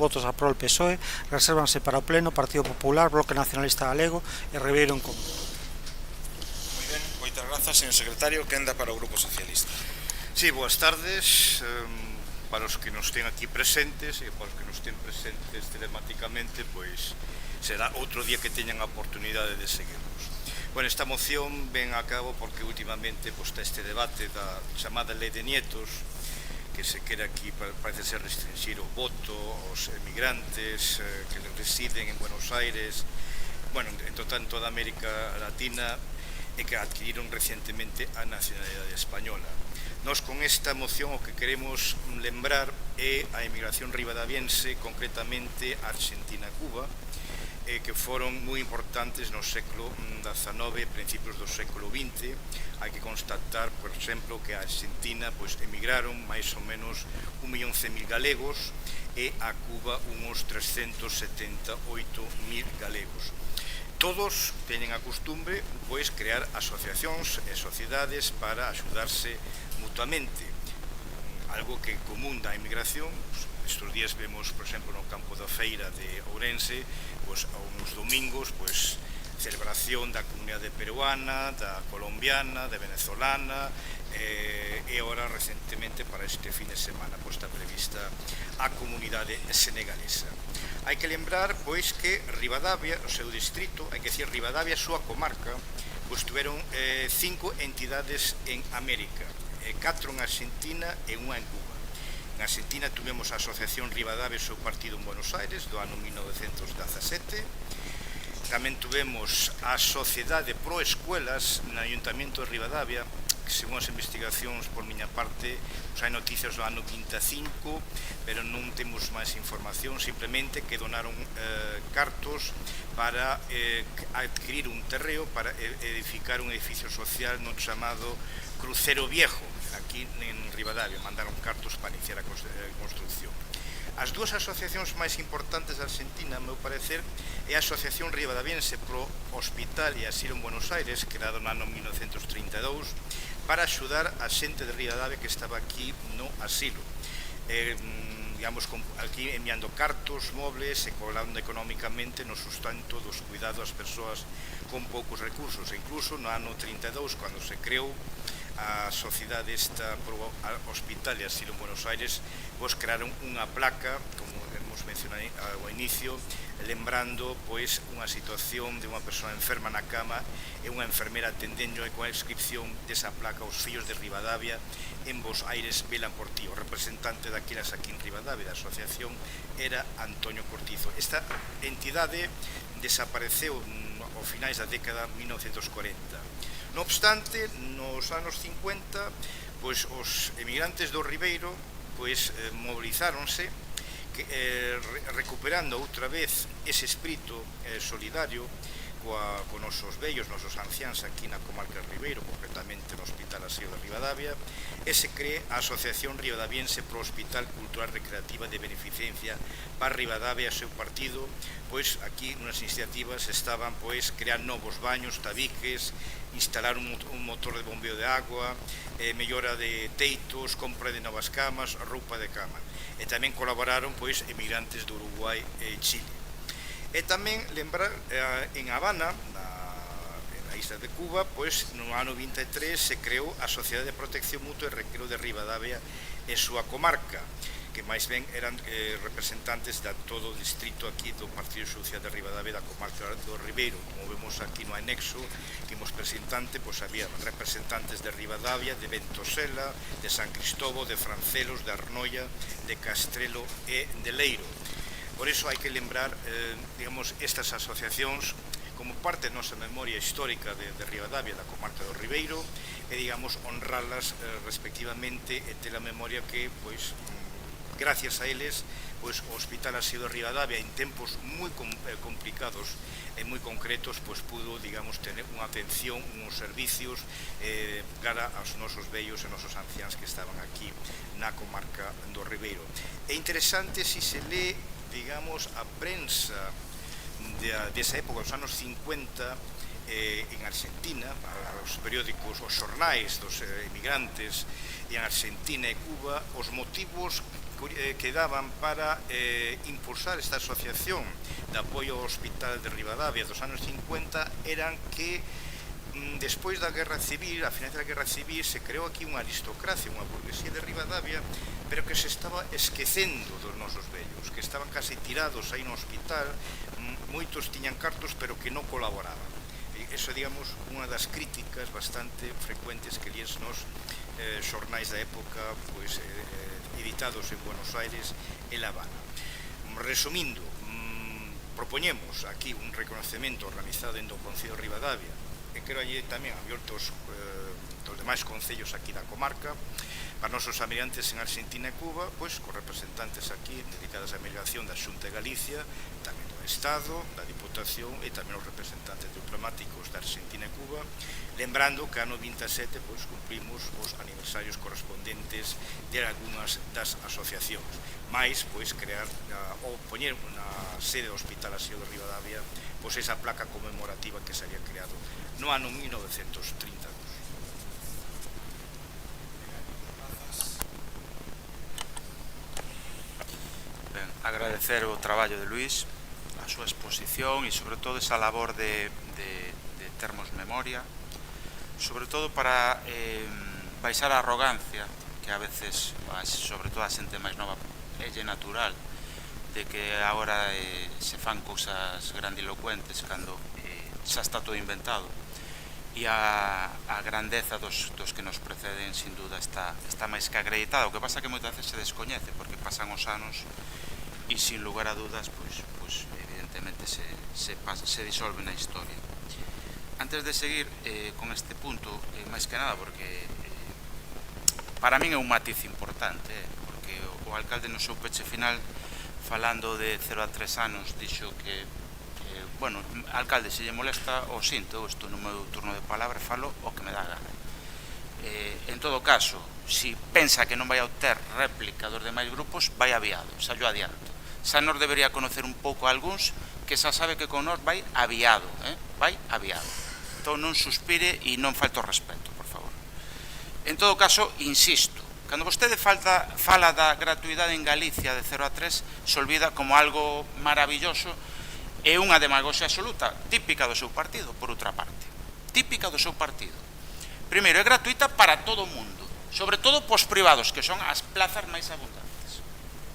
votos aprobou o PSOE, resérvanse para o Pleno Partido Popular, Bloque Nacionalista Galego e Ribeiro en Común. Moi ben, moitas grazas, señor secretario. Quenda para o Grupo Socialista. Sí, boas tardes. Para os que nos ten aquí presentes e para os que nos ten presentes telemáticamente, pois será outro día que teñan a oportunidade de seguirnos. Bueno, esta moción ven a cabo porque últimamente está este debate da chamada Lei de Nietos, que se quere aquí, parece ser, restringir o voto aos emigrantes que residen en Buenos Aires, bueno, en toda América Latina, e que adquiriron recientemente a nacionalidade española. Nós con esta moción o que queremos lembrar é a emigración ribadaviense, concretamente a Argentina e Cuba, que foron moi importantes no século XIX, principios do século XX. Hai que constatar, por exemplo, que a Argentina emigraron máis ou menos 1.100.000 galegos e a Cuba uns 378.000 galegos. Todos teñen a costumbre crear asociacións e sociedades para axudarse mutuamente, algo que é común da emigración. Estes días vemos, por exemplo, no campo da feira de Ourense, uns domingos, celebración da comunidade peruana, da colombiana, da venezolana, e agora, recentemente, para este fin de semana, está prevista a comunidade senegalesa. Hai que lembrar, que Ribadavia, o seu distrito, hai que decir Ribadavia, a súa comarca, tuveron 5 entidades en América, 4 en Argentina e unha en Cuba. En Argentina tuvemos a Asociación Ribadavia e o seu partido en Buenos Aires do ano 1917. Tamén tuvemos a Sociedade Pro Escuelas no Ayuntamiento de Ribadavia, que, según as investigacións por miña parte, hai noticias do ano 25, pero non temos máis información, simplemente que donaron cartos para adquirir un terreo para edificar un edificio social no chamado Crucero Viejo, aquí en Ribadavia. Mandaron cartos para iniciar a construcción. As dúas asociacións máis importantes da Argentina, a meu parecer, é a Asociación Ribadaviense Pro Hospital e Asilo en Buenos Aires, creada no ano 1932, para axudar a xente de Ribadavia que estaba aquí no asilo. Aquí enviando cartos, mobles e colaborando económicamente no sustento dos cuidados ás persoas con poucos recursos. E incluso no ano 32, cando se creou a sociedade esta pro Hospital e Asilo en Buenos Aires, crearon unha placa, como hemos mencionado ao inicio, lembrando unha situación de unha persoa enferma na cama e unha enfermera atendendo, e coa inscripción desa placa os fillos de Ribadavia en Vos Aires velan por ti. O representante daquelas aquí en Ribadavia da asociación era Antonio Cortizo. Esta entidade desapareceu ao finais da década 1940. No obstante, nos anos 50, os emigrantes do Ribeiro movilizáronse, recuperando outra vez ese espírito solidario con nosos vellos, nosos anciáns aquí na comarca de Ribeiro, concretamente no Hospital Asilo de Ribadavia, e se cree a Asociación Ribadaviense Pro Hospital Cultural Recreativa de Beneficencia para Ribadavia e o seu partido. Aquí unhas iniciativas estaban crear novos baños, tabiques, instalar un motor de bombeo de agua, mellora de teitos, compra de novas camas, roupa de cama. E tamén colaboraron emigrantes do Uruguai e Chile. E tamén lembrar, en Habana, na isla de Cuba, no ano 23 se creou a Sociedade de Protección Mutua e Recreo de Ribadavia e súa comarca, que máis ben eran representantes de todo o distrito aquí do Partido Social de Ribadavia da comarca do Ribeiro. Como vemos aquí no anexo que imos presentante, había representantes de Ribadavia, de Ventosela, de San Cristóbal, de Francelos, de Arnoia, de Castrelo e de Leiro. Por iso hai que lembrar, estas asociacións como parte da nosa memoria histórica de Ribadavia, da comarca do Ribeiro, e, honralas respectivamente e ter a memoria que, gracias a eles, o Hospital Asilo de Ribadavia, en tempos moi complicados e moi concretos, pudo, tener unha atención, uns servicios cara aos nosos vellos e nosos anciáns que estaban aquí na comarca do Ribeiro. É interesante se se lee, a prensa desa época, dos anos 50, en Argentina, os periódicos, os xornais dos emigrantes en Argentina e Cuba, os motivos que daban para impulsar esta asociación de apoio ao Hospital de Ribadavia dos anos 50 eran que despois da Guerra Civil, a finais da Guerra Civil, se creou aquí unha aristocracia, unha burguesía de Ribadavia, pero que se estaba esquecendo dos nosos vellos, que estaban casi tirados aí no hospital, moitos tiñan cartos pero que non colaboraban. Eso, digamos, unha das críticas bastante frecuentes que líes nos xornais da época, pois, editados en Buenos Aires e La Habana. Resumindo, propoñemos aquí un reconocemento organizado en do Concello de Ribadavia, e quero allí tamén abierto os demais concellos aquí da comarca, para nosos amirantes en Argentina e Cuba, pois, con representantes aquí dedicadas á migración da Xunta de Galicia, tamén do Estado, da Diputación e tamén os representantes diplomáticos da Argentina e Cuba, lembrando que ano 27 pois, cumprimos os aniversarios correspondentes de algunhas das asociacións, máis pois, crear ou poñer na sede do Hospital Asilo de Ribadavia pois, esa placa conmemorativa que se había creado no ano 1932. Ben, agradecer o traballo de Luís, a súa exposición e sobre todo esa labor de termos memoria, sobre todo para baixar a arrogancia que a veces, sobre todo a xente máis nova, é natural de que agora se fan cousas grandilocuentes cando xa está todo inventado, e a grandeza dos que nos preceden sin duda está máis que acreditada. O que pasa que moitas veces se descoñece porque pasan os anos e sin lugar a dudas pois evidentemente se disolve na historia. Antes de seguir con este punto, máis que nada porque para min é un matiz importante, porque o alcalde no seu peche final, falando de 0 a 3 anos, dixo que bueno, alcalde, se lle molesta, o sinto, isto no meu turno de palabra falo o que me dá gana. En todo caso, si pensa que non vai a obter réplica dos demais grupos, vai aviado, xa yo adianto. Xa nos debería conocer un pouco algúns que xa sabe que con nos vai aviado, vai aviado. Entón non suspire e non falte o respeto, por favor. En todo caso, insisto, cando vostede fala da gratuidade en Galicia de 0 a 3, se olvida como algo maravilloso. É unha demagoxia absoluta, típica do seu partido, por outra parte. Típica do seu partido. Primeiro, é gratuita para todo o mundo, sobre todo pos privados, que son as plazas máis abundantes,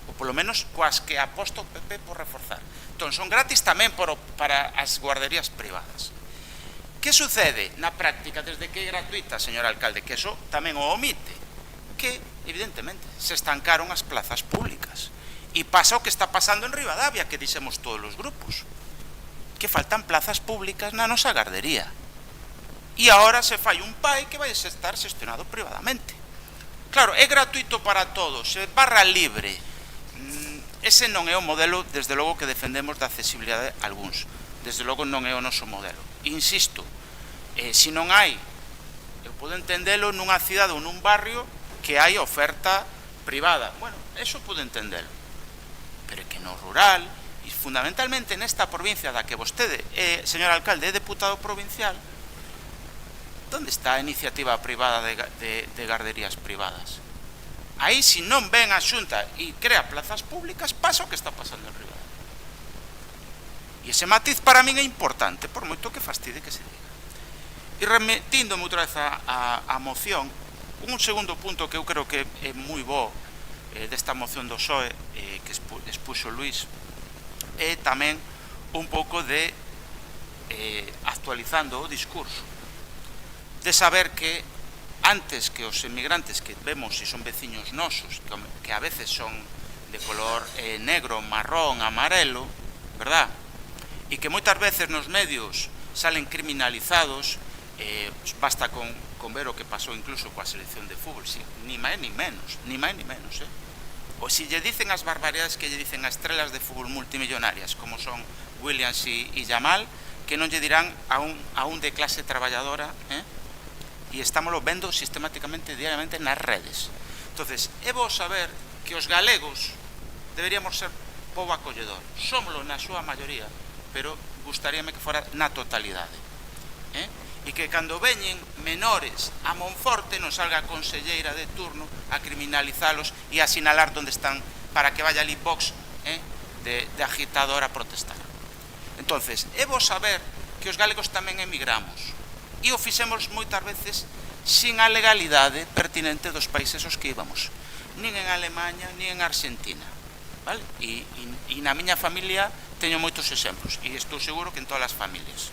ou polo menos coas que aposta o PP por reforzar. Entón, son gratis tamén para as guarderías privadas. Que sucede na práctica desde que é gratuita, señor alcalde? Que eso tamén o omite, que, evidentemente, se estancaron as plazas públicas. E pasa o que está pasando en Ribadavia, que dixemos todos os grupos, que faltan plazas públicas na nosa gardería. E agora se fai un PAI que vai estar xestionado privadamente. Claro, é gratuito para todos, é barra libre. Ese non é o modelo, desde logo, que defendemos da accesibilidade a algúns. Desde logo non é o noso modelo. Insisto, se non hai, eu podo entendelo nunha cidade ou nun barrio que hai oferta privada. Bueno, eso podo entendelo. Pero é que no rural, e fundamentalmente nesta provincia da que vostede, señor alcalde, é deputado provincial, onde está a iniciativa privada de garderías privadas? Aí, se non ven a Xunta e crea plazas públicas, pasa o que está pasando en Ribadavia. E ese matiz para min é importante, por moito que fastide que se diga. E remitíndome outra vez a moción, un segundo punto que eu creo que é moi bo desta moción do PSOE que expuxo Luís, é tamén un pouco de actualizando o discurso, de saber que antes que os emigrantes que vemos e son veciños nosos, que a veces son de color negro, marrón, amarelo, verdad? E que moitas veces nos medios salen criminalizados, basta con ver o que pasou incluso coa selección de fútbol, ni máis ni menos, ou se lle dicen as barbaridades que lle dicen a estrelas de fútbol multimillonarias como son Williams e Yamal, que non lle dirán a un de clase traballadora, e estámoslo vendo sistemáticamente, diariamente nas redes. Entonces, é bo saber que os galegos deberíamos ser pobo acolledor, somoslo na súa maioría, pero gustaríame que fora na totalidade, e que cando veñen menores a Monforte non salga a conselleira de turno a criminalizalos e a sinalar onde están para que vaya ali Vox de agitador a protestar. Entonces, é vos saber que os galegos tamén emigramos e o fixemos moitas veces sin a legalidade pertinente dos países aos que íbamos, nin en Alemanha nin en Argentina, vale? E na miña familia teño moitos exemplos e estou seguro que en todas as familias.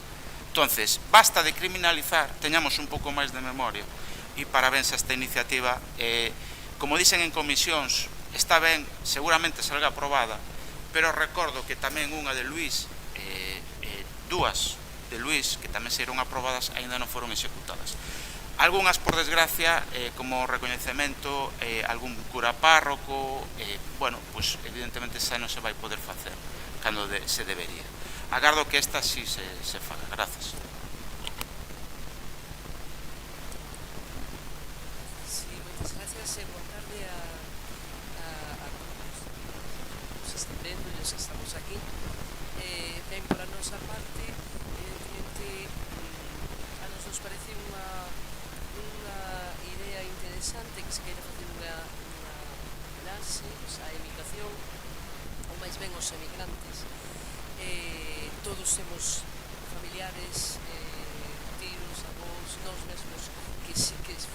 Entonces, basta de criminalizar, teñamos un pouco máis de memoria e parabéns a esta iniciativa. Como dicen en comisións, está ben, seguramente salga aprobada, pero recordo que tamén unha de Luís, dúas de Luís, que tamén serán aprobadas, aínda non foron executadas. Algúnas, por desgracia, como recoñecemento, algún cura párroco, bueno, pues evidentemente xa non se vai poder facer cando se debería. Agardo que esta sí se faga. Grazas. Sí, moitas gracias e boa tarde a todos os que están vendo e os que estamos aquí. Ben, por a nosa parte, evidentemente, a nos parece unha idea interesante que se queira facer unha homenaxe á emigración, ou máis ben aos emigrantes. Todos temos familiares, tíos, avós, nós mesmos que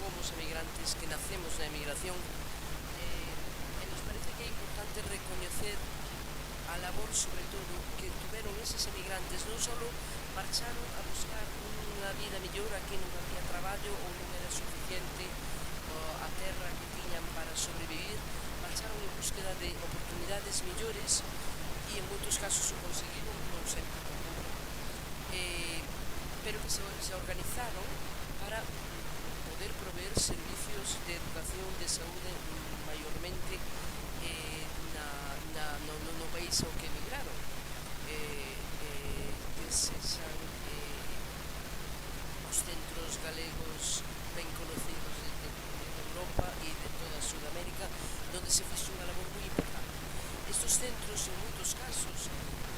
fomos emigrantes, que nacemos na emigración, e nos parece que é importante recoñecer a labor, sobre todo, que tuveron eses emigrantes. Non só marcharon a buscar unha vida mellor, aquí non había traballo ou non era suficiente a terra que tiñan para sobrevivir, marcharon en búsqueda de oportunidades mellores e en moitos casos o conseguiron, non sempre tampouco, pero que se organizaron para poder proveer servicios de educación, de saúde, maiormente no país ao que emigraron, que sexan os centros galegos ben conocidos de Europa e de toda Sudamérica, donde se fixo unha labor moi importante. Estos centros, en moitos casos,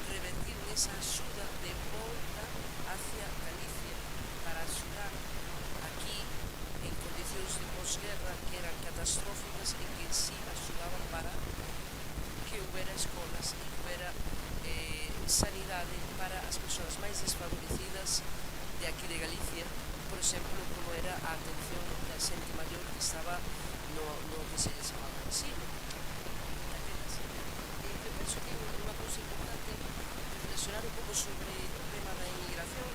revertiron esa axuda de volta hacia Galicia para axudar aquí en condicións de posguerra que eran catastróficas e que sí axudaban para que houbera escolas e houbera sanidade para as persoas máis desfavorecidas de aquí de Galicia, por exemplo, como era a atención da xente maior que estaba no que se lle chamaba asilo. Eu penso que é unha cousa importante reflexionar un pouco sobre o tema da inmigración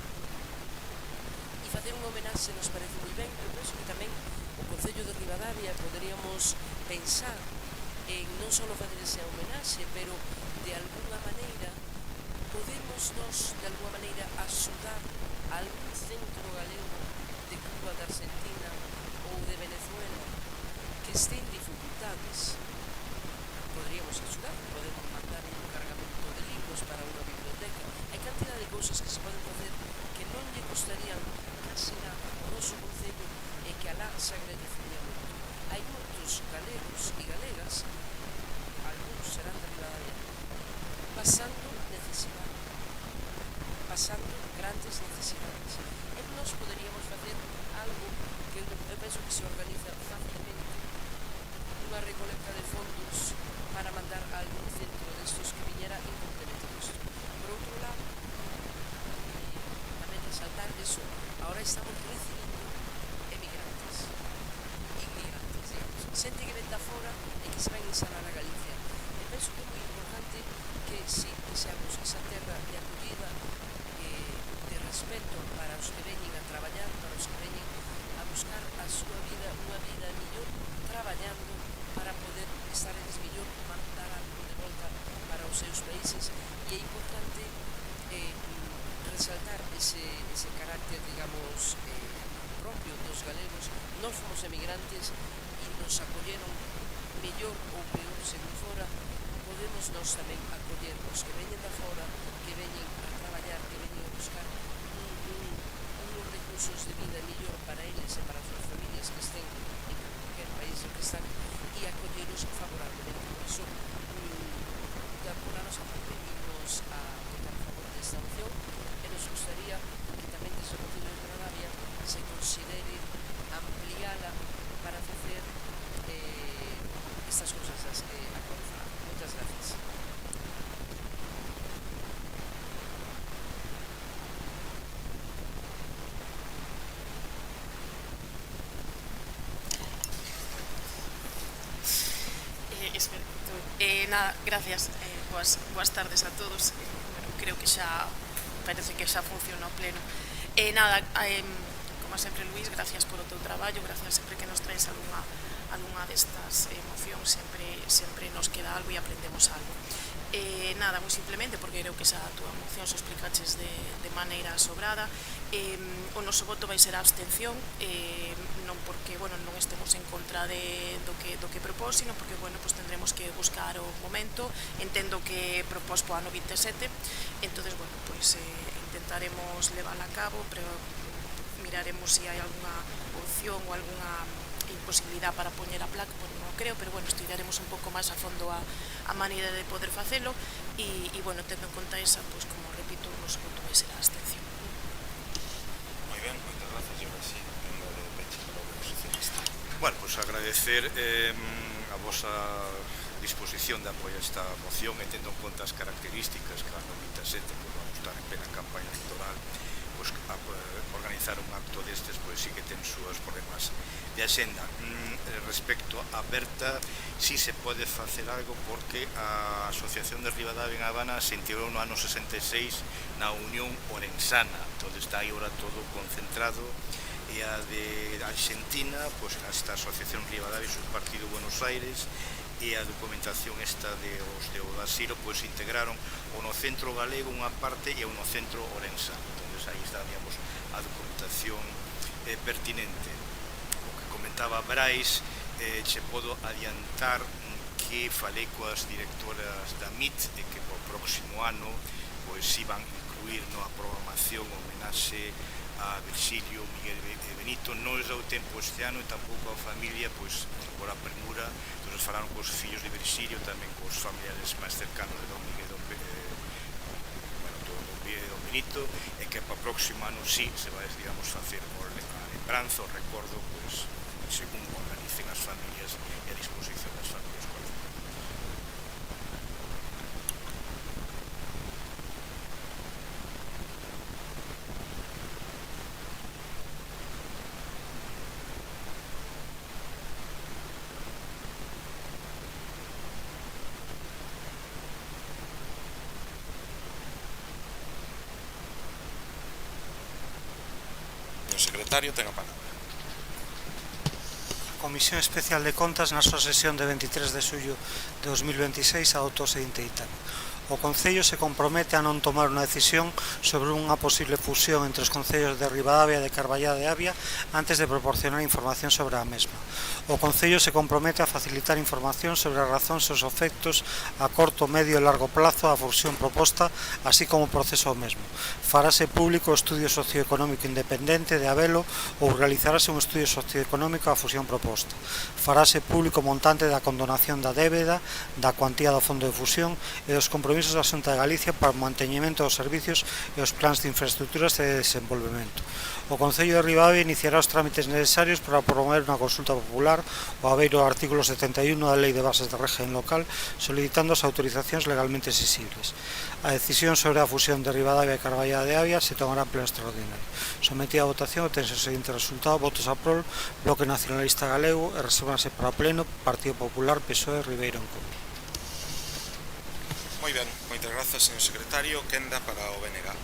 e facer unha homenaxe nos parece moi ben. Eu penso que tamén o Concello de Ribadavia poderíamos pensar en non só facer esa homenaxe, pero de alguna maneira podemos nos, de alguna maneira, axudar a algún centro galego de Cuba, de Argentina ou de Venezuela que este en dificultades. Podríamos axudar, podemos mandar un cargamento de libros para unha biblioteca. Hai cantidad de cousas que se poden facer que non lle costarían casi nada ao noso Concello e que alá se agradecería moito. Hai moitos galegos e galegas, algúns serán de Ribadavia, pasando necesidade, pasando grandes necesidades. E nós poderíamos facer algo que eu penso que se organiza fácilmente, unha recolecta de fondos para mandar a algún centro destos que viñera en complemento disto. Por outro lado, tamén resaltar eso, ahora estamos recibindo emigrantes, inmigrantes, digamos, xente que ven da fora e que se ven instalar a Galicia. E penso que é moi importante que si deseamos esa terra de acollida, de respeto para os que veñen a traballar, para os que veñen a buscar a súa vida, unha vida mellor, traballando para poder estar eles mellor, mandar algo de volta para os seus países. E é importante resaltar ese carácter, digamos, propio dos galegos. Nós fomos emigrantes e nos acolleron mellor ou peor según fora. Podemos nós tamén acoller os que veñen da fora, que veñen a traballar, que veñen a buscar uns recursos de vida mellor para eles e para as súas familias que estén en cualquier país que están, e acolleros favorablemente. Por iso, por a nosa parte, imos a votar a favor desta moción e nos gustaría que tamén desde o Concello de Ribadavia se considere ampliala para facer estas cousas das que acabo de falar. Nada, gracias, boas tardes a todos. Bueno, creo que xa parece que xa funciona o pleno. Nada, como sempre, Luís, gracias por o teu traballo, gracias sempre que nos traes algunha destas mocións, sempre nos queda algo e aprendemos algo. Nada, moi simplemente, porque creo que esa túa moción se explicaches de maneira sobrada. O noso voto vai ser a abstención, non porque, bueno, non estemos en contra do que propós, sino porque, bueno, pues tendremos que buscar o momento. Entendo que propós po ano 27, entonces, bueno, pues intentaremos levála a cabo, pero miraremos se hai alguna opción ou alguna imposibilidad para poñer a placa, pues non creo, pero bueno, estudiaremos un pouco máis a fondo a maneira de poder facelo e bueno, tendo en conta esa, pues como repito, o noso voto vai ser a abstención. Moi ben, moitas grazas, e ahora sí, tendo de peche para o Grupo Socialista. Bueno, pues agradecer a vosa disposición de apoiar esta moción e tendo en conta as características que ano 27 pues, vamos estar en plena campaña electoral, pues, organizar un acto destes pues, sí que ten súas problemas de axenda. Respecto a Berta, sí se pode facer algo porque a Asociación de Ribadavia en Habana se integrou no ano 66 na Unión Orensana, onde está aí ora todo concentrado, e a de Argentina, pues, esta Asociación Ribadavia é un partido Buenos Aires, e a documentación esta de os de Odasiro pues integraron o no centro galego unha parte e o no centro orensano. Entonces aí está, digamos, a documentación pertinente. O que comentaba Brais, che podo adiantar que falei coas directoras da MIT e que por próximo ano pues iban incluir a programación homenaxe a Virgilio, Miguel e Benito. Non es dado tempo este ano e tampouco a familia, pois, por a premura, entonces falaron cos fillos de Virgilio, tamén cos familiares máis cercanos de Don Miguel e Don Benito, e que para o próximo ano sí se vai, digamos, facer a lembranza, o recordo, pois, según organicen as familias e a disposición das familias correspondientes. O secretario ten a palabra. A Comisión Especial de Contas, na súa sesión de 23 de xullo de 2026, adoptou o seguinte ditame. O Concello se compromete a non tomar unha decisión sobre unha posible fusión entre os concellos de Ribadavia e de Carballá de Avia antes de proporcionar información sobre a mesma. O Concello se compromete a facilitar información sobre as razóns e os efectos a corto, medio e largo plazo da fusión proposta, así como o proceso mesmo. Farase público o estudio socioeconómico independente de Abelo ou realizarase un estudio socioeconómico da fusión proposta. Farase público o montante da condonación da débeda, da cuantía do fondo de fusión e dos compromisos da Xunta de Galicia para o manteñemento dos servicios e os plans de infraestructuras e de desenvolvemento. O Concello de Ribadavia iniciará os trámites necesarios para promover unha consulta popular ao abeiro do artículo 71 da Lei de Bases de Régimen Local, solicitando as autorizacións legalmente exigibles. A decisión sobre a fusión de Ribadavia e Carballá de Avia se tomará en pleno extraordinario. Sometida a votación, tense o seguinte resultado: votos a prol, Bloque Nacionalista Galego, e resérvanse para o pleno Partido Popular, PSOE e Ribeiro en Común. Moi ben, moitas grazas, señor secretario. Quenda para o BNG.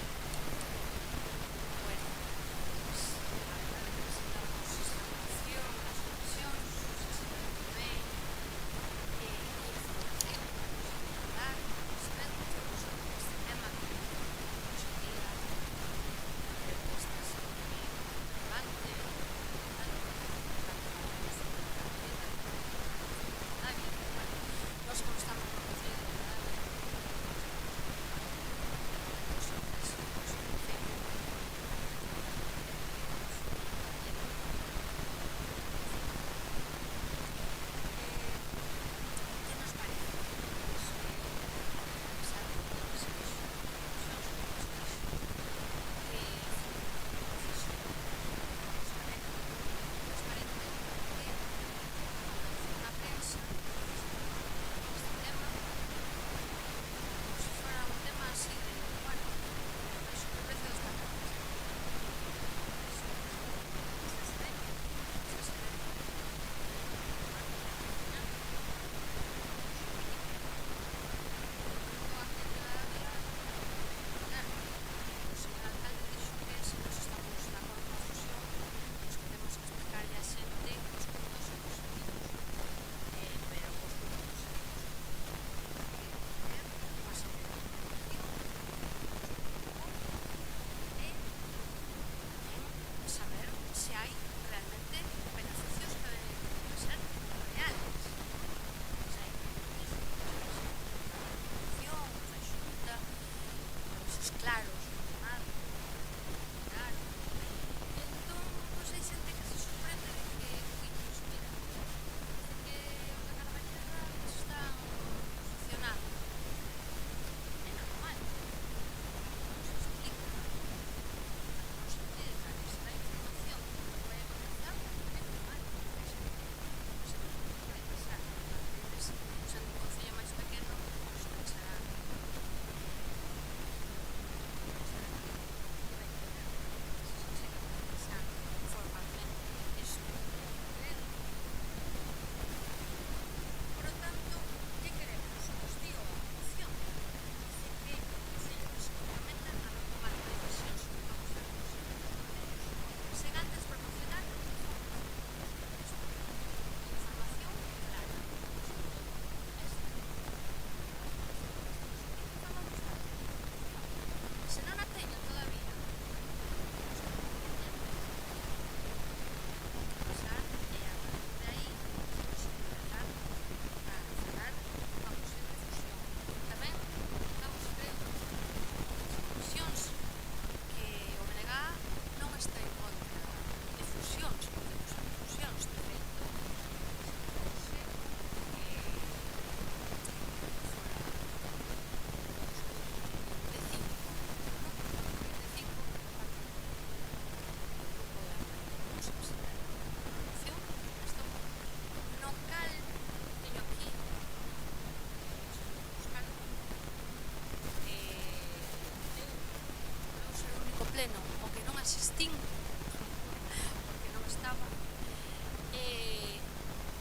pleno o que non asistín porque non estaba,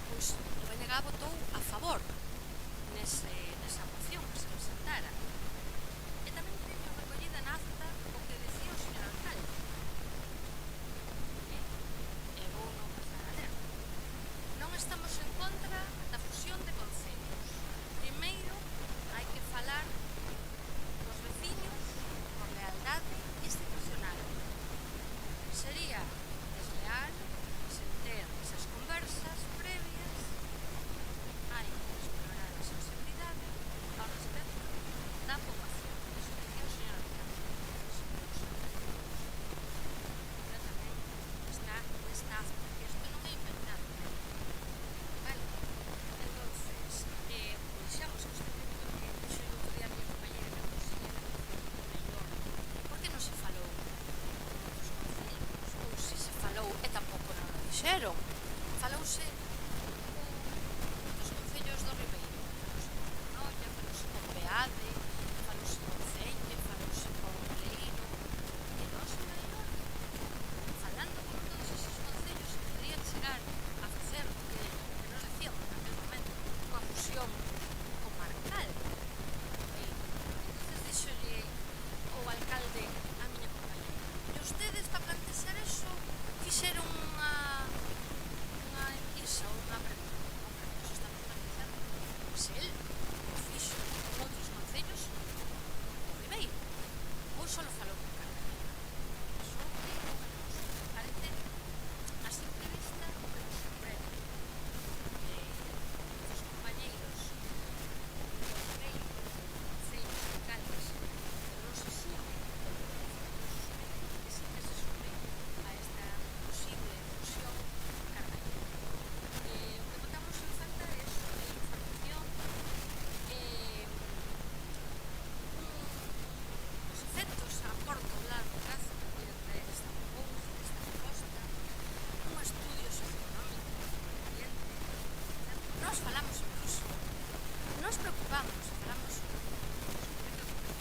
pois o BNG votou a favor nesa moción que se presentara. E tamén teño recollida na acta o que decía o señor alcalde, e vou non pasar a ler. Non estamos en contra da fusión de concellos. Primeiro hai que falar cos veciños con lealdade institucional. Sería desleal sen ter esas conversas previas. Hai que explorar a sensibilidade ao respecto da poboación. Iso decía o señor alcalde. Tamén está nesta acta, que isto non é inventado. Vale? Entonces, deixamos que este punto que dixo outro día a miña compañera que consiguiera mellor. Por que non se falou con outros concellos? Ou se se falou e tampouco non o dixeron? Falouse dos concellos do Ribeiro, falouse con Noia, falouse con Beade, falouse con Celle, falouse con Leiro, e nós mellor, falando con todos esos concellos, se poderían chegar a facer o que nos decíamos naquele momento, unha fusión comarcal. Entonces dixolle o alcalde a miña compañera: e ustedes para plantexar eso fixeron unha enquisa ou unha pregunta? Nós estamos plantexando se el o fixo con outros concellos do Ribeiro ou só lo falou con Carmen. Iso nos parece a simple vista o que nos sorprende. Os compañeiros do Ribeiro, concellos, alcaldes, non se sumen, que sí que se sumen a esta posible fusión carballeira. O que botamos en falta é información, os efectos a corto ou largo prazo desta proposta, un estudio socioeconómico independiente. Nós falamos incluso, nos preocupamos, falamos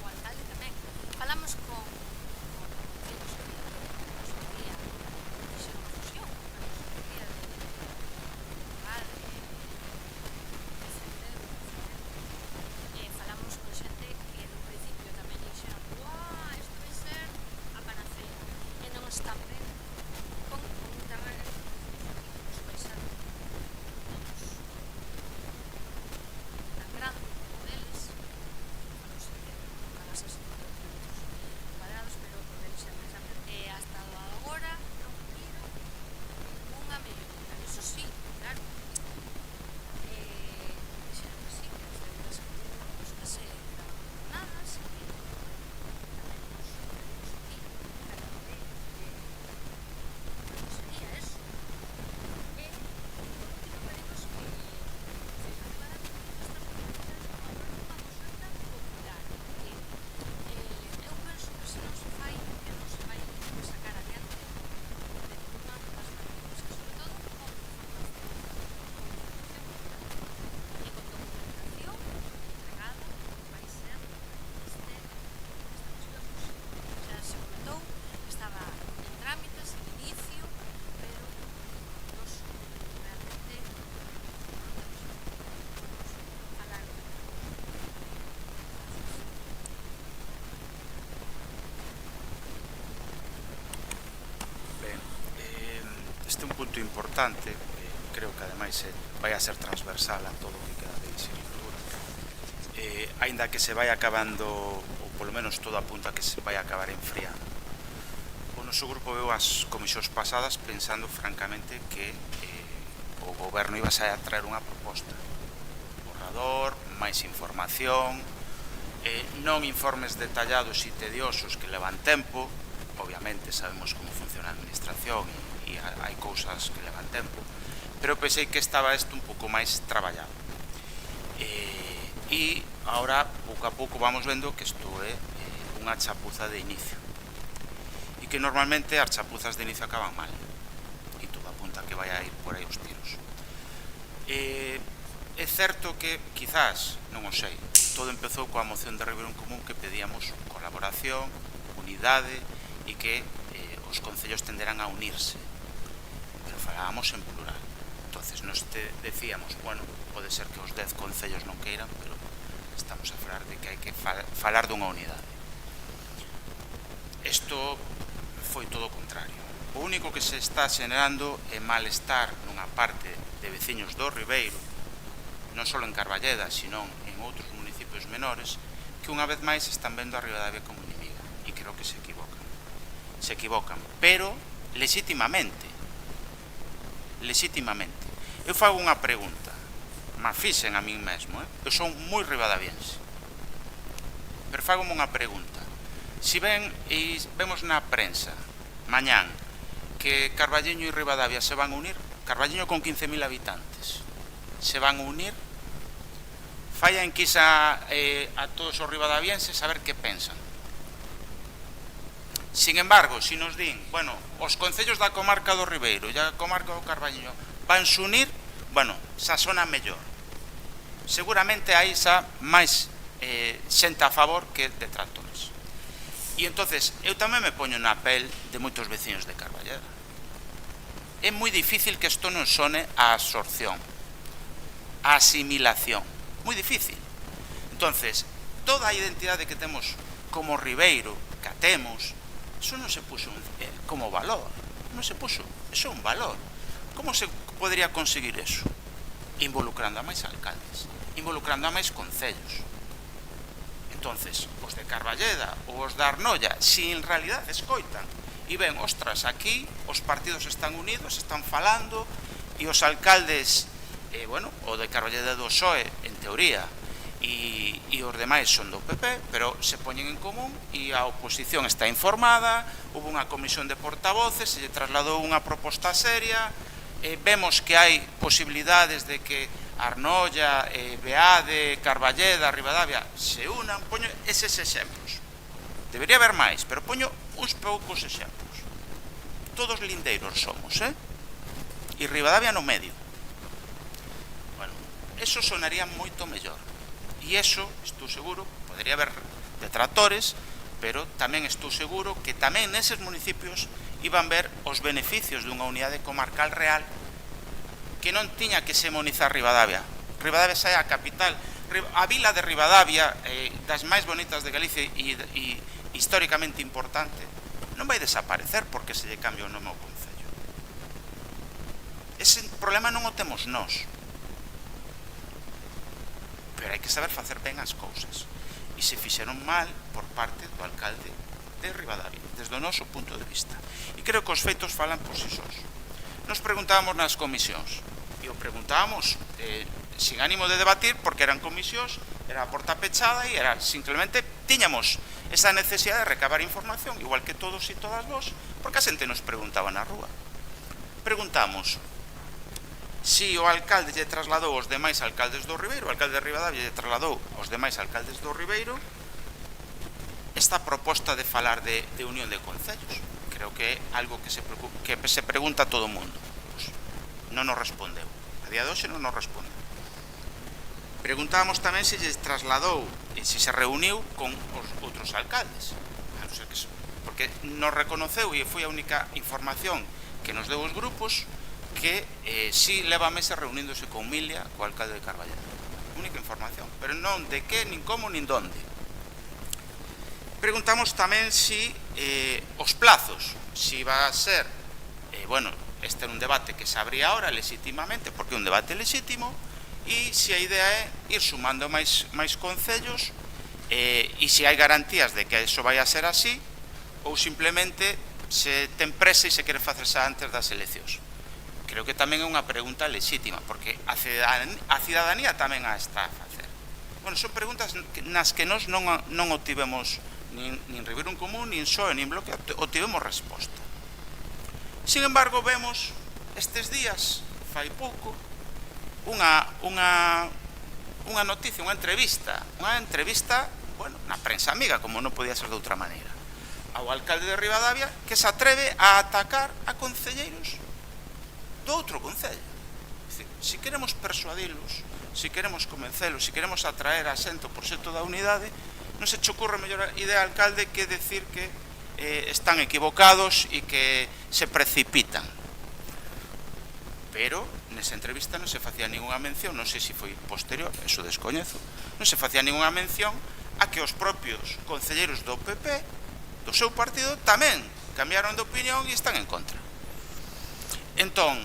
o alcalde tamén, falamos con concellos que nos podía ser unha fusión, que nos podía levar falamos con xente que no principio tamén dixeron: "Uau, isto vai ser a panacea", e non están ben con un terreno que vai ser todos tan grande como deles, non sei que van a ser 50 kilómetros cuadrados, pero o deles é máis grande, e hasta agora non viron ninguna melloría. Iso sí, claro, dixeron que sí, que as deudas que teníamos que se quedaban abandonadas, e que tamén nos pedimos aquí calidade de sería eso. E por último pedimos que eu penso que se non se fai, que non se vai sacar adiante de ninguna das maneiras, que sobre todo con información e con documentación entregada vai ser esta posible fusión. Xa se comentou que estaba en trámites, en inicio, pero nos realmente non temos falar de Ben, este é un punto importante, creo que ademais vai a ser transversal a todo o que queda de legislatura, aínda que se vai acabando, ou polo menos todo apunta que se vai acabar enfriando. O noso grupo veu as comisións pasadas pensando francamente que o goberno iba a traer unha proposta, borrador, máis información, non informes detallados e tediosos que levan tempo. Obviamente sabemos como funciona a administración e hai cousas que levan tempo, pero pensei que estaba isto un pouco máis traballado, e agora pouco a pouco vamos vendo que isto é unha chapuza de inicio, e que normalmente as chapuzas de inicio acaban mal, e todo apunta que vai a ir por aí os tiros. É certo que, quizás, non o sei, todo empezou coa moción de Ribeiro en Común que pedíamos colaboración, unidade e que os concellos tenderán a unirse, pero falábamos en plural. Entonces nos decíamos, bueno, pode ser que os 10 concellos non queiran, pero estamos a falar de que hai que falar dunha unidade. Isto foi todo o contrario. O único que se está xenerando é malestar nunha parte de veciños do Ribeiro, non só en Carballeda, sino en outros municipios menores, que unha vez máis están vendo a Ribadavia como inimiga, e creo que se equivocan, pero legitimamente. Eu fago unha pregunta, ma fixen a min mesmo, eu son moi ribadaviense, pero fago unha pregunta. Si vemos na prensa mañán que Carballiño e Ribadavia se van a unir, Carballiño con 15.000 habitantes, se van a unir, fai a enquisa a todos os ribadavienses a ver que pensan. Sin embargo, si nos din, bueno, os concellos da comarca do Ribeiro e a comarca do Carballiño vanse unir, bueno, xa sona mellor. Seguramente hai xa máis xente a favor que detractores. E entonces, eu tamén me poño na pel de moitos veciños de Carballeda. É moi difícil que isto non sone a absorción, a asimilación. Moi difícil. Entonces, toda a identidade que temos como Ribeiro, que a temos, iso non se puxo como valor, non se puxo, iso é un valor. Como se podría conseguir eso? Involucrando a máis alcaldes, involucrando a máis concellos. Entonces, os de Carballeda ou os da Arnolla, si en realidad escoitan e ven, ostras, aquí os partidos están unidos, están falando, e os alcaldes, bueno, o de Carballeda do PSOE, en teoría, e os demais son do PP, pero se poñen en común e a oposición está informada, hubo unha comisión de portavoces, se lle trasladou unha proposta seria, vemos que hai posibilidades de que Arnolla, Beade, Carballeda, Ribadavia se unan, poño eses exemplos. Debería haber máis, pero poño uns poucos exemplos. Todos lindeiros somos, e Ribadavia no medio. Bueno, eso sonaría moito mellor. E iso, estou seguro, podría haber detractores, pero tamén estou seguro que tamén neses municipios iban ver os beneficios dunha unidade comarcal real que non tiña que semonizar Ribadavia. Ribadavia xa é a capital, a vila de Ribadavia, das máis bonitas de Galicia e históricamente importante, non vai desaparecer porque se lle cambia o nome ao concello. Ese problema non o temos nós. Pero hai que saber facer ben as cousas. E se fixeron mal por parte do alcalde de Ribadavia, desde o noso punto de vista. E creo que os feitos falan por si sós. Nos preguntábamos nas comisións, e o preguntábamos sin ánimo de debatir, porque eran comisións, era a porta pechada e era simplemente tiñamos esa necesidade de recabar información, igual que todos e todas vos, porque a xente nos preguntaba na rúa. Preguntamos si o alcalde lle trasladou aos demais alcaldes do Ribeiro, o alcalde de Ribadavia lle trasladou aos demais alcaldes do Ribeiro esta proposta de falar de unión de concellos. Creo que é algo que se pregunta a todo o mundo. Pues, non nos respondeu. A día de hoxe non nos respondeu. Preguntábamos tamén se lle trasladou e se reuniu con os outros alcaldes. Porque nos reconoceu e foi a única información que nos deu os grupos que si leva meses reuníndose con Milia, co alcalde de Carballeda. Única información, pero non de que, nin como, nin donde. Preguntamos tamén si os plazos, si va a ser, bueno, este era un debate que se abría ahora legitimamente, porque é un debate legítimo, e se a idea é ir sumando máis concellos, e se hai garantías de que eso vai a ser así, ou simplemente se ten presa e se quere facer xa antes das eleccións. Creo que tamén é unha pregunta legítima, porque a cidadanía tamén a está a facer. Bueno, son preguntas nas que nós non obtivemos nin Ribeiro en Común, nin PSOE, nin Bloque, obtivemos resposta. Sin embargo, vemos estes días, fai pouco, unha noticia, unha entrevista, bueno, na prensa amiga, como non podía ser de outra maneira, ao alcalde de Ribadavia, que se atreve a atacar a concelleiros do outro concello. Se queremos persuadilos, se queremos convencelos, se queremos atraer a xente por xeito da unidade, non se che ocurre mellor idea, alcalde, que decir que están equivocados e que se precipitan. Pero nesa entrevista non se facía ninguna mención, non sei se foi posterior, eso descoñezo, non se facía ninguna mención a que os propios concelleiros do PP, do seu partido, tamén cambiaron de opinión e están en contra. Entón,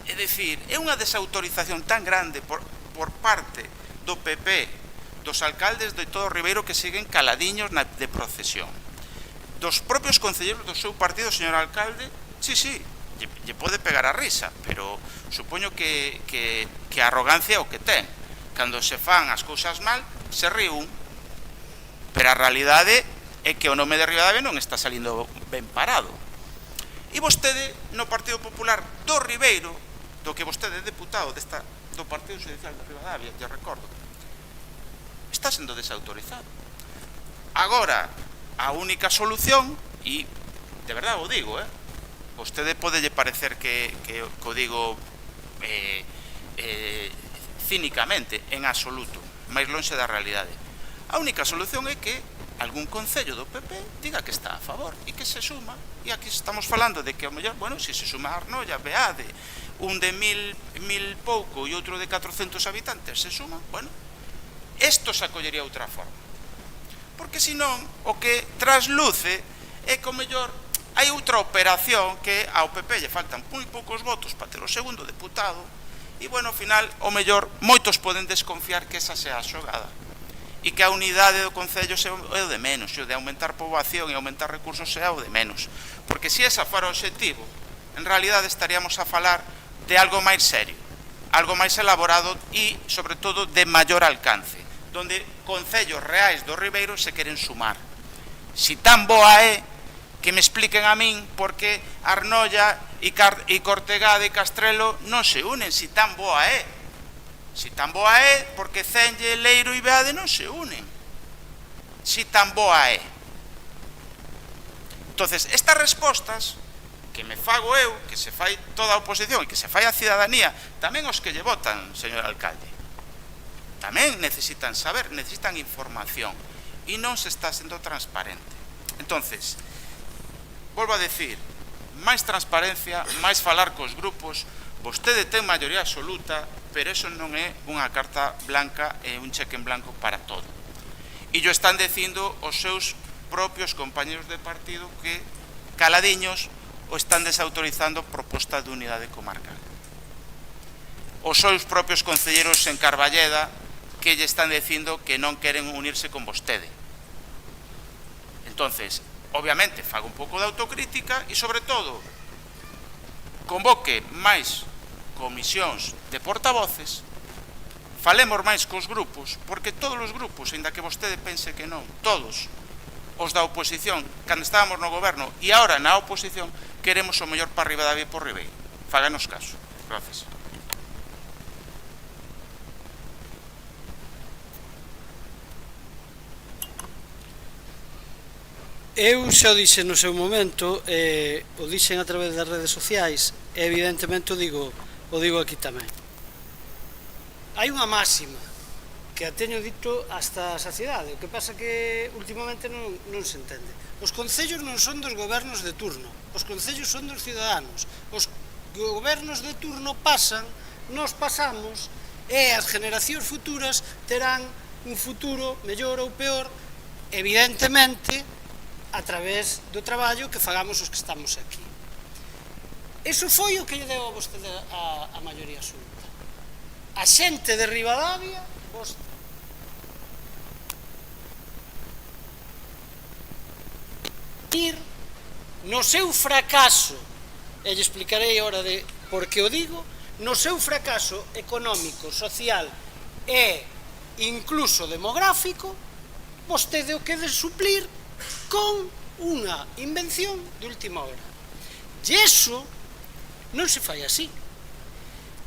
é dicir, é unha desautorización tan grande por parte do PP, dos alcaldes de todo o Ribeiro que siguen caladiños de procesión, dos propios concelleiros do seu partido, señor alcalde, sí, lle pode pegar a risa, pero supoño que a arrogancia é o que ten. Cando se fan as cousas mal, se ríe un, pero a realidade é que o nome de Ribadavia non está salindo ben parado. E vostede, no Partido Popular do Ribeiro, do que vostede é deputado do Partido Xudicial de Ribadavia, lle recordo, está sendo desautorizado. Agora, a única solución, e de verdade o digo, vostede podelle parecer que o digo cínicamente, en absoluto, máis lonxe da realidade. A única solución é que algún concello do PP diga que está a favor e que se suma, e aquí estamos falando de que ao mellor, bueno, se suma a Arnoia, Beade, un de 1000 pouco e outro de 400 habitantes se suman, bueno, isto se acollería outra forma. Porque senón o que trasluce é que ao mellor hai outra operación que ao PP lle faltan moi poucos votos para ter o segundo deputado e, bueno, ao final, ao mellor, moitos poden desconfiar que esa sea a xogada e que a unidade do Concello é o de menos, e o de aumentar poboación e aumentar recursos é o de menos. Porque se esa fora o objetivo, en realidade estaríamos a falar de algo máis serio, algo máis elaborado e, sobre todo, de maior alcance, donde concellos reais do Ribeiro se queren sumar. Si tan boa é, que me expliquen a min por que Arnoia e Cortegada e Castrelo non se unen, si tan boa é. Si tan boa é, porque Celle, Leiro e Beade non se unen. Si tan boa é. Entonces, estas respostas que me fago eu, que se fai toda a oposición e que se fai a cidadanía, tamén os que lle votan, señor alcalde, tamén necesitan saber, necesitan información e non se está sendo transparente. Entonces, volvo a decir, máis transparencia, máis falar cos grupos, vostede ten maioría absoluta, pero eso non é unha carta blanca e un cheque en blanco para todo. E yo están dicindo os seus propios compañeros de partido que caladiños o están desautorizando proposta de unidade comarcal. Os seus propios concelleros en Carballeda que lle están dicindo que non queren unirse con vostede. Entonces, obviamente, faga un pouco de autocrítica e, sobre todo, convoque máis comisións de portavoces, falemos máis cos grupos, porque todos os grupos, ainda que vostede pense que non, todos os da oposición, cando estábamos no goberno e agora na oposición, queremos o mellor para Ribadavia e por Ribeiro. Fáganos caso. Gracias. Eu xa o dixen no seu momento, o dixen a través das redes sociais, e evidentemente o digo aquí tamén. Hai unha máxima que a teño dito hasta a saciedade, o que pasa que últimamente non se entende. Os concellos non son dos gobernos de turno, os concellos son dos ciudadanos. Os gobernos de turno pasan, nós pasamos, e as generacións futuras terán un futuro mellor ou peor, evidentemente, a través do traballo que fagamos os que estamos aquí. Iso foi o que lle deu a vostede a maioría absoluta. A xente de Ribadavia, no seu fracaso, e lle explicarei a hora de por que o digo, no seu fracaso económico, social e incluso demográfico, vostede o que de suplir con unha invención de última hora. E iso non se fai así.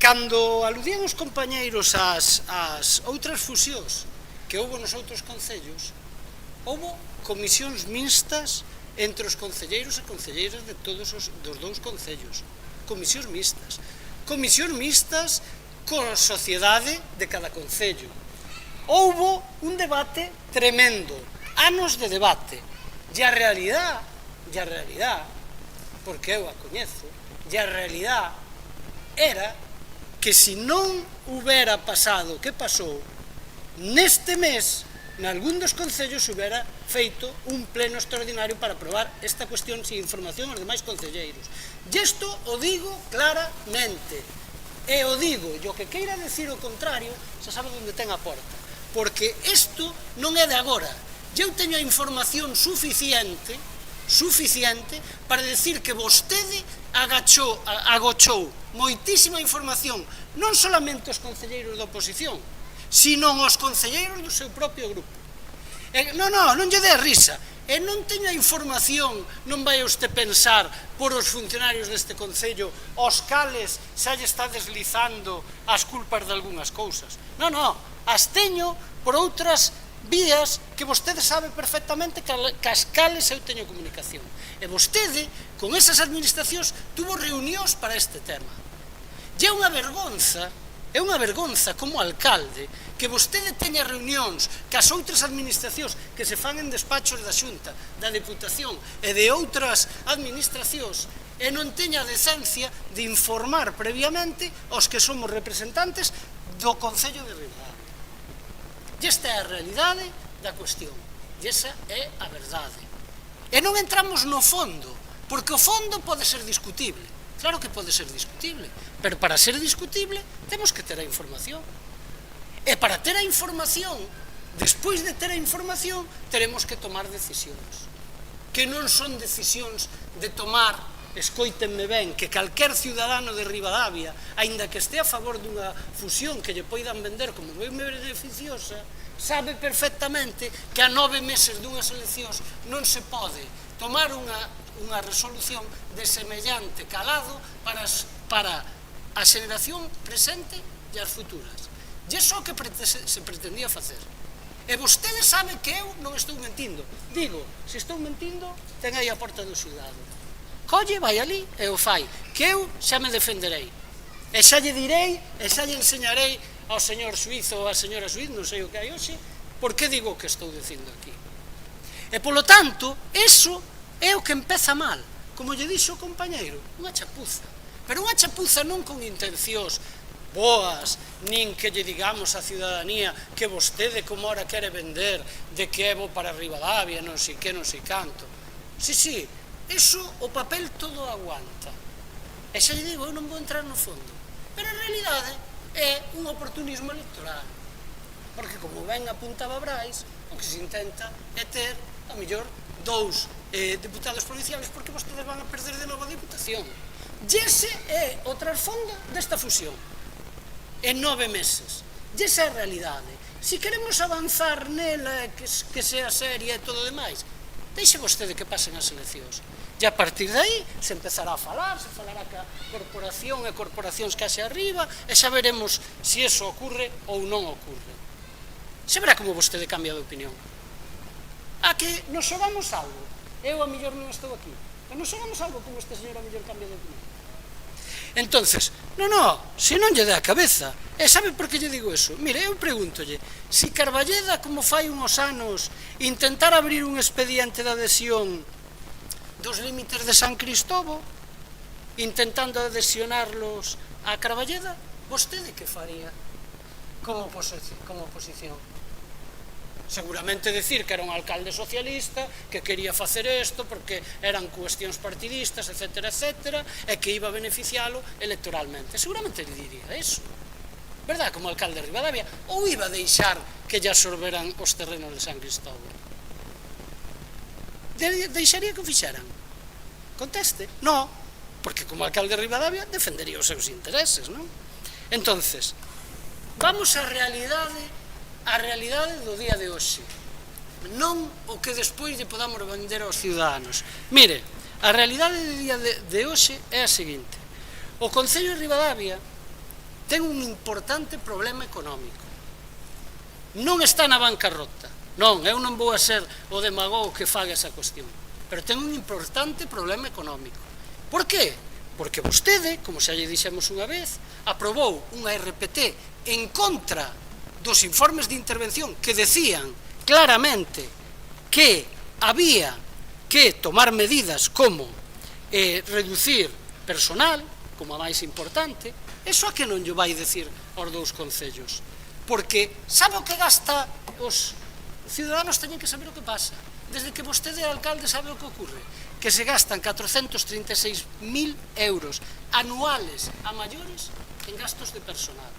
Cando aludían os compañeiros ás outras fusións que houbo nos outros concellos, houbo comisións mixtas entre os concelleiros e concelleiras de todos dos dous concellos. Comisións mixtas. Comisións mixtas coa sociedade de cada concello. Houbo un debate tremendo, anos de debate. E a realidade e a realidade, porque eu a coñezo, e a realidade era que se non houbera pasado o que pasou, neste mes, nalgún dos concellos houbera feito un pleno extraordinario para aprobar esta cuestión sin información aos demais concelleiros. E isto o digo claramente. E o digo, e o que queira decir o contrario, xa sabe onde ten a porta. Porque isto non é de agora. Eu teño a información suficiente para decir que vostede agochou moitísima información, non solamente os concelleiros da oposición, sino os concelleiros do seu propio grupo. Non lle dé risa. E non teño a información, non vai usted pensar por os funcionarios deste concello aos cales xa lle está deslizando as culpas de algunhas cousas. Non, as teño por outras vías que vostede sabe perfectamente cas cales eu teño comunicación. E vostede, con esas administracións, tuvo reunións para este tema. E é unha vergonza como alcalde que vostede teña reunións cas outras administracións que se fan en despachos da Xunta, da Deputación e de outras administracións e non teña a decencia de informar previamente aos que somos representantes do Concello de Ribadavia. E esta é a realidade da cuestión, e esa é a verdade. E non entramos no fondo, porque o fondo pode ser discutible. Claro que pode ser discutible, pero para ser discutible temos que ter a información. E para ter a información, despois de ter a información, teremos que tomar decisións. Que non son decisións de tomar, escóitenme ben, que calquer ciudadano de Ribadavia, aínda que este a favor dunha fusión que lle poidan vender como moi beneficiosa, sabe perfectamente que a 9 meses dunhas eleccións non se pode tomar unha resolución de semellante calado para a xeración presente e as futuras. E iso é o que se pretendía facer. E vostede sabe que eu non estou mentindo. Digo, se estou mentindo, ten aí a porta do xulgado. Colle, vai ali e o fai, que eu xa me defenderei. E xa lle direi, e xa lle enseñarei ao señor Suiz ou á señora Suiz, non sei o que hai hoxe, por que digo o que estou dicindo aquí. E polo tanto, eso é o que empeza mal, como lle dixo o compañeiro, unha chapuza. Pero unha chapuza non con intencións boas, nin que lle digamos á ciudadanía que vostede como ora quere vender de que é bo para Ribadavia, non sei que, non sei canto. Sí, eso o papel todo aguanta. E xa lle digo, eu non vou entrar no fondo. Pero en realidade é un oportunismo electoral. Porque como ben apuntaba Brais, o que se intenta é ter, a mellor, 2 deputados provinciales porque vostedes van a perder de novo a Diputación. E ese é o trasfondo desta fusión. En 9 meses. E esa é a realidade. Se queremos avanzar nela, que sea seria e todo o demais, deixe vostede que pasen as eleccións. E a partir de aí se empezará a falar, se falará ca corporación e corporacións que haxe arriba, e xa veremos se iso ocurre ou non ocurre. Xa verá como vostede cambia de opinión. A que nos xogamos algo. Eu a mellor non estou aquí. Pero nos xogamos algo como este señor a mellor cambia de opinión. Entonces, se non lle dá a cabeza. E sabe por que lle digo eso? Mire, eu pregúntolle, se Carballeda, como fai uns anos, intentar abrir un expediente de adhesión dos límites de San Cristóbal, intentando adhesionarlos a Carballeda, vostede que faría como oposición? Seguramente decir que era un alcalde socialista, que quería facer isto porque eran cuestións partidistas, etcétera, e que iba a beneficialo electoralmente. Seguramente lle diría eso, verdad, como alcalde de Ribadavia, ou iba a deixar que lle absorberan os terrenos de San Cristóbal. Deixaría que o fixeran? Conteste, non, porque como alcalde de Ribadavia defendería os seus intereses, non? Entonces, vamos á realidade do día de hoxe, non o que despois lle podamos vender aos ciudadanos. Mire, a realidade do día de hoxe é a seguinte: o Concello de Ribadavia ten un importante problema económico. Non está na bancarrota, non, eu non vou a ser o demagogo que faga esa cuestión, pero ten un importante problema económico. Por qué? Porque vostede, como xa lle dixemos unha vez, aprobou unha RPT en contra dos informes de intervención que decían claramente que que tomar medidas como reducir personal, como a máis importante, eso a que non lle vai dicir aos dous concellos? Porque sabe o que gasta os ciudadanos, teñen que saber o que pasa. Desde que vostede é alcalde sabe o que ocurre, que se gastan 436.000 euros anuales a maiores en gastos de personal,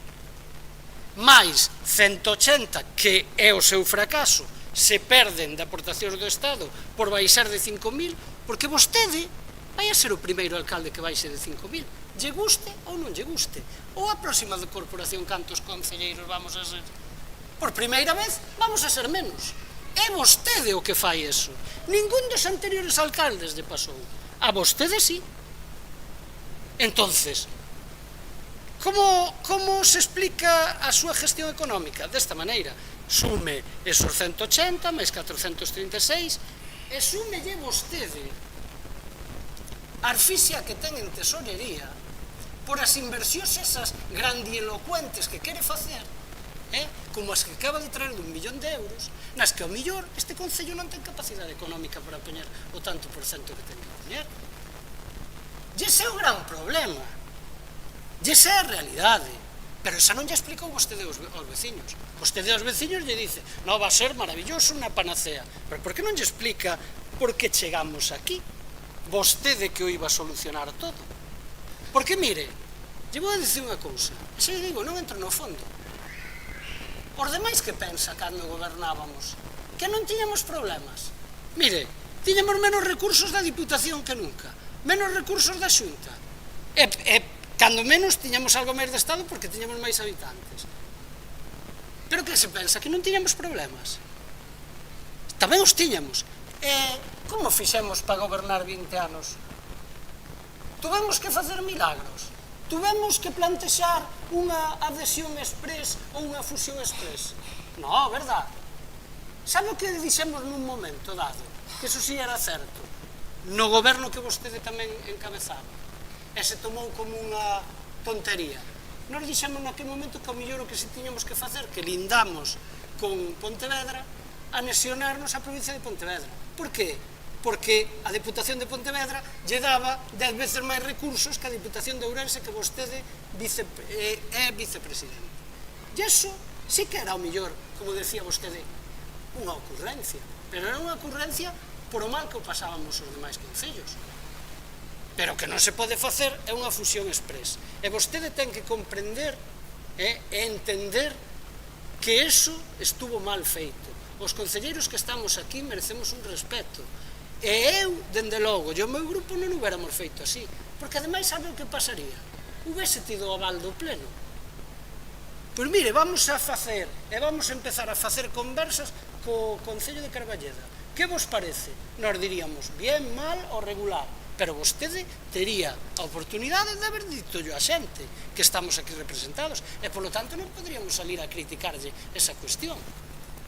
máis 180 que é o seu fracaso se perden de aportacións do Estado por baixar de 5.000, porque vostede vai a ser o primeiro alcalde que baixe de 5.000, lle guste ou non lle guste. Ou a próxima de corporación, cantos concelleiros vamos a ser? Por primeira vez vamos a ser menos. É vostede o que fai eso. Ningún dos anteriores alcaldes lle pasou. A vostede sí. Entonces, como se explica a súa gestión económica? Desta maneira, sume esos 180 máis 436 e súmelle vostede a asfixia que ten en tesorería por as inversións esas grandielocuentes que quere facer, como as que acaba de traer de 1 millón de euros, nas que ao millor este concello non ten capacidade económica para poñer o tanto por cento que ten que poñer. E ese é o gran problema, e esa é a realidade, pero esa non lle explicou vostede aos veciños. Vostede aos veciños lle dice, non, va a ser maravilloso, unha panacea, pero por que non lle explica por que chegamos aquí? Vostede que o iba a solucionar todo. Porque, mire, lle vou a dicir unha cousa, e se digo, non entro no fondo. Os demais que pensa cando gobernábamos? Que non tiñamos problemas. Mire, tiñamos menos recursos da Diputación que nunca, menos recursos da Xunta, e cando menos tiñamos algo máis de Estado porque tiñamos máis habitantes. Pero que se pensa? Que non tiñamos problemas? Tamén os tiñamos. Como fixemos para gobernar 20 anos? Tuvemos que facer milagros, tuvemos que plantexar unha adhesión express ou unha fusión express. Non, verdad? Sabe o que dixemos nun momento dado? Que eso sí era certo, no goberno que vostede tamén encabezaba, e se tomou como unha tontería. Nos dixemos naquele momento que ao mellor o que si tiñamos que facer, que lindamos con Pontevedra, anexionarnos á provincia de Pontevedra. Por que? Porque a Deputación de Pontevedra lle daba 10 veces máis recursos que a Diputación de Ourense, que vostede é vicepresidente. E iso sí que era o mellor, como decía vostede, unha ocurrencia, pero era unha ocurrencia por o mal que o pasábamos os demais concellos. Pero que non se pode facer é unha fusión express. E vostede ten que comprender e entender que eso estuvo mal feito. Os concelleiros que estamos aquí merecemos un respeto. E eu, dende logo, e o meu grupo non o hubiéramos feito así, porque ademais sabe o que pasaría? Hubese tido o aval do pleno. Pois mire, vamos a facer, e vamos a empezar a facer conversas co Concello de Carballeda. Que vos parece? Nos diríamos bien, mal ou regular, pero vostede tería a oportunidade de haber dito yo a xente que estamos aquí representados, e polo tanto non poderíamos salir a criticarlle esa cuestión.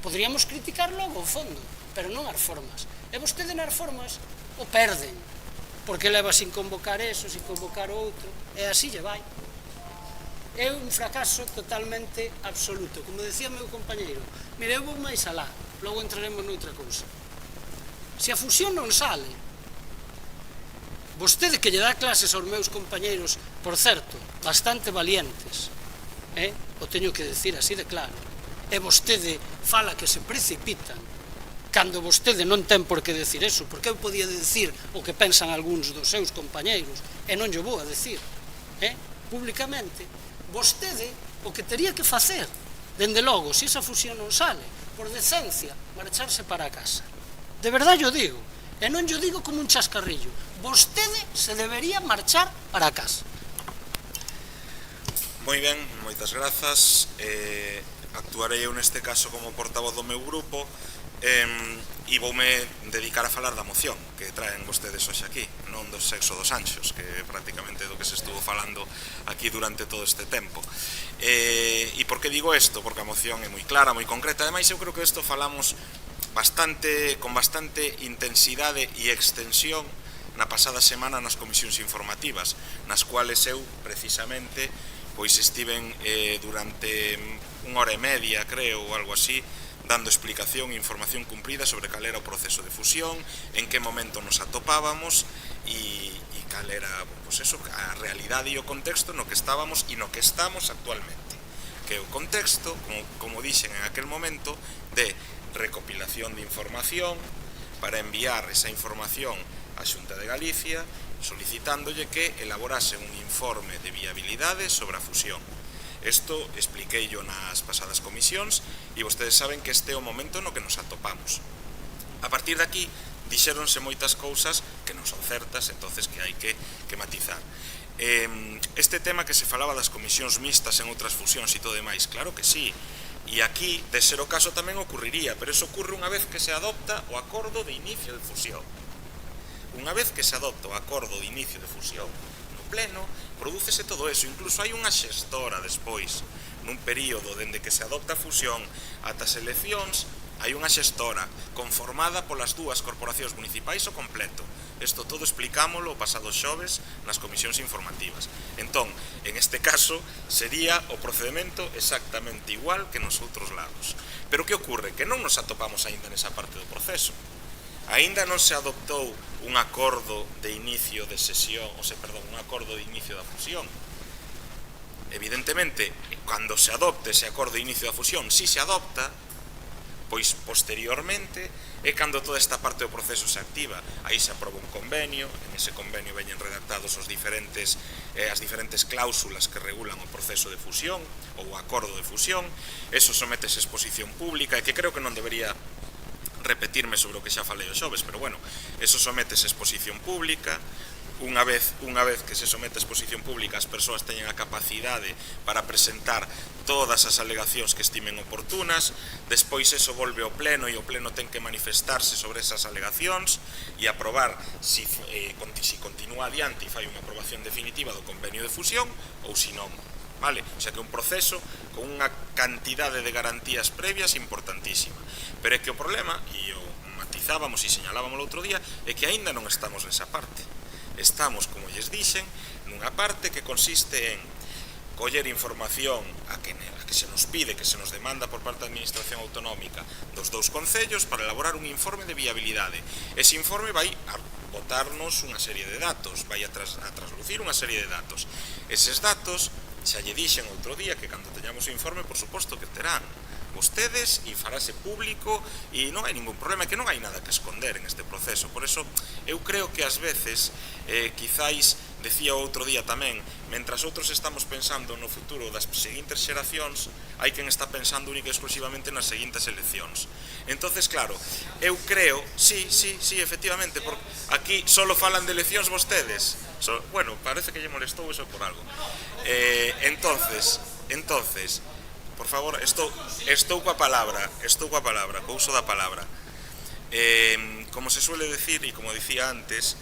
Poderíamos criticar logo o fondo, pero non as formas. E vostede nas formas o perden, porque leva sin convocar eso, sin convocar outro, e así lle vai. É un fracaso totalmente absoluto. Como decía meu compañeiro, mire, eu vou máis alá, logo entraremos noutra cousa. Se a fusión non sale, vostede que lle dá clases aos meus compañeiros, por certo, bastante valientes, o teño que decir así de claro, e vostede fala que se precipitan, cando vostede non ten por que decir eso, porque eu podía decir o que pensan algúns dos seus compañeiros, e non lle vou a decir, públicamente. Vostede o que tería que facer, dende logo, se esa fusión non sale, por decencia, marcharse para a casa. De verdade o digo, e non lle digo como un chascarrillo. Vostede se debería marchar para a casa. Moi ben, moitas grazas. Actuarei eu neste caso como portavoz do meu grupo e voume dedicar a falar da moción que traen vostedes hoxe aquí, non do sexo dos anxos, que é prácticamente do que se estuvo falando aquí durante todo este tempo. E por que digo isto? Porque a moción é moi clara, moi concreta. Ademais, eu creo que isto falamos con bastante intensidade e extensión na pasada semana nas comisións informativas, nas cuales eu, precisamente, pois estiven durante 1 hora e media, creo, ou algo así, dando explicación e información cumprida sobre cal era o proceso de fusión, en que momento nos atopábamos e cal era, pois eso, a realidade e o contexto no que estábamos e no que estamos actualmente, que é o contexto, como dixen en aquel momento, de recopilación de información para enviar esa información á Xunta de Galicia solicitándolle que elaborase un informe de viabilidade sobre a fusión. Isto expliqueillo nas pasadas comisións e vostedes saben que este é o momento no que nos atopamos. A partir de aquí dixéronse moitas cousas que non son certas, entonces que hai que matizar. Este tema que se falaba das comisións mixtas en outras fusións e todo demais, claro que sí, e aquí, de ser o caso, tamén ocurriría, pero eso ocurre unha vez que se adopta o acordo de inicio de fusión. Unha vez que se adopta o acordo de inicio de fusión no pleno, prodúcese todo eso, incluso hai unha xestora despois, nun período dende que se adopta a fusión ata as eleccións, hai unha xestora conformada polas dúas corporacións municipais ao completo. Isto todo explicámolo o pasado xoves nas comisións informativas. Entón, en este caso, sería o procedimento exactamente igual que nos outros lados. Pero que ocorre? Que non nos atopamos aínda nesa parte do proceso. Aínda non se adoptou un acordo de inicio de sesión, un acordo de inicio da fusión. Evidentemente, cando se adopte ese acordo de inicio da fusión, si se adopta, pois posteriormente é cando toda esta parte do proceso se activa. Aí se aproba un convenio, en ese convenio veñen redactados as diferentes cláusulas que regulan o proceso de fusión ou o acordo de fusión, eso sometese a exposición pública, e que creo que non debería repetirme sobre o que xa falei o xoves, pero bueno, eso sometese a exposición pública. Unha vez que se somete a exposición pública, as persoas teñen a capacidade para presentar todas as alegacións que estimen oportunas, despois eso volve ao pleno e o pleno ten que manifestarse sobre esas alegacións e aprobar si continúa adiante e fai unha aprobación definitiva do convenio de fusión ou si non. Vale? O sea que é un proceso con unha cantidade de garantías previas importantísima. Pero é que o problema, e o matizábamos e señalábamos o outro día, é que aínda non estamos nesa parte. Estamos, como lles dixen, nunha parte que consiste en coller información a que se nos pide, que se nos demanda por parte da Administración Autonómica dos dous concellos para elaborar un informe de viabilidade. Ese informe vai a botarnos unha serie de datos, vai a traslucir unha serie de datos. Eses datos, xa lle dixen outro día que cando teñamos o informe, por suposto que terán vostedes e farase público e non hai ningún problema, que non hai nada que esconder en este proceso. Por eso eu creo que ás veces quizáis, decía outro día tamén, mentras outros estamos pensando no futuro das seguintes xeracións, hai quen está pensando única e exclusivamente nas seguintes eleccións. Entonces, claro, eu creo, sí, efectivamente, porque aquí solo falan de eleccións vostedes. Bueno, parece que lle molestou eso por algo. Entonces, por favor, estou coa palabra, co uso da palabra. Como se suele decir, e como dicía antes,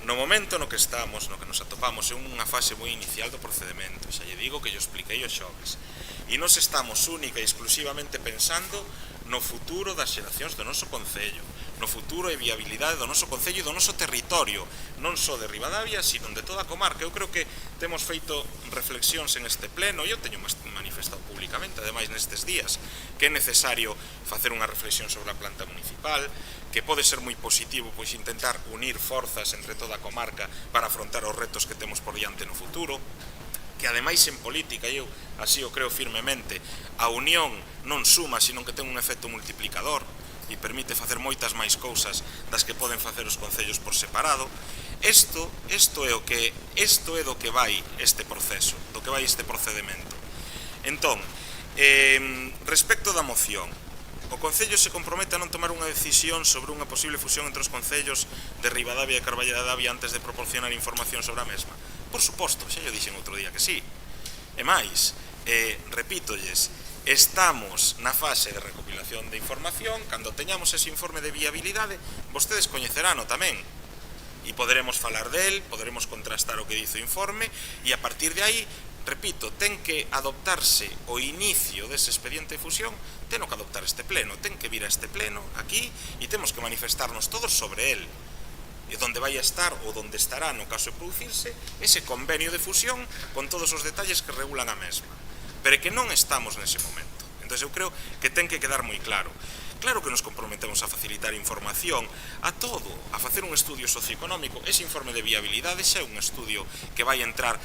no momento no que estamos, no que nos atopamos, é unha fase moi inicial do procedimento, xa lle digo que yo expliquei os xoves, e nos estamos única e exclusivamente pensando no futuro das xeracións do noso concello, no futuro e viabilidade do noso concello e do noso territorio, non só de Ribadavia, sino de toda a comarca. Eu creo que temos feito reflexións en este pleno, e eu teño manifestado públicamente, ademais nestes días, que é necesario facer unha reflexión sobre a planta municipal, que pode ser moi positivo pois intentar unir forzas entre toda a comarca para afrontar os retos que temos por diante no futuro, que ademais en política, e eu así o creo firmemente, a unión non suma, sino que ten un efecto multiplicador e permite facer moitas máis cousas das que poden facer os concellos por separado. Isto é do que vai este proceso, do que vai este procedimento. Entón, respecto da moción, o Concello se compromete a non tomar unha decisión sobre unha posible fusión entre os concellos de Ribadavia e Carballo de Davia antes de proporcionar información sobre a mesma. Por suposto, xa yo dixen outro día que sí. E máis, repítolles, estamos na fase de recopilación de información. Cando teñamos ese informe de viabilidade, vostedes coñecerano tamén e poderemos falar del, poderemos contrastar o que dice o informe, e a partir de aí, repito, ten que adoptarse o inicio dese expediente de fusión, ten que adoptar este pleno, ten que vir a este pleno aquí e temos que manifestarnos todos sobre el, e donde vai a estar ou donde estará no caso de producirse ese convenio de fusión con todos os detalles que regulan a mesma, pero que non estamos nese momento. Entón, eu creo que ten que quedar moi claro. Claro que nos comprometemos a facilitar información a todo, a facer un estudio socioeconómico. Ese informe de viabilidade xa é un estudio que vai entrar,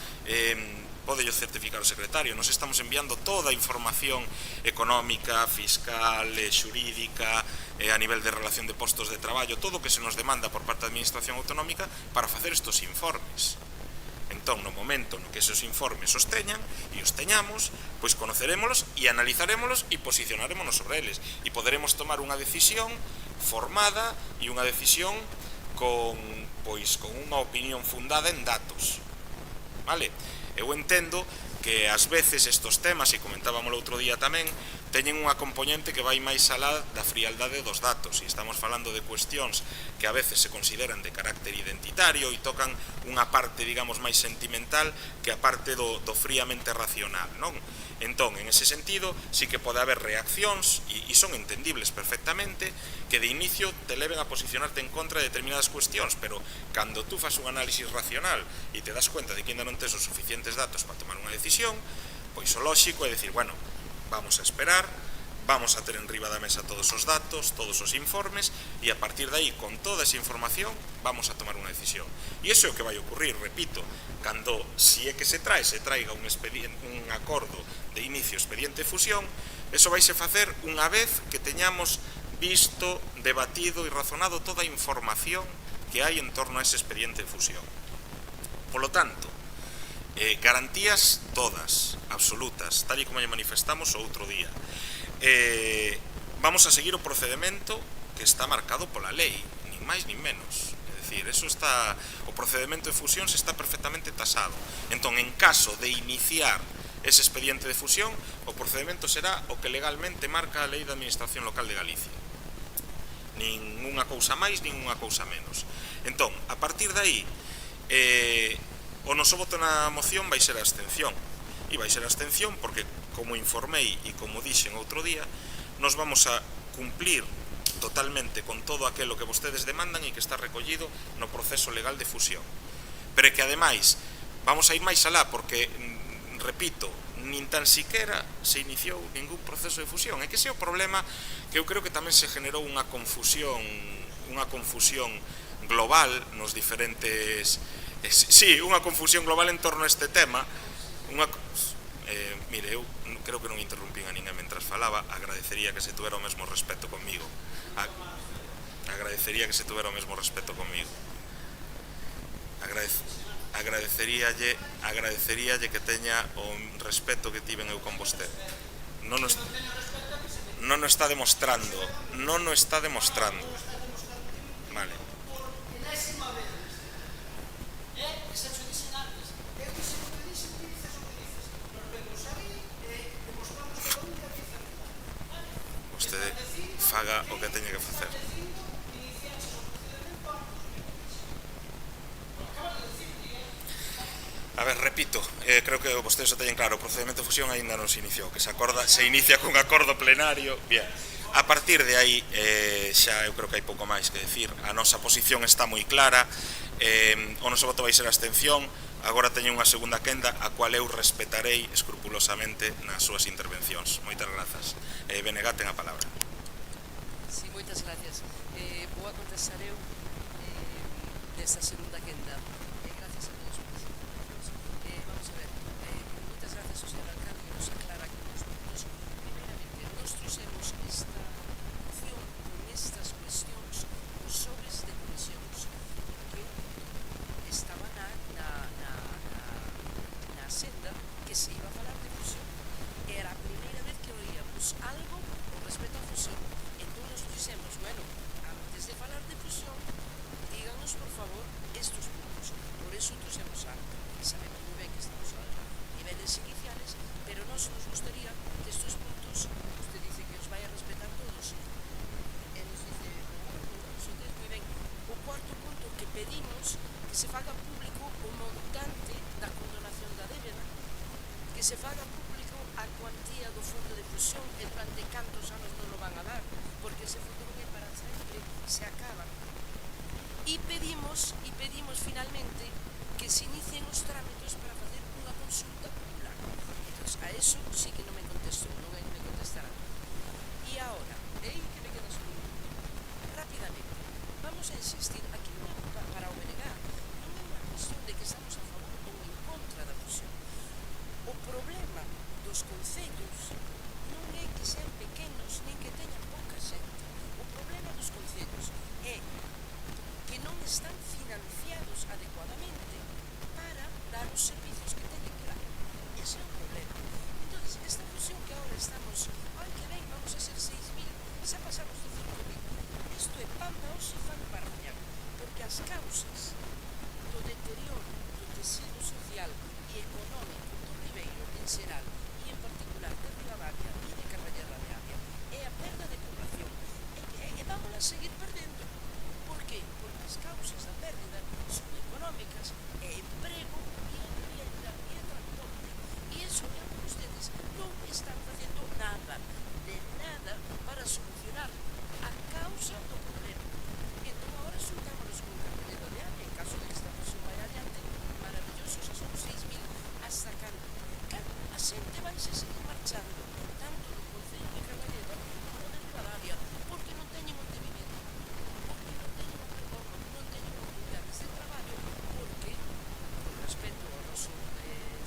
pode certificar o secretario, nos estamos enviando toda a información económica, fiscal, xurídica, a nivel de relación de postos de traballo, todo o que se nos demanda por parte da Administración Autonómica para facer estos informes. Entón, no momento no que esos informes os teñan e os teñamos, pois conocerémolos e analizarémolos e posicionarémonos sobre eles e poderemos tomar unha decisión formada e unha decisión con unha opinión fundada en datos. Vale? Eu entendo que ás veces estos temas, e comentábamos o outro día tamén, teñen unha componente que vai máis alá da frialdade dos datos, e estamos falando de cuestións que a veces se consideran de carácter identitario e tocan unha parte, digamos, máis sentimental que a parte do fríamente racional, non? Entón, en ese sentido, sí que pode haber reaccións, e son entendibles perfectamente, que de inicio te leven a posicionarte en contra de determinadas cuestións, pero cando tú fas un análisis racional e te das cuenta de que ainda non tes os suficientes datos para tomar unha decisión, pois o lóxico é dicir, bueno, vamos a esperar, vamos a ter en riba da mesa todos os datos, todos os informes, e a partir de aí, con toda esa información, vamos a tomar unha decisión. E iso é o que vai ocurrir, repito, cando, si é que se traiga un acordo de inicio expediente de fusión, eso vaise facer unha vez que teñamos visto, debatido e razonado toda a información que hai en torno a ese expediente de fusión. Polo tanto, garantías todas, absolutas, tal e como lle manifestamos o outro día. Vamos a seguir o procedimento que está marcado pola lei, nin máis nin menos. É dicir, o procedimento de fusión se está perfectamente tasado. Entón, en caso de iniciar ese expediente de fusión, o procedimento será o que legalmente marca a Lei da Administración Local de Galicia. Nin unha cousa máis, nin unha cousa menos. Entón, a partir de aí, o noso voto na moción vai ser a abstención. E vai ser a abstención porque, como informei e como dixen outro día, nos vamos a cumplir totalmente con todo aquilo que vostedes demandan e que está recollido no proceso legal de fusión. Pero que, ademais, vamos a ir máis alá porque, repito, nin tan siquera se iniciou ningún proceso de fusión. É que ese é o problema que eu creo que tamén se generou unha confusión global nos diferentes... Sí, unha confusión global en torno a este tema. Mire, eu creo que non interrumpín a ninguén mentras falaba. Agradecería que se tuvera o mesmo respeto comigo. Agradeceríalle que teña o respeto que tiven eu con vostede. Non o está demostrando. Vale. Vostede faga o que teña que facer. A ver, repito, creo que vostedes o teñen claro, o procedimento de fusión aínda non se iniciou, que se inicia cun acordo plenario. Bien, a partir de aí xa eu creo que hai pouco máis que decir. A nosa posición está moi clara, o noso voto vai ser a abstención. Agora teño unha segunda quenda a cual eu respetarei escrupulosamente nas súas intervencións. Moitas grazas. Benega, ten a palabra. Sí, moitas gracias. Vou a contestar eu desta segunda quenda. Gracias a todos por as intervencións. Vamos a ver, moitas gracias ao señor alcalde que nos aclara que nos puntos. Primeiramente, nos trouxemos esta moción con estas cuestións os sobres de comisións que estaba na senda que se iba a falar de fusión. Era a primeira vez que oíamos algo con respecto a fusión. Entón nos dixemos, bueno, antes de falar de fusión, díganos por favor estos puntos. Por eso trouxemos algo. Sabemos moi ben que estamos a niveles iniciales, pero nos gustaría que estos puntos, usted dice que os vai a respetar todos, e nos dice, usted moi ben, o cuarto punto que pedimos que se faga público o montante da condonación da débeda, que se faga público a cuantía do fondo de fusión e durante cantos anos non lo van a dar, porque ese fondo non é para sempre, se acaba. E pedimos finalmente que se inicien os trámites para facer unha consulta popular. Entón, Pois a eso sí que non me contestou, non é que me contestará. E agora, que me queda só rápidamente, vamos a insistir, aquí non é para o BNG, non é unha cuestión de que estamos a favor ou en contra da fusión. O problema dos concellos non é que sean pequenos nin que teñan pouca xente. O problema dos concellos é que non están financiados adecuadamente para dar os servicios que teñen que dar. Ese é o problema. Entón, esta fusión que agora estamos, ai que ben, vamos a ser 6.000, xa pasamos de 5.000. Isto é pan da hoxe e fan para mañana, porque as causas do deterioro do tecido social e económico do Ribeiro en xeral e en particular de Ribadavia e de Carballeda de Avia é a perda de población e vamos a seguir perdendo. Por qué? Porque as causas da pérdida son económicas e emprego e vivienda e transporte e iso é o que ustedes non están facendo nada de nada para solucionar a causa do problema. Entón agora xuntámonos con Carballeda de Avia en caso de que esta fusión vai adiante, maravilloso, xa son 6.000 hasta cando. Claro, a xente vai se seguir marchando tanto do Concello de Carballeda como de Ribadavia porque non teñen onde vivir, porque non teñen un retorno, non teñen oportunidades de traballo, porque, con respecto ao noso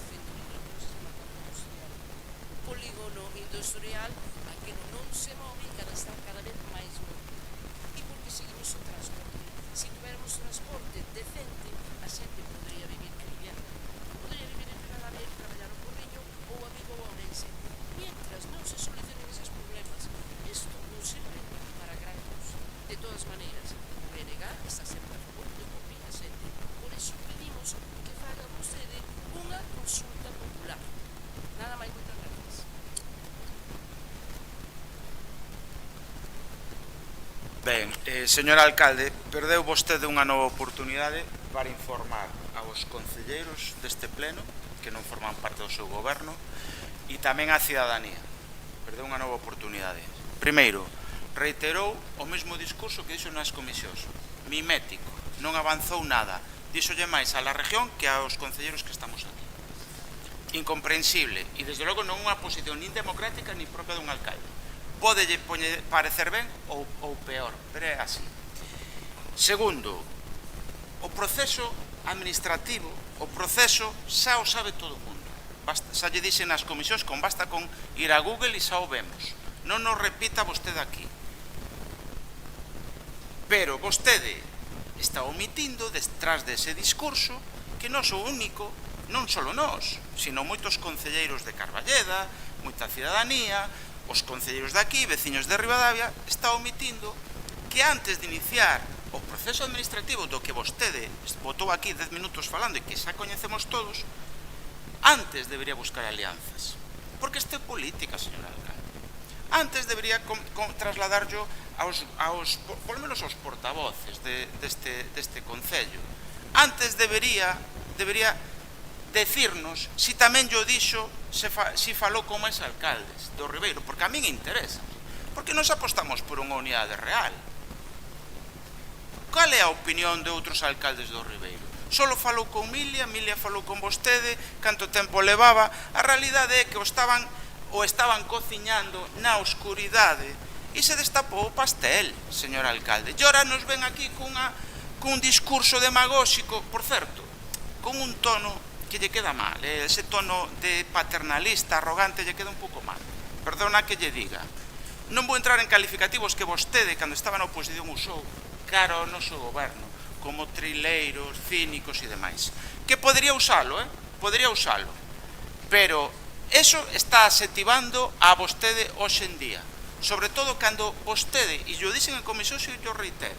centro industrial, polígono industrial, aquilo non se move e está cada vez máis movido. E porque seguimos o transporte. Se tuviéramos transporte decente, a xente podría vivir en Vivienda, podría vivir en Ribadavia e traballar o Porriño ou a Vigo ou a Ourense. Mientras non se solucionen esos problemas, isto non sirve para gran cousa. De todas maneiras, o BNG está sempre a favor do que opina a xente. Por iso pedimos que faga vostede unha consulta popular. Nada máis, moitas gracias. Ben, señor alcalde, perdeu vostede unha nova oportunidade para informar aos concelleiros deste pleno que non forman parte do seu goberno e tamén á cidadanía. Perdeu unha nova oportunidade. Primeiro, reiterou o mesmo discurso que dixo nas comisións. Mimético, non avanzou nada. Díxolle máis a la región que aos concelleiros que estamos aquí. Incomprensible e desde logo non unha posición nin democrática nin propia dun alcalde. Pódelle parecer ben ou peor, pero é así. Segundo, o proceso administrativo, o proceso xa o sabe todo o mundo. Xa lle dixen nas comisións con basta con ir a Google e xa o vemos. Non nos repita vostede aquí. Pero vostede está omitindo detrás dese discurso que non sou único, non só nós, sino moitos concelleiros de Carballeda, moita cidadanía, os concelleiros de aquí, veciños de Ribadavia, está omitindo que antes de iniciar o proceso administrativo do que vostede botou aquí 10 minutos falando e que xa coñecemos todos, antes debería buscar alianzas. Porque isto é política, señor alcalde. Antes debería trasladar yo por lo menos aos portavoces deste concello. Antes debería decirnos si tamén yo dixo si falou con máis alcaldes do Ribeiro, porque a min interesa, porque nos apostamos por unha unidade real. Cal é a opinión de outros alcaldes do Ribeiro? Solo falou con Milia falou con vostede, canto tempo levaba. A realidade é que estaban cociñando na oscuridade e se destapou o pastel, señor alcalde. E ora nos ven aquí cun discurso demagóxico, por certo, con un tono que lle queda mal, ese tono de paternalista, arrogante, lle queda un pouco mal. Perdona que lle diga. Non vou entrar en calificativos que vostede, cando estaba na oposición, usou cara ao noso goberno, como trileiros, cínicos e demais. Que podería usalo, Podería usalo. Pero eso está asetivando a vostede hoxe en día. Sobre todo cando vostede, e yo dixen en comisións e yo reitero,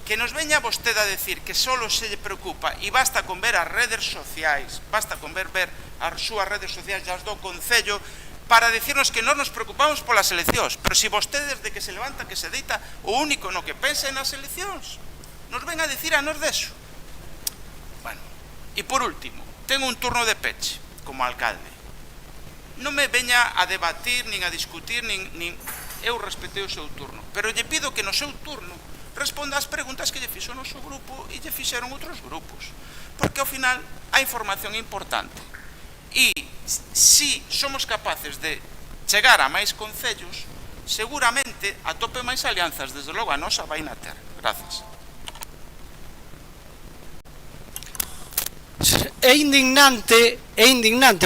que nos veña vostede a decir que solo se lle preocupa e basta con ver as redes sociais, basta con ver as súas redes sociais e as do Concello para decirnos que non nos preocupamos polas eleccións. Pero se vostede desde que se levanta, que se deita, o único no que pensa é nas eleccións, nos ven a decir a nos deso. Bueno, e por último, tengo un turno de peche como alcalde. Non me veña a debatir, nin a discutir, nin eu respetei o seu turno, pero lle pido que no seu turno responda ás preguntas que lle fixo o noso grupo e lle fixeron outros grupos. Porque ao final a información é importante. E se somos capaces de chegar a máis concellos, seguramente atope máis alianzas, desde logo a nosa vai na ter. Grazas. É indignante,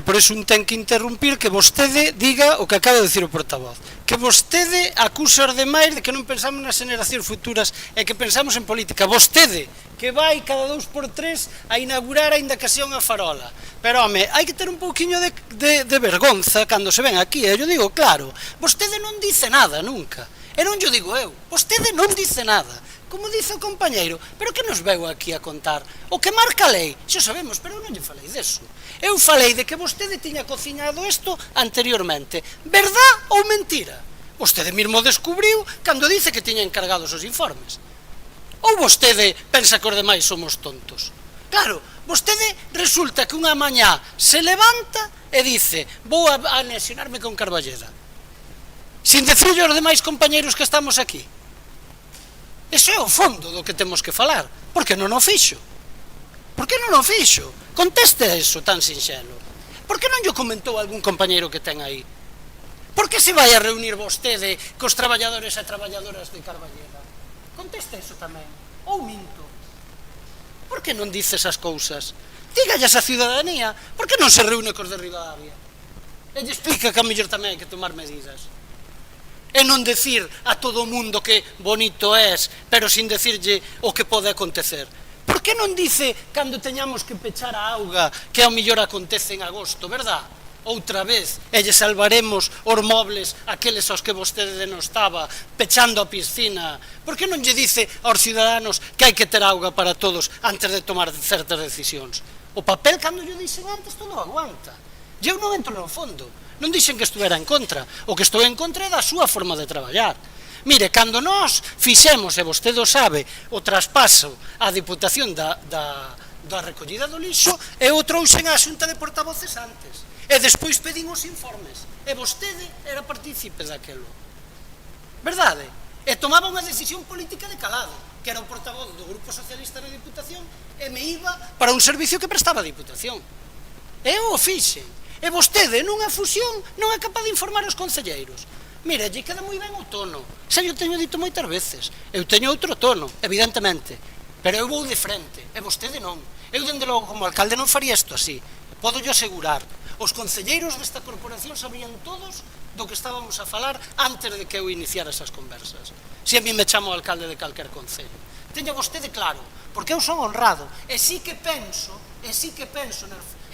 por eso un ten que interrumpir, que vostede diga o que acaba de dicir o portavoz, que vostede acusa os demais de que non pensamos nas generacións futuras e que pensamos en política. Vostede, que vai cada 2 por 3 a inaugurar aínda que sea unha farola. Pero, home, hai que ter un pouquiño de vergonza cando se ven aquí, e eu digo claro, vostede non dice nada nunca, e non yo digo eu, vostede non dice nada, como dice o compañeiro, pero que nos veu aquí a contar? O que marca a lei, xa sabemos, pero eu non lle falei deso. Eu falei de que vostede tiña cociñado isto anteriormente. Verdad ou mentira? Vostede mesmo descubriu cando dice que tiña encargados os informes. Ou vostede pensa que os demais somos tontos? Claro, vostede resulta que unha mañá se levanta e dice vou a anexionarme con Carballeda, sin decirlle aos demais compañeros que estamos aquí. Iso é o fondo do que temos que falar. Por que non o fixo? Por que non o fixo? Conteste iso tan sinxelo. Por que non lle comentou algún compañeiro que ten aí? Por que se vai a reunir vostede cos traballadores e traballadoras de Carballeda? Conteste iso tamén. Ou minto? Por que non dice esas cousas? Dígallas a ciudadanía. Por que non se reúne cos de Ribadavia? E lle explica que a mellor tamén hai que tomar medidas. E non decir a todo o mundo que bonito és, pero sin decirlle o que pode acontecer. Por que non dice cando teñamos que pechar a auga que ao mellor acontece en agosto, verdad? Outra vez, e lle salvaremos os mobles aqueles aos que vostede denostaba, pechando a piscina. Por que non lle dice aos ciudadanos que hai que ter auga para todos antes de tomar certas decisións? O papel, cando lle dixen antes, todo aguanta. E eu non entro no fondo. Non dixen que estuvera en contra, o que estou en contra é da súa forma de traballar. Mire, cando nós fixemos, e vostede o sabe, o traspaso á Diputación da recollida do lixo, eu o trouxen á Xunta de Portavoces antes, e despois pedín os informes, e vostede era partícipe daquelo. Verdade? E tomaba unha decisión política de calado, que era o portavoz do Grupo Socialista na Diputación, e me iba para un servicio que prestaba a Diputación. Eu o fixen. E vostede, nunha fusión, non é capaz de informar os concelleiros. Mira, lle queda moi ben o tono. Xa yo teño dito moitas veces. Eu teño outro tono, evidentemente. Pero eu vou de frente, e vostede non. Eu, dende logo, como alcalde, non faría isto así. Podo yo asegurar. Os concelleiros desta corporación sabían todos do que estábamos a falar antes de que eu iniciara esas conversas. Se a mí me chamo alcalde de calquer concello. Teña vostede claro, porque eu son honrado, e sí que penso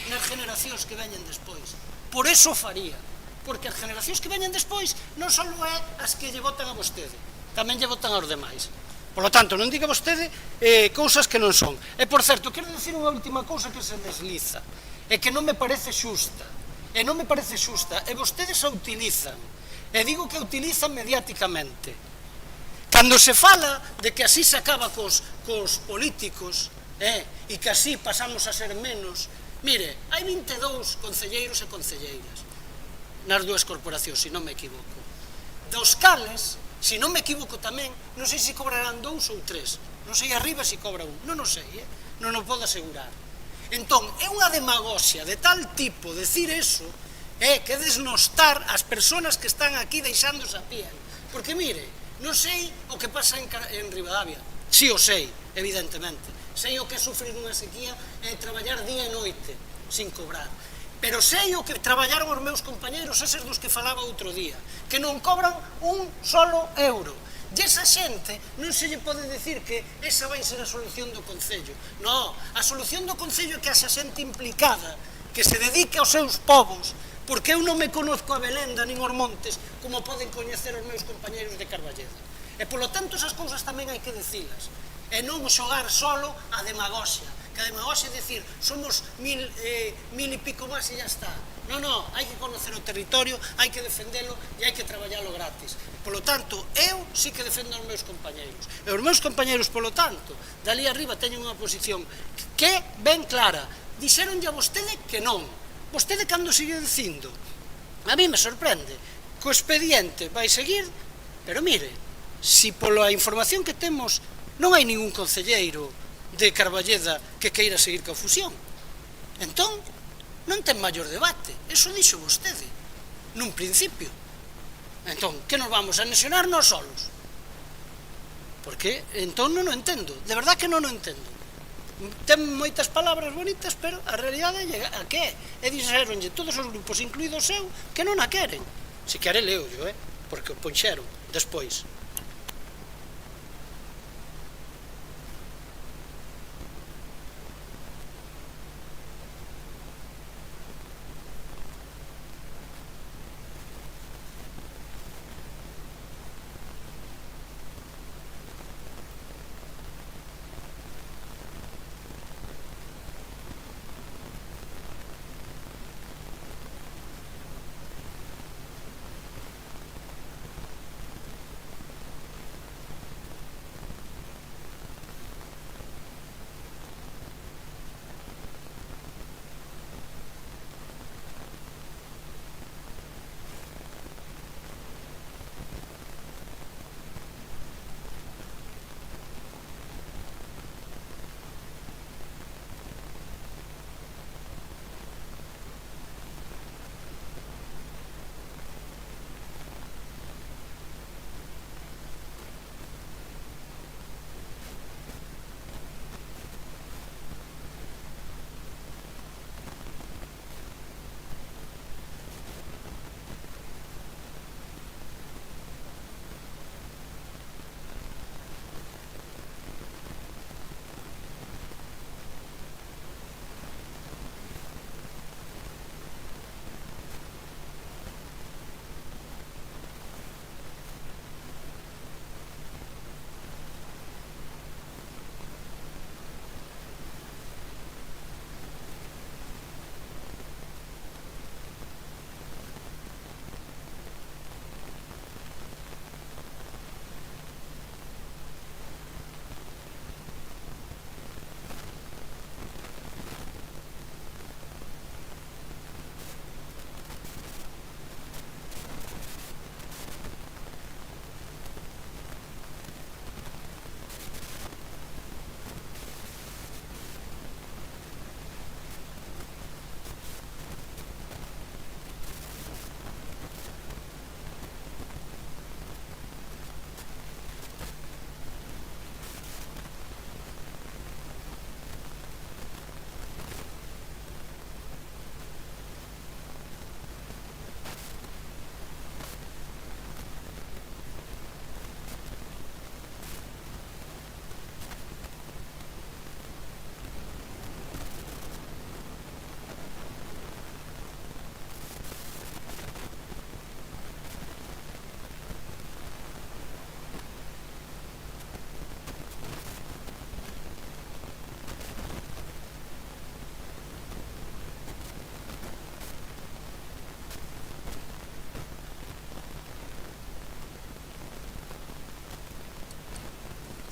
nas generacións que veñen despois. Por eso faría, porque as generacións que veñen despois non só é as que lle votan a vostede, tamén lle votan aos demais. Por lo tanto, non diga vostede cousas que non son. E, por certo, quero dicir unha última cousa que se desliza, e que non me parece xusta, e vostedes a utilizan, e digo que a utilizan mediáticamente. Cando se fala de que así se acaba cos políticos, e que así pasamos a ser menos, mire, hai 22 concelleiros e concelleiras nas dúas corporacións, se non me equivoco. Dos cales, se non me equivoco tamén, non sei se cobrarán 2 ou 3. Non sei arriba se cobra un. Non o sei, non o podo asegurar. Entón, é unha demagoxia de tal tipo decir eso, que desnostar as persoas que están aquí deixándose a piel. Porque, mire, non sei o que pasa en Ribadavia. Si o sei, evidentemente. Sei o que é sufrir unha sequía e traballar día e noite sin cobrar. Pero sei o que traballaron os meus compañeros, eses dos que falaba outro día, que non cobran un solo euro. E esa xente non se lle pode decir que esa vai ser a solución do Concello. Non, a solución do Concello é que esa xente implicada, que se dedique aos seus povos, porque eu non me conozco a Belenda nin os montes como poden coñecer os meus compañeros de Carballeda. E, polo tanto, esas cousas tamén hai que dicilas. E non xogar solo a demagoxia, que a demagoxia é dicir somos mil e pico máis e ya está. Non, hai que conocer o territorio, hai que defendelo e hai que traballalo gratis. Polo tanto, eu sí que defendo os meus compañeros. E os meus compañeros, polo tanto, dali arriba teñen unha posición que é ben clara. Dixeronlle a vostede que non. Vostede cando sigue dicindo, a mí me sorprende, que o expediente vai seguir, pero mire, si pola información que temos non hai ningún concelleiro de Carballeda que queira seguir coa fusión. Entón, non ten maior debate. Eso dixo vostede, nun principio. Entón, que nos vamos a anexionar nós solos? Porque, entón, non o entendo. De verdad que non o entendo. Ten moitas palabras bonitas, pero a realidade é a que é. E dixeronlle todos os grupos, incluído o seu, que non a queren. Se quere leo yo, porque o ponxeron despois.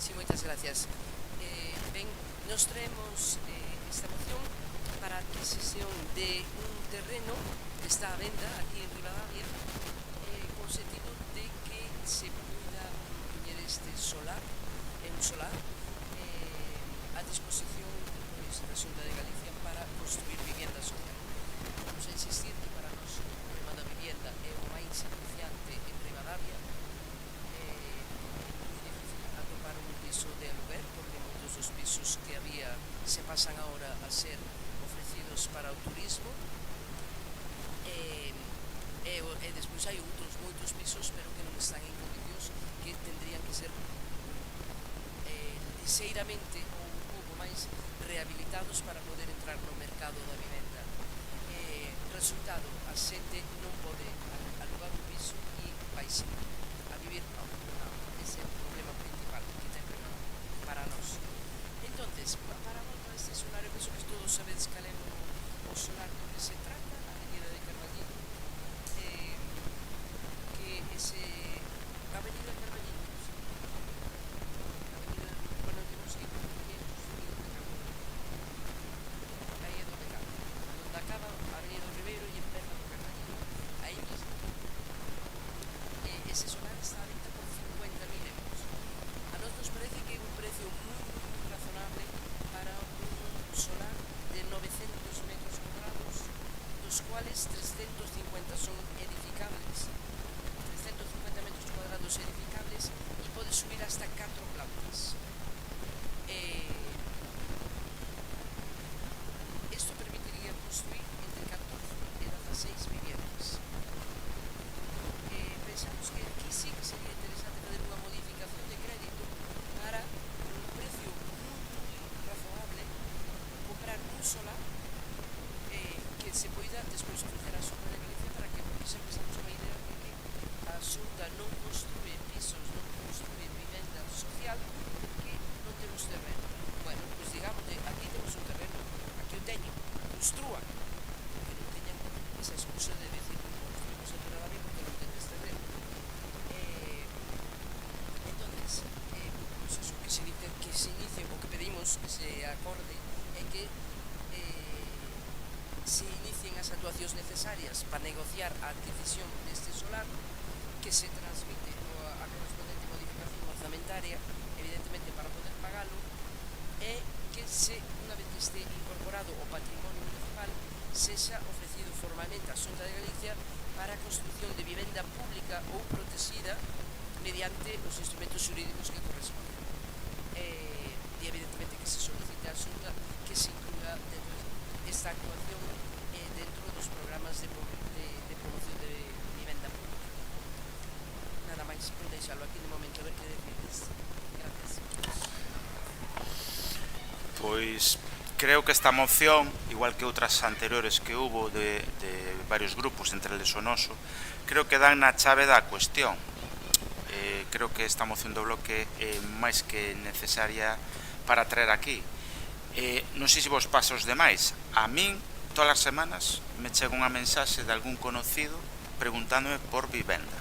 Sí, moitas gracias. Ben, nos traemos esta moción para a adquisición de un terreno que está a venda aquí en Ribadavia con sentido de que se pueda poñer este solar, un solar a disposición pois, da Xunta de Galicia para construir vivienda social. Vamos a insistir que para nós o problema da vivienda é o máis iniciante en Ribadavia. Atopar un piso de aluguer porque moitos dos pisos que había se pasan ahora a ser ofrecidos para o turismo e despois hai outros moitos pisos pero que non están en condicións que tendrían que ser liseiramente ou un pouco máis rehabilitados para poder entrar no mercado da vivenda. Resultado, a xente non pode alugar un piso e vaise a vivir a un lado. Ese é o problema principal que ten para nós. Entonces, para volver a este solar, eu penso que todos sabedes cal é o solar do que se trata, a Avenida de Carballino, que ese Avenida de Carballino, Avenida, bueno, que non sei como que aí é donde acaba a Avenida do Ribeiro e empeza do Carballino, aí mismo. Ese solar está a venta por 50.000 euros. queremos que se acorde é que se inicien as actuacións necesarias para negociar a adquisición deste solar, que se transmite a correspondente modificación orzamentaria, evidentemente para poder pagalo, e que se, unha vez que este incorporado ao patrimonio municipal, sexa ofrecido formalmente á Xunta de Galicia para a construción de vivenda pública ou protexida mediante os instrumentos xurídicos que corresponden. E evidentemente que se solicite á Xunta que se incluya dentro esta actuación dentro dos programas de promoción de vivenda pública. Nada máis, por deixalo aquí de momento, a ver que decides. Gracias. Pois creo que esta moción, igual que outras anteriores que hubo de varios grupos, entre eles o noso, creo que dan na chave da cuestión. Creo que esta moción do bloque é máis que necesaria para traer aquí. Non sei se vos pasa os demais. A min, todas as semanas, me chega unha mensaxe de algún conocido preguntándome por vivenda.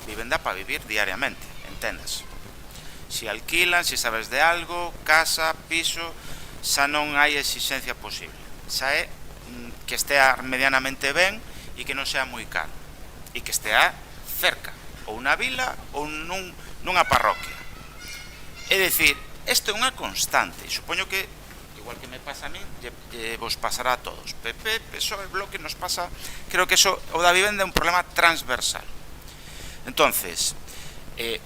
Vivenda para vivir diariamente, entendas. Si alquilan, si sabes de algo, casa, piso, xa non hai exigencia posible. Xa é que estea medianamente ben e que non sea moi caro. E que estea cerca, ou na vila ou nunha parroquia. É dicir, isto é unha constante. Supoño que, igual que me pasa a min, vos pasará a todos. PP, PSOE, Bloque, nos pasa... Creo que eso, o da vivenda é un problema transversal. Entonces,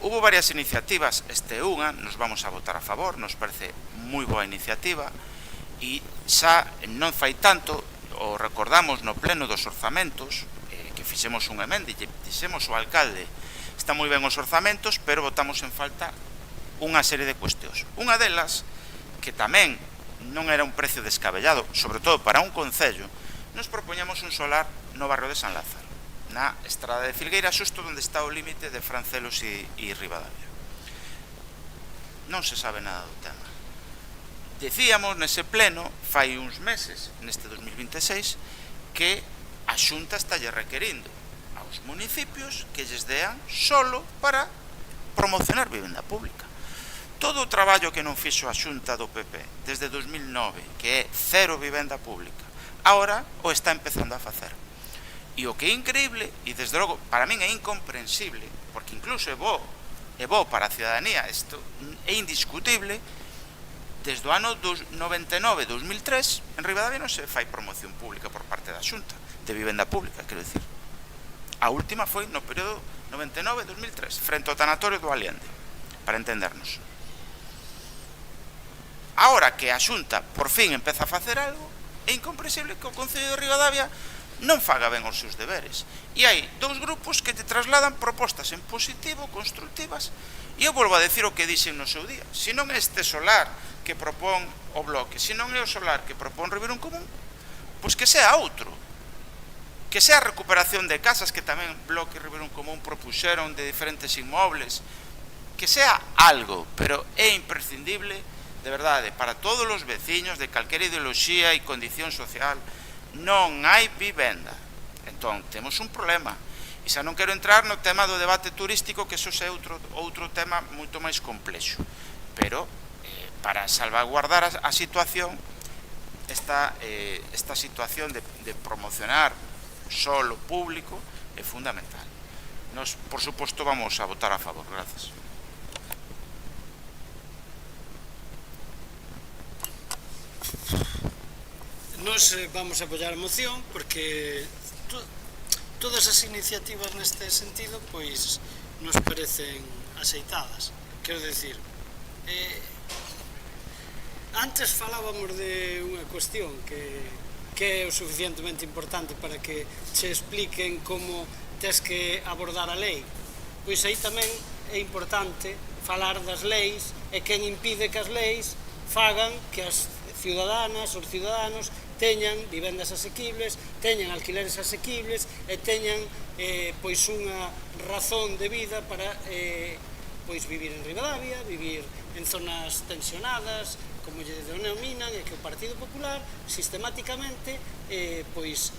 hubo varias iniciativas, este é unha, nos vamos a votar a favor, nos parece moi boa iniciativa, e xa non fai tanto, o recordamos no pleno dos orzamentos, que fixemos un emenda e dixemos ao alcalde, está moi ben os orzamentos, pero votamos en falta unha serie de cuestións. Unha delas, que tamén non era un precio descabellado, sobre todo para un concello, nos propoñamos un solar no barrio de San Lázaro, na estrada de Filgueira, xusto onde está o límite de Francelos e Ribadavia. Non se sabe nada do tema. Decíamos nese pleno, fai uns meses, neste 2026, que a Xunta estalle requerindo aos municipios que lles dean solo para promocionar vivenda pública. Todo o traballo que non fixo a Xunta do PP desde 2009, que é cero vivenda pública, agora o está empezando a facer. E o que é increíble, e desde logo para min é incomprensible, porque incluso é bo para a ciudadanía, isto é indiscutible, desde o ano 99-2003 en Ribadavia non se fai promoción pública por parte da Xunta de vivenda pública, quero dicir. A última foi no período 99-2003, frente ao tanatorio do Allende, para entendernos. Agora que a Xunta por fin empeza a facer algo, é incomprensible que o Concello de Ribadavia non faga ben os seus deberes. E hai dous grupos que te trasladan propostas en positivo, constructivas, e eu volvo a decir o que dixen no seu día. Se non é este solar que propón o Bloque, se non é o solar que propón Ribeirón Común, pois que sea outro. Que sea a recuperación de casas que tamén Bloque e Ribeirón Común propuxeron de diferentes inmobles, que sea algo, pero é imprescindible, de verdade, para todos os veciños de calquera ideoloxía e condición social, non hai vivenda. Entón, temos un problema. E xa non quero entrar no tema do debate turístico, que eso é outro tema moito máis complexo. Pero, para salvaguardar a situación, esta situación de promocionar solo público é fundamental. Nos, por suposto, vamos a votar a favor. Gracias. Nos vamos a apoiar a moción porque todas as iniciativas neste sentido pois nos parecen aceitadas. Quero decir, antes falábamos de unha cuestión que é o suficientemente importante para que se expliquen como tes que abordar a lei. Pois aí tamén é importante falar das leis e quen impide que as leis fagan que as ciudadanas, os ciudadanos teñan vivendas asequibles, teñan alquileres asequibles e teñan pois unha razón de vida para pois vivir en Ribadavia, vivir en zonas tensionadas, como lle denominan, e que o Partido Popular sistemáticamente pois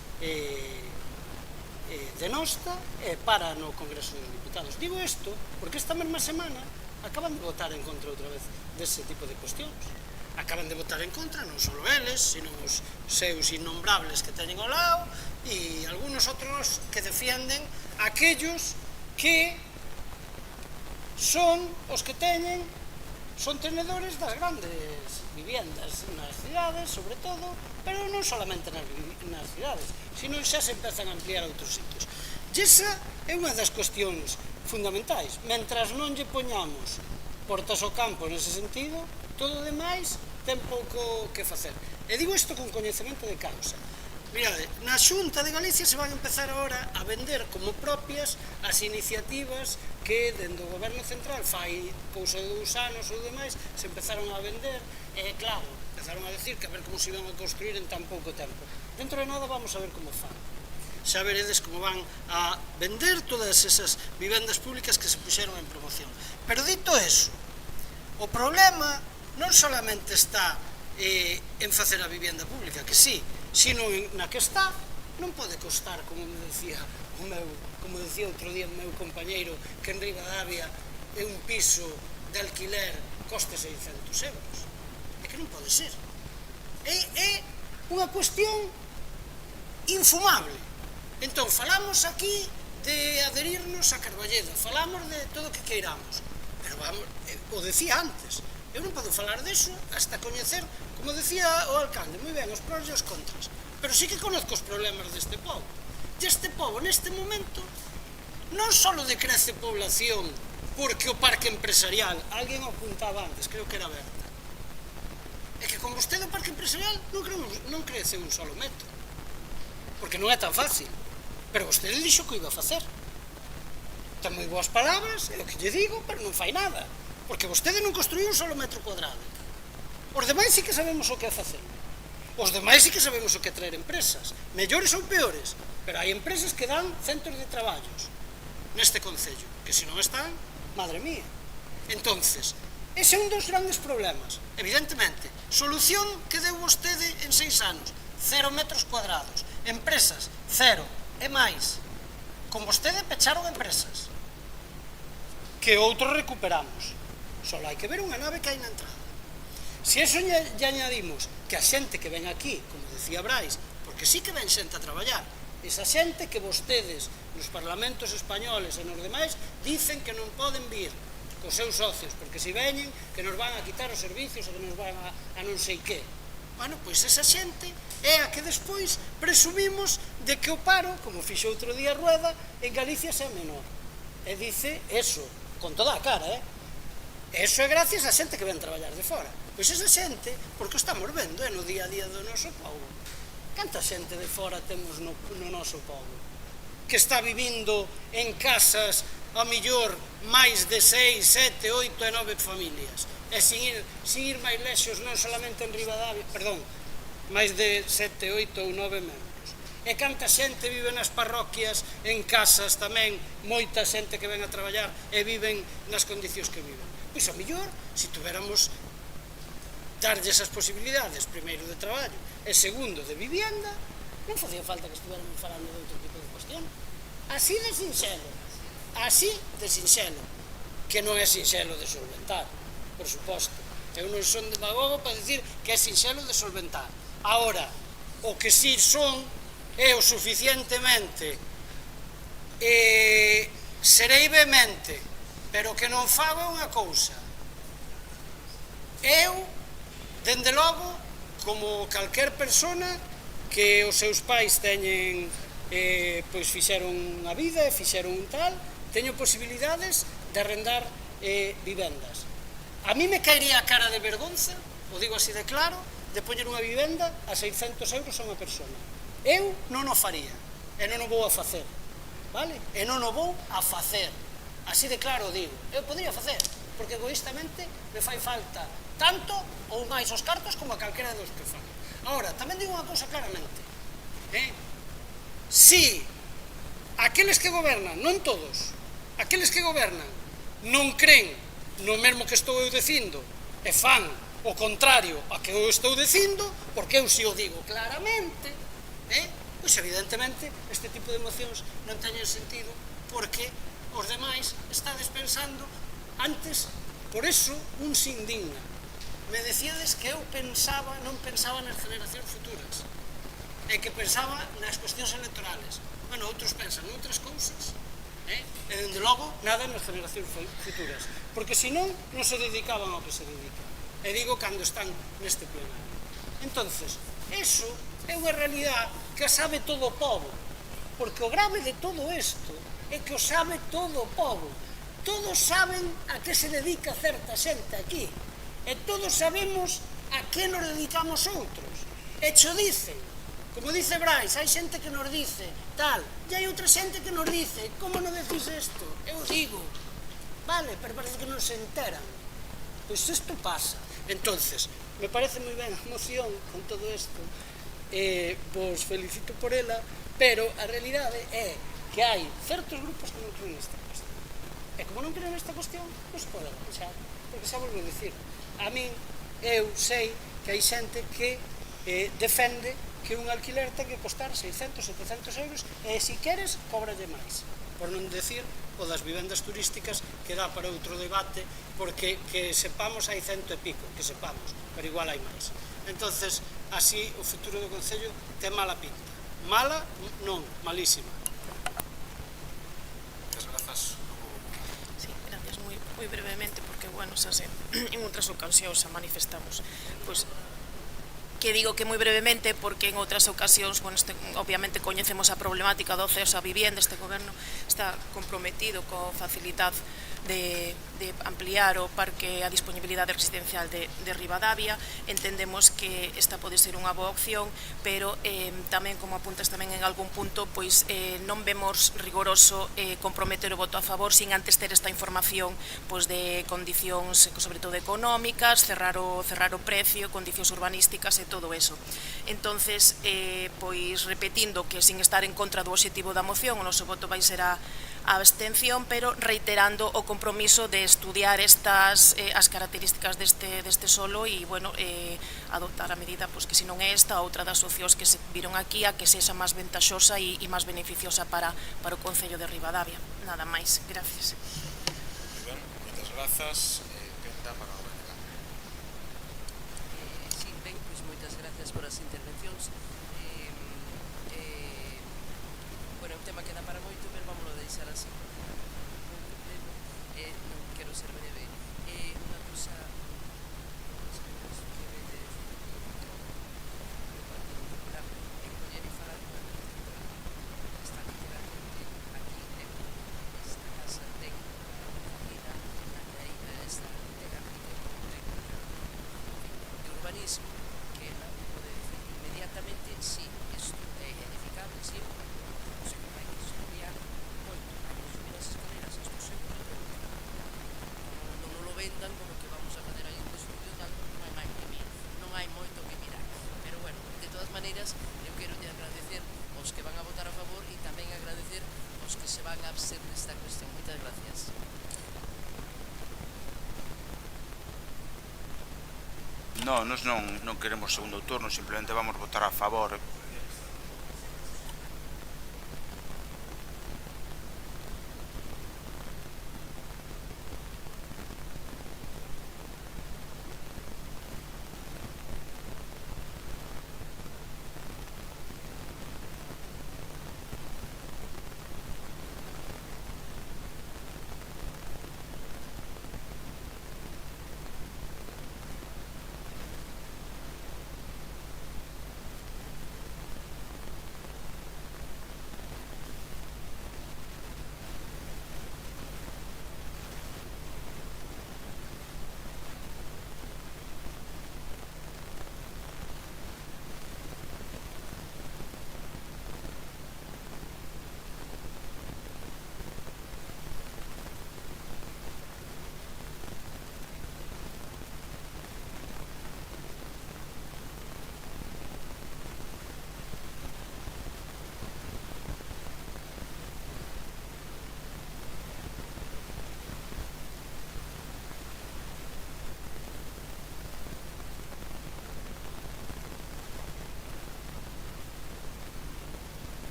denosta e para no Congreso dos Diputados. Digo isto porque esta mesma semana acaban de votar en contra outra vez dese tipo de cuestións. acaban de votar en contra, non só eles, sino os seus innombrables que teñen ao lado, e algunos outros que defienden aquellos que son os que son tenedores das grandes viviendas nas cidades, sobre todo, pero non solamente nas cidades, sino xa se empezan a ampliar a outros sitios. E esa é unha das cuestións fundamentais. Mentras non lle poñamos portas ao campo nese sentido, todo o demais ten pouco que facer. E digo isto con coñecemento de causa. Mirade, na Xunta de Galicia se van a empezar agora a vender como propias as iniciativas que dende o goberno central fai cousa de 2 anos ou demais se empezaron a vender e claro, empezaron a decir que a ver como se iban a construir en tan pouco tempo. Dentro de nada vamos a ver como fan. Xa veredes como van a vender todas esas vivendas públicas que se puxeron en promoción. Pero dito eso, o problema non solamente está en facer a vivenda pública, que sí, sino na que está, non pode costar, como decía outro día o meu compañeiro, que en Ribadavia é un piso de alquiler coste 600 euros. É que non pode ser. É unha cuestión infumable. Entón, falamos aquí de adherirnos a Carballeda, falamos de todo o que queiramos, pero vamos, o decía antes, eu non podo falar deso hasta coñecer, como decía o alcalde, moi ben, os pros e os contras, pero sí que conozco os problemas deste pobo. E este pobo, neste momento, non só decrece población porque o parque empresarial, alguén o apuntaba antes, creo que era Berta, é que con vostede o parque empresarial non crece un solo metro, porque non é tan fácil, pero vostede dixo que o iba a facer. Ten moi boas palabras, é o que lle digo, pero non fai nada, porque vostede non construiu un solo metro cuadrado. Os demais sí que sabemos o que é facer. Os demais sí que sabemos o que é traer empresas, mellores ou peores, pero hai empresas que dan centros de traballos neste concello, que se non están, madre mía. Entonces, ese é un dos grandes problemas. Evidentemente, solución que deu vostede en 6 anos, 0 metros cuadrados, empresas, 0, e máis. Con vostede pecharon empresas, que outros recuperamos. Só hai que ver unha nave que hai na entrada. Se iso lle añadimos que a xente que ven aquí, como decía Brais, porque sí que ven xente a traballar, esa xente que vostedes nos parlamentos españoles e nos demais dicen que non poden vir cos seus socios, porque se veñen que nos van a quitar os servicios ou que nos van a non sei que. Bueno, pois esa xente é a que despois presumimos de que o paro, como fixo outro día Rueda, en Galicia xa é menor. E dice eso, con toda a cara, Eso é gracias a xente que ven traballar de fora. Pois esa xente, porque estamos vendo no día a día do noso povo. Canta xente de fora temos no noso povo? Que está vivindo en casas, a millor, máis de 6, 7, 8 e 9 familias. E sin ir máis lexos, non solamente en Ribadavia, perdón, máis de 7, 8 ou 9 membros. E canta xente vive nas parroquias, en casas tamén, moita xente que ven a traballar e viven nas condicións que viven. Pois a millor, se tuveramos darlle esas posibilidades, primeiro de traballo e segundo de vivienda, non facía falta que estuviéramos falando de outro tipo de cuestión. Así de sinxelo, que non é sinxelo de solventar, por suposto. Eu non son demagogo para dicir que é sinxelo de solventar. Ahora, o que si son é o suficientemente serei vehemente, pero que non fago unha cousa. Eu, dende logo, como calquer persona que os seus pais teñen, pois fixeron unha vida e fixeron un tal, teño posibilidades de arrendar vivendas. A mí me caería a cara de vergonza, o digo así de claro, de poñer unha vivenda a 600 euros a unha persona. Eu non o faría, e non o vou a facer, vale? E non o vou a facer. Así de claro digo, eu podría facer, porque egoístamente me fai falta tanto ou máis os cartos como a calquera dos que fan. Ahora, tamén digo unha cousa claramente, si aqueles que gobernan, non todos, aqueles que gobernan non creen no mesmo que estou eu dicindo e fan o contrario a que eu estou dicindo, porque eu si o digo claramente, pois evidentemente este tipo de mocións non teñen sentido, porque os demais estades pensando antes, por eso un se indigna. me decíades que eu non pensaba nas generacións futuras, e que pensaba nas cuestións electorales. Bueno, outros pensan outras cousas, e dende logo nada nas generacións futuras, porque senón non se dedicaban ao que se dedican, e digo cando están neste plenario. Entonces, eso é unha realidade que sabe todo o povo, porque o grave de todo isto é que o sabe todo o povo. Todos saben a que se dedica certa xente aquí, e todos sabemos a que nos dedicamos outros, e xo dicen, como dice Brais, hai xente que nos dice tal, e hai outra xente que nos dice, como non decís isto? Eu digo, vale, pero parece que non se enteran. Pois isto pasa. Entonces, me parece moi ben a moción con todo isto, vos felicito por ela, pero a realidade é que hai certos grupos que non creen nesta cuestión. E como non creen nesta cuestión, non se pode arranxar, porque xa volvo a dicir, a min, eu sei que hai xente que defende que un alquiler ten que costar 600, 700 euros e se queres, cóbralle máis. Por non decir o das vivendas turísticas, que dá para outro debate, porque que sepamos hai 100 e pico, que sepamos, pero igual hai máis. Entonces, así o futuro do Concello ten mala pinta. Mala? Non, malísima. Moitas grazas. Sí, gracias, moi brevemente, porque, bueno, xa sei, en outras ocasións xa manifestamos, pois, que digo que moi brevemente porque en outras ocasións, bueno, obviamente coñecemos a problemática do acceso á vivenda. Este goberno está comprometido coa facilidade de ampliar o parque, a disponibilidade residencial de Ribadavia. Entendemos que esta pode ser unha boa opción, pero tamén, como apuntas tamén en algún punto, pois non vemos rigoroso comprometer o voto a favor sin antes ter esta información pois de condicións, sobre todo económicas, cerrar o precio, condicións urbanísticas e todo eso. Entonces, pois repetindo que sin estar en contra do obxectivo da moción, o noso voto vai ser a abstención, pero reiterando o compromiso de estudiar as características deste solo e, bueno, adoptar a medida que se non é esta, outra das opcións que se viron aquí, a que sexa máis ventaxosa e máis beneficiosa para o Concello de Ribadavia. Nada máis, gracias. Ben, moitas grazas. Quenta para o BNG. Sí, ben, pois moitas grazas por as intervencións. Bueno, é un tema que dá para moito, pero vámonos a deixar así. Non quero ser breve. Unha cousa que ve de Partido Popular é coller e falar con que está literalmente aquí esta casa ten vida na caída esta de arquitecto de urbanismo, que ela pode decir inmediatamente si isto é edificable, si ou non. Vendan como que vamos a fazer aí un estudio tal, non hai moito que mirar, pero bueno, de todas maneiras eu quero agradecer aos que van a votar a favor e tamén agradecer aos que se van a abster nesta cuestión. Moitas gracias. No, nos non queremos segundo turno, simplemente vamos votar a favor.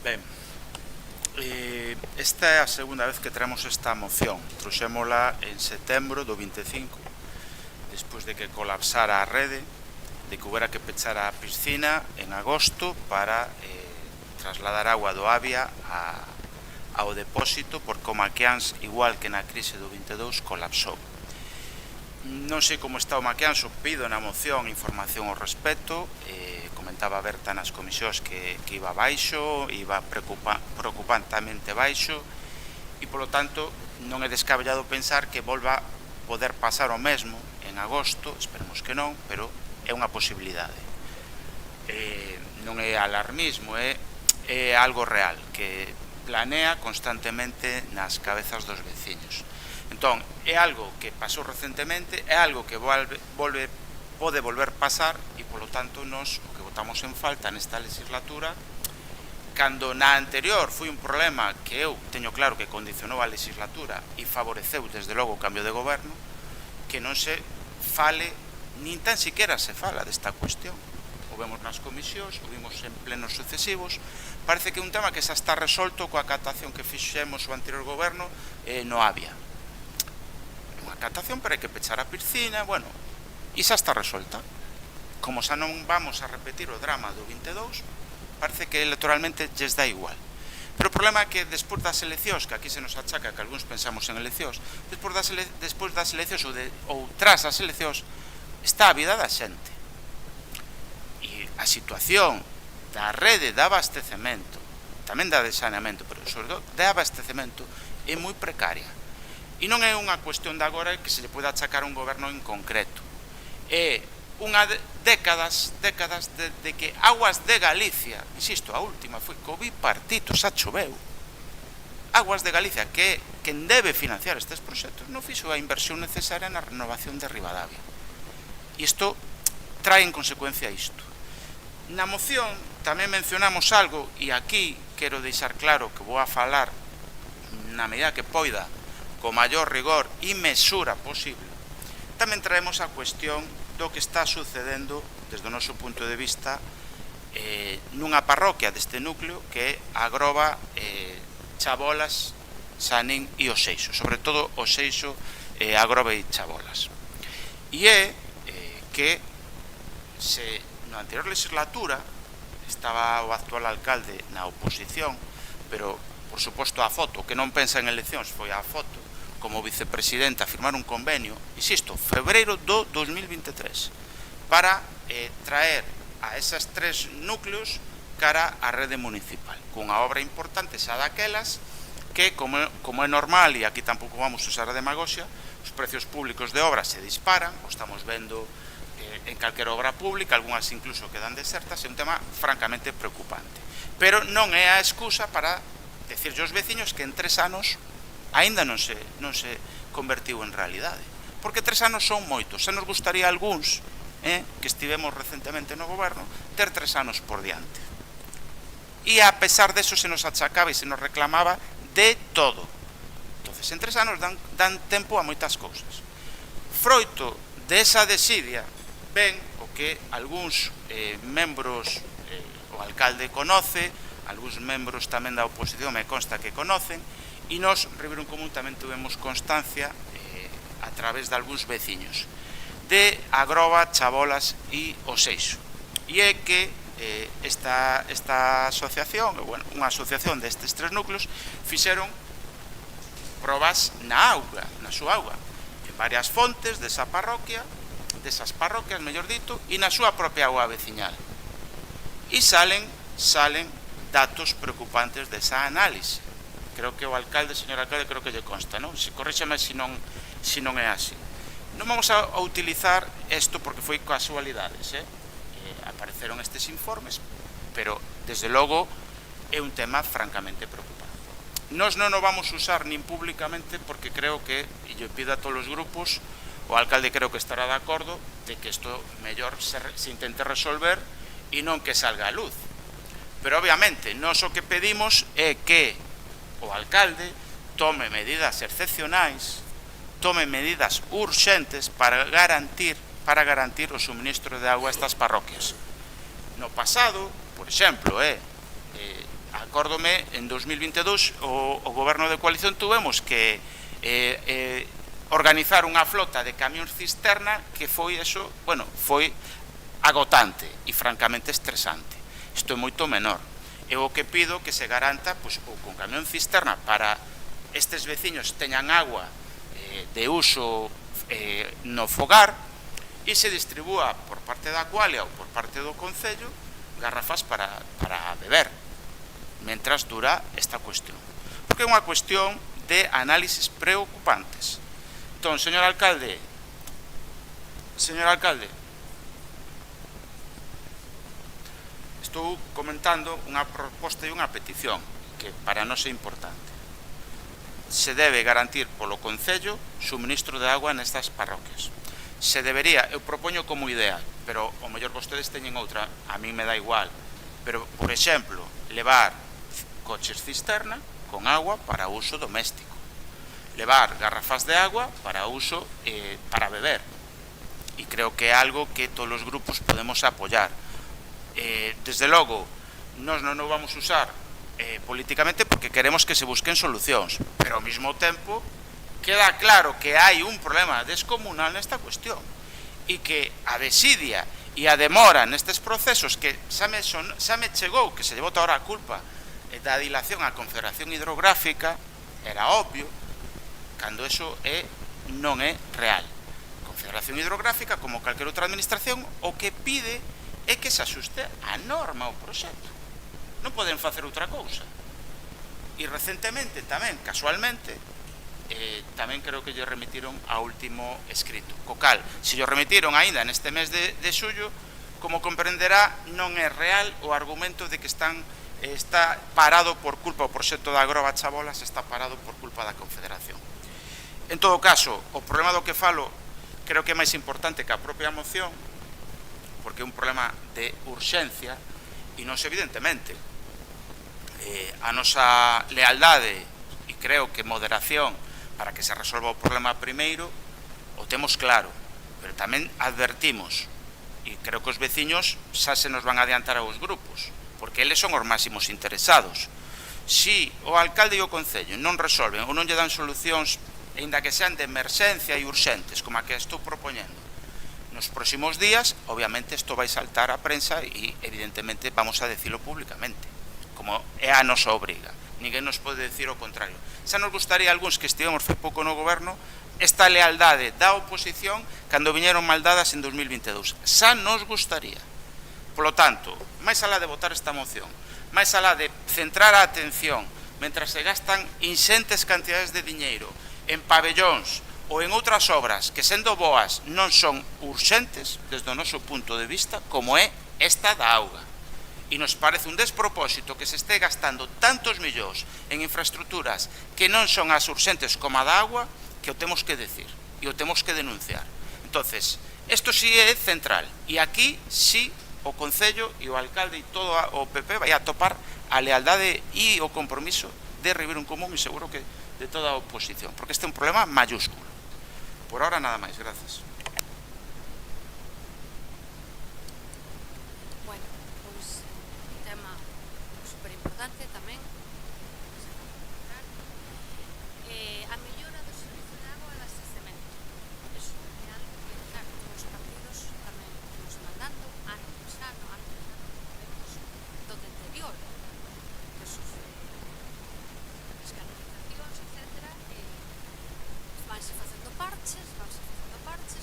Ben, esta é a segunda vez que traemos esta moción. Trouxémola en setembro do 25, despois de que colapsara a rede, de que houbera que pechar a piscina en agosto para trasladar agua do Avia ao depósito, porque o Maquians, igual que na crise do 22, colapsou. Non sei como está o Maquians, pido na moción información ao respecto. Comentaba Berta nas comisións que iba baixo, iba preocupantemente baixo, e polo tanto non é descabellado pensar que volva a poder pasar o mesmo en agosto, esperemos que non, pero é unha posibilidade. Non é alarmismo, é algo real, que planea constantemente nas cabezas dos veciños. Entón, é algo que pasou recentemente, é algo que pode volver pasar, e polo tanto nos o que votamos en falta nesta legislatura, cando na anterior foi un problema que eu teño claro que condicionou a legislatura e favoreceu desde logo o cambio de goberno, que non se fale, nin tan siquiera se fala desta cuestión. O vemos nas comisións, o vimos en plenos sucesivos. Parece que é un tema que xa está resolto coa acatación que fixemos o anterior goberno no Avia. Unha acatación, pero hai que pechar a piscina, bueno, e xa está resolta. Como xa non vamos a repetir o drama do 22, parece que electoralmente lles dá igual. Pero o problema é que despois das eleccións, que aquí se nos achaca que algúns pensamos en eleccións, despois das eleccións ou tras as eleccións, está a vida da xente. E a situación da rede de abastecemento, tamén da de saneamento, pero sobre todo de abastecemento, é moi precaria. E non é unha cuestión de agora que se lle pode achacar un goberno en concreto. É unha décadas de que Aguas de Galicia, insisto, a última foi co bipartito, xa choveu, Aguas de Galicia, que quen debe financiar estes proxectos, non fixo a inversión necesaria na renovación de Ribadavia. E isto trae en consecuencia isto. Na moción tamén mencionamos algo, e aquí quero deixar claro que vou a falar na medida que poida, co maior rigor e mesura posible. Tamén traemos a cuestión do que está sucedendo desde o noso punto de vista nunha parroquia deste núcleo que agroba Chabolas, Sanín e Oseixo, sobre todo Oseixo, Agrobe e Chabolas. E é que se na anterior legislatura estaba o actual alcalde na oposición, pero por suposto a foto, que non pensa en eleccións, foi a foto como vicepresidente a firmar un convenio, insisto, febreiro do 2023, para traer a esas tres núcleos cara á rede municipal, cunha obra importante xa daquelas que, como é normal, e aquí tampouco vamos usar a demagoxia, os precios públicos de obra se disparan, o estamos vendo en calquera obra pública, algunhas incluso quedan desertas, é un tema francamente preocupante. Pero non é a excusa para decirlle aos veciños que en 3 anos aínda non se convertiu en realidade. Porque 3 anos son moitos. Se nos gustaría algúns, que estivemos recentemente no goberno, ter 3 anos por diante. E a pesar deso se nos achacaba e se nos reclamaba de todo. Entonces, en 3 anos dan tempo a moitas cousas. Froito desa desidia, ven o que algúns membros, o alcalde conoce, algúns membros tamén da oposición me consta que conocen, e nos, Ribeirón Común, tamén tuvemos constancia a través de algúns veciños de Agroba, Chabolas e Oseixo. E é que esta asociación, unha asociación destes tres núcleos, fixeron probas na auga, na súa auga, en varias fontes desas parroquias, mellor dito, e na súa propia auga veciñal. E salen datos preocupantes desa análise. Creo que o alcalde, señor alcalde, creo que lle consta, non? Corríxame se non é así. Non vamos a utilizar isto porque foi casualidades, apareceron estes informes, pero, desde logo, é un tema francamente preocupante. Nos non o vamos usar nin públicamente porque creo que, e yo pido a todos os grupos, o alcalde creo que estará de acordo de que isto mellor se intente resolver e non que salga a luz. Pero, obviamente, nós o que pedimos é que o alcalde tome medidas excepcionais, tome medidas urxentes para garantir o suministro de agua a estas parroquias. No pasado, por exemplo, acórdome, en 2022 o goberno de coalición tuvemos que organizar unha flota de camións cisterna que foi eso, bueno, foi agotante e francamente estresante. Isto é moito menor. Eu o que pido que se garanta, pois, con camión cisterna para estes veciños teñan agua de uso no fogar e se distribúa por parte da Aqualia ou por parte do Concello garrafas para beber mentras dura esta cuestión, porque é unha cuestión de análisis preocupantes. Entón, señor alcalde, estou comentando unha proposta e unha petición que para nós é importante. Se debe garantir polo Concello suministro de agua nestas parroquias. Se debería, eu propoño como idea, pero o mellor vostedes teñen outra, a mí me dá igual, pero, por exemplo, levar coches cisterna con agua para uso doméstico, levar garrafas de agua para uso para beber, e creo que é algo que todos os grupos podemos apoiar. Desde logo, nós non o vamos usar políticamente porque queremos que se busquen solucións, pero ao mesmo tempo queda claro que hai un problema descomunal nesta cuestión e que a desidia e a demora nestes procesos que xa me chegou que se lle bota ahora a culpa da dilación á Confederación Hidrográfica era obvio cando eso non é real. A Confederación Hidrográfica, como calquer outra administración, o que pide é que se axuste a norma ao proxecto. Non poden facer outra cousa. E recentemente tamén, casualmente, tamén creo que lle remitiron ao último escrito. Co cal, se lle remitiron aínda neste mes de xullo, como comprenderá, non é real o argumento de que está parado por culpa, o proxecto da Agroba Chabolas está parado por culpa da Confederación. En todo caso, o problema do que falo creo que é máis importante que a propia moción, porque é un problema de urxencia e non evidentemente a nosa lealdade e creo que moderación para que se resolva o problema primeiro o temos claro, pero tamén advertimos e creo que os veciños xa se nos van a adiantar aos grupos porque eles son os máximos interesados. Si o alcalde e o Concello non resolven ou non lle dan solucións aínda que sean de emerxencia e urxentes como a que estou propoñendo nos próximos días, obviamente isto vai saltar á prensa e evidentemente vamos a decilo públicamente como é a nosa obriga. Ninguén nos pode decir o contrario. Xa nos gustaría a algúns que estivemos fai pouco no goberno esta lealdade da oposición cando viñeron maldadas en 2022. Xa nos gustaría. Polo tanto, máis alá de votar esta moción, máis alá de centrar a atención mentras se gastan inxentes cantidades de diñeiro en pabellóns ou en outras obras que sendo boas non son urxentes desde o noso punto de vista como é esta da auga. E nos parece un despropósito que se este gastando tantos millóns en infraestructuras que non son as urxentes como a da agua que o temos que decir e o temos que denunciar. Entonces, isto sí é central e aquí sí o Concello e o alcalde e todo o PP vai a topar a lealdade e o compromiso de Ribeiro en Común e seguro que de toda a oposición, porque este é un problema mayúsculo. Por ahora nada máis, gracias. Importante tamén a mellora do servizo de agua e de abastecemento. Eso é algo que, claro, os partidos tamén nos mandando ano tras ano, gobernos do anterior, que sufre as canalizacións, etc. Vanse facendo parches,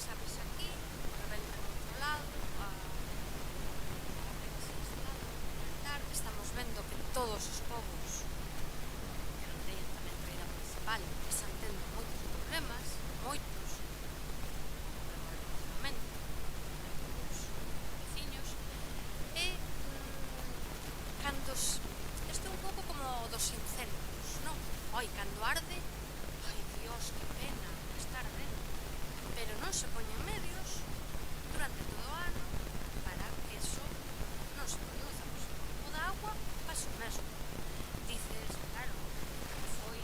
sabes aquí, rebenta no outro lado, estamos vendo que todos os povos que non teñen tamén reira municipal están tendo moitos problemas, normalmente os veciños e cando isto é un pouco como dos incendios, non? Cando arde, Dios, que pena estar ardendo, pero non se poñen medios durante todo o ano para que eso non se produza. O da agua pasa o mesmo. Dices, claro, foi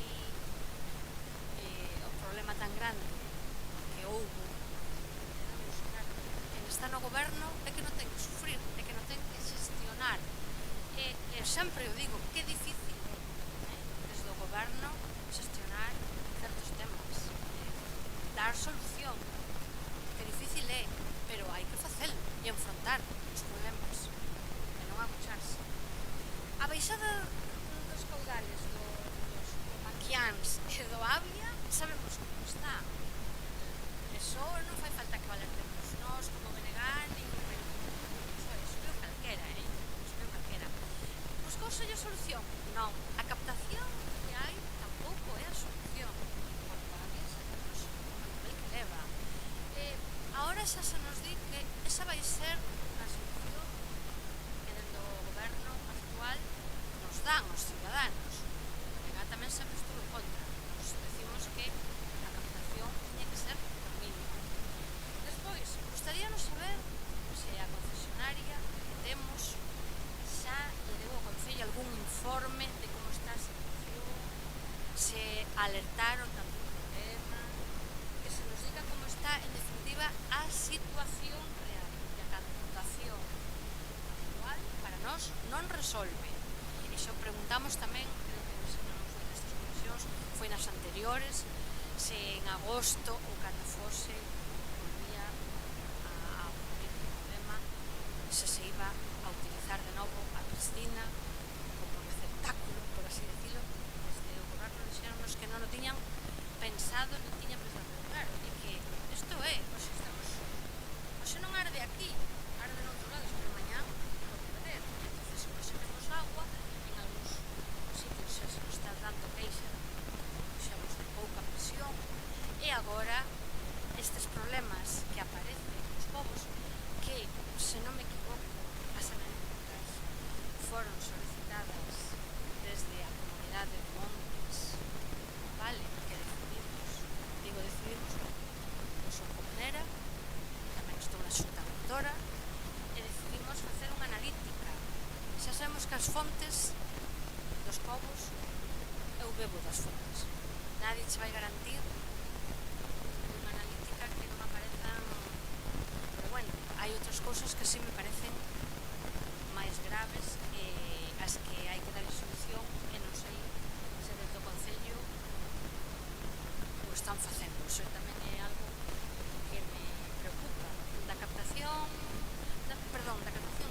encontrar solución. Que difícil é, pero hai que facelo e enfrontar os problemas e non agocharse. A baixada dos caudales dos Maquiáns e do Avia sabemos como está. Eso non fai falta que o alertemos nós como Benegan nin eso veo calquera, eso veo calquera. Buscouselle solución? Non. A captación que hai tampouco é a solución. Porque o Avia sabemos o nivel que leva. Ahora xa se nos di que esa vai ser a solución que dentro do goberno actual nos dan os ciudadanos. Benegan tamén sempre estuvo en contra. Nos decimos que a captación tiña que ser o mínimo. Despois, gustaríanos saber se a concesionaria que temos xa lle deu ao Concello algún informe de como está a situación, se alertaron de algún problema, que se nos diga como está, en definitiva, a situación real. E a captación actual, para nós, non resolve. E xo preguntamos tamén, creo que se non foi nestas comisións, foi nas anteriores, se en agosto ou cando fose volvía a ocurrir o problema, se iba a utilizar de novo a piscina como receptáculo, por así decirlo. Desde o goberno dixeronnos que non o tiñan pensado, non tiñan pensado. Claro, é que isto é, hoxe non arde aquí, arde en outro lado, pero mañá pode arder. Entonces, hoxe temos agua, en algúns sitios xa se nos está dando queixa, xamos de pouca presión, e agora estes problemas que aparecen nos povos, que, se non me equivoco, as analíticas foron solicitadas desde a comunidade de Montes, vale, que decidimos, eu son comunera, tamén estou na xunta rectora, e decidimos facer unha analítica. Xa sabemos que as fontes dos povos, eu bebo das fontes, nadie che vai garantir unha analítica que non aparezan, pero bueno, hai outras cousas que sí me parecen máis graves e as que hai que dar solución, e non sei se desde o Concello o están facendo. Iso tamén é algo que me preocupa. Da captación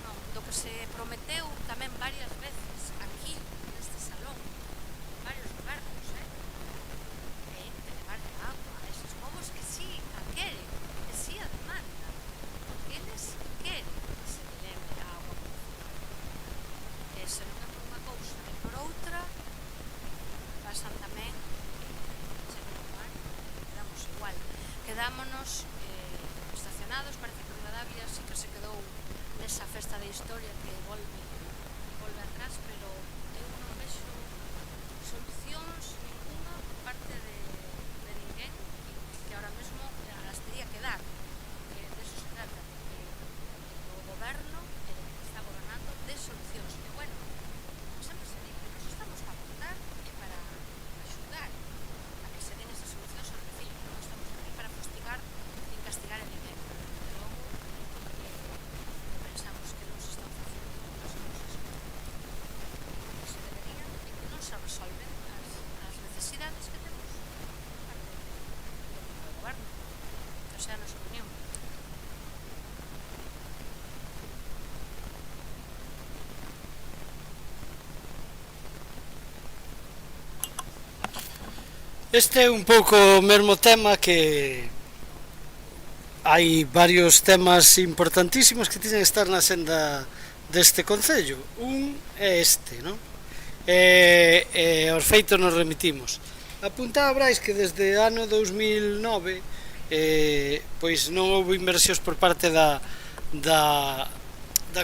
non, do que se prometeu tamén varias veces aquí neste salón, varios gobernos, de levar agua a esos povos que sí a queren, que sí a demanda, porque eles queren que se leve a agua potable. Se non é por unha cousa e por outra, pasan tamén quedamos igual, quedámonos estacionados. Parece que Rivadavia sí que se quedou nesa festa de historia que volve atrás, pero eu non vexo solucións ninguna por parte de ninguén, que ahora mesmo as teria que dar, que de eso se trata, que o goberno e do que está gobernando de solucións. E bueno, sempre se dice, nos estamos para aportar e para axudar a que se den esas solucións aos veciños, non estamos aquí para fustigar nin castigar a ninguén. De logo, pensamos que non se están facendo as cousas que se deberían e que non se resolven as necesidades que temos por parte do goberno. O sea, a nosa opinión. Este é un pouco o mesmo tema que hai varios temas importantísimos que tiñen que estar na senda deste Concello. Un é este, non? E aos feitos nos remitimos. Apuntaba Brais que desde o ano 2009 pois non houve inversións por parte da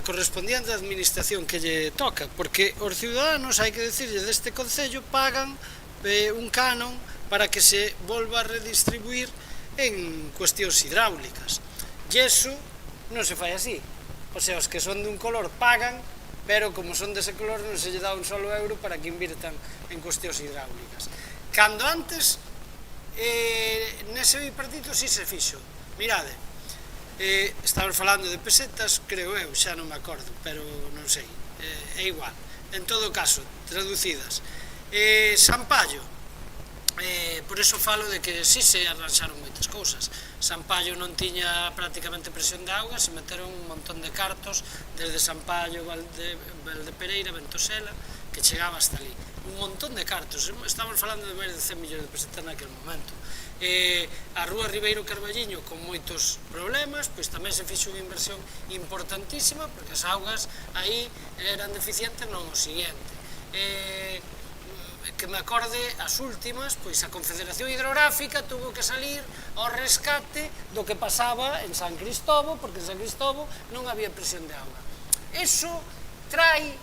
correspondiente administración que lle toca, porque os ciudadanos, hai que decirlle, deste Concello pagan un canon para que se volva a redistribuir en cuestións hidráulicas. E iso non se fai así. O sea, os que son dun color pagan, pero como son dese color non se lle dá un solo euro para que invirtan en cuestións hidráulicas. Cando antes, nese bipartito sí se fixo. Mirade, estamos falando de pesetas, creo eu, xa non me acordo, pero non sei, é igual. En todo caso, traducidas. Sampallo, Por iso falo de que si se arranxaron moitas cousas. Sampaio non tiña prácticamente presión de auga, se meteron un montón de cartos desde Sampaio, Valdepereira, Ventosela, que chegaba hasta ali. Un montón de cartos, estamos falando de máis de 100 millóns de pesetas naquele momento. A Rúa Ribeiro Carballiño con moitos problemas, pois tamén se fixo unha inversión importantísima, porque as augas aí eran deficientes non o seguinte. Que me acorde as últimas, pois a Confederación Hidrográfica tuvo que salir ao rescate do que pasaba en San Cristobo, porque en San Cristobo non había presión de auga. Eso trae,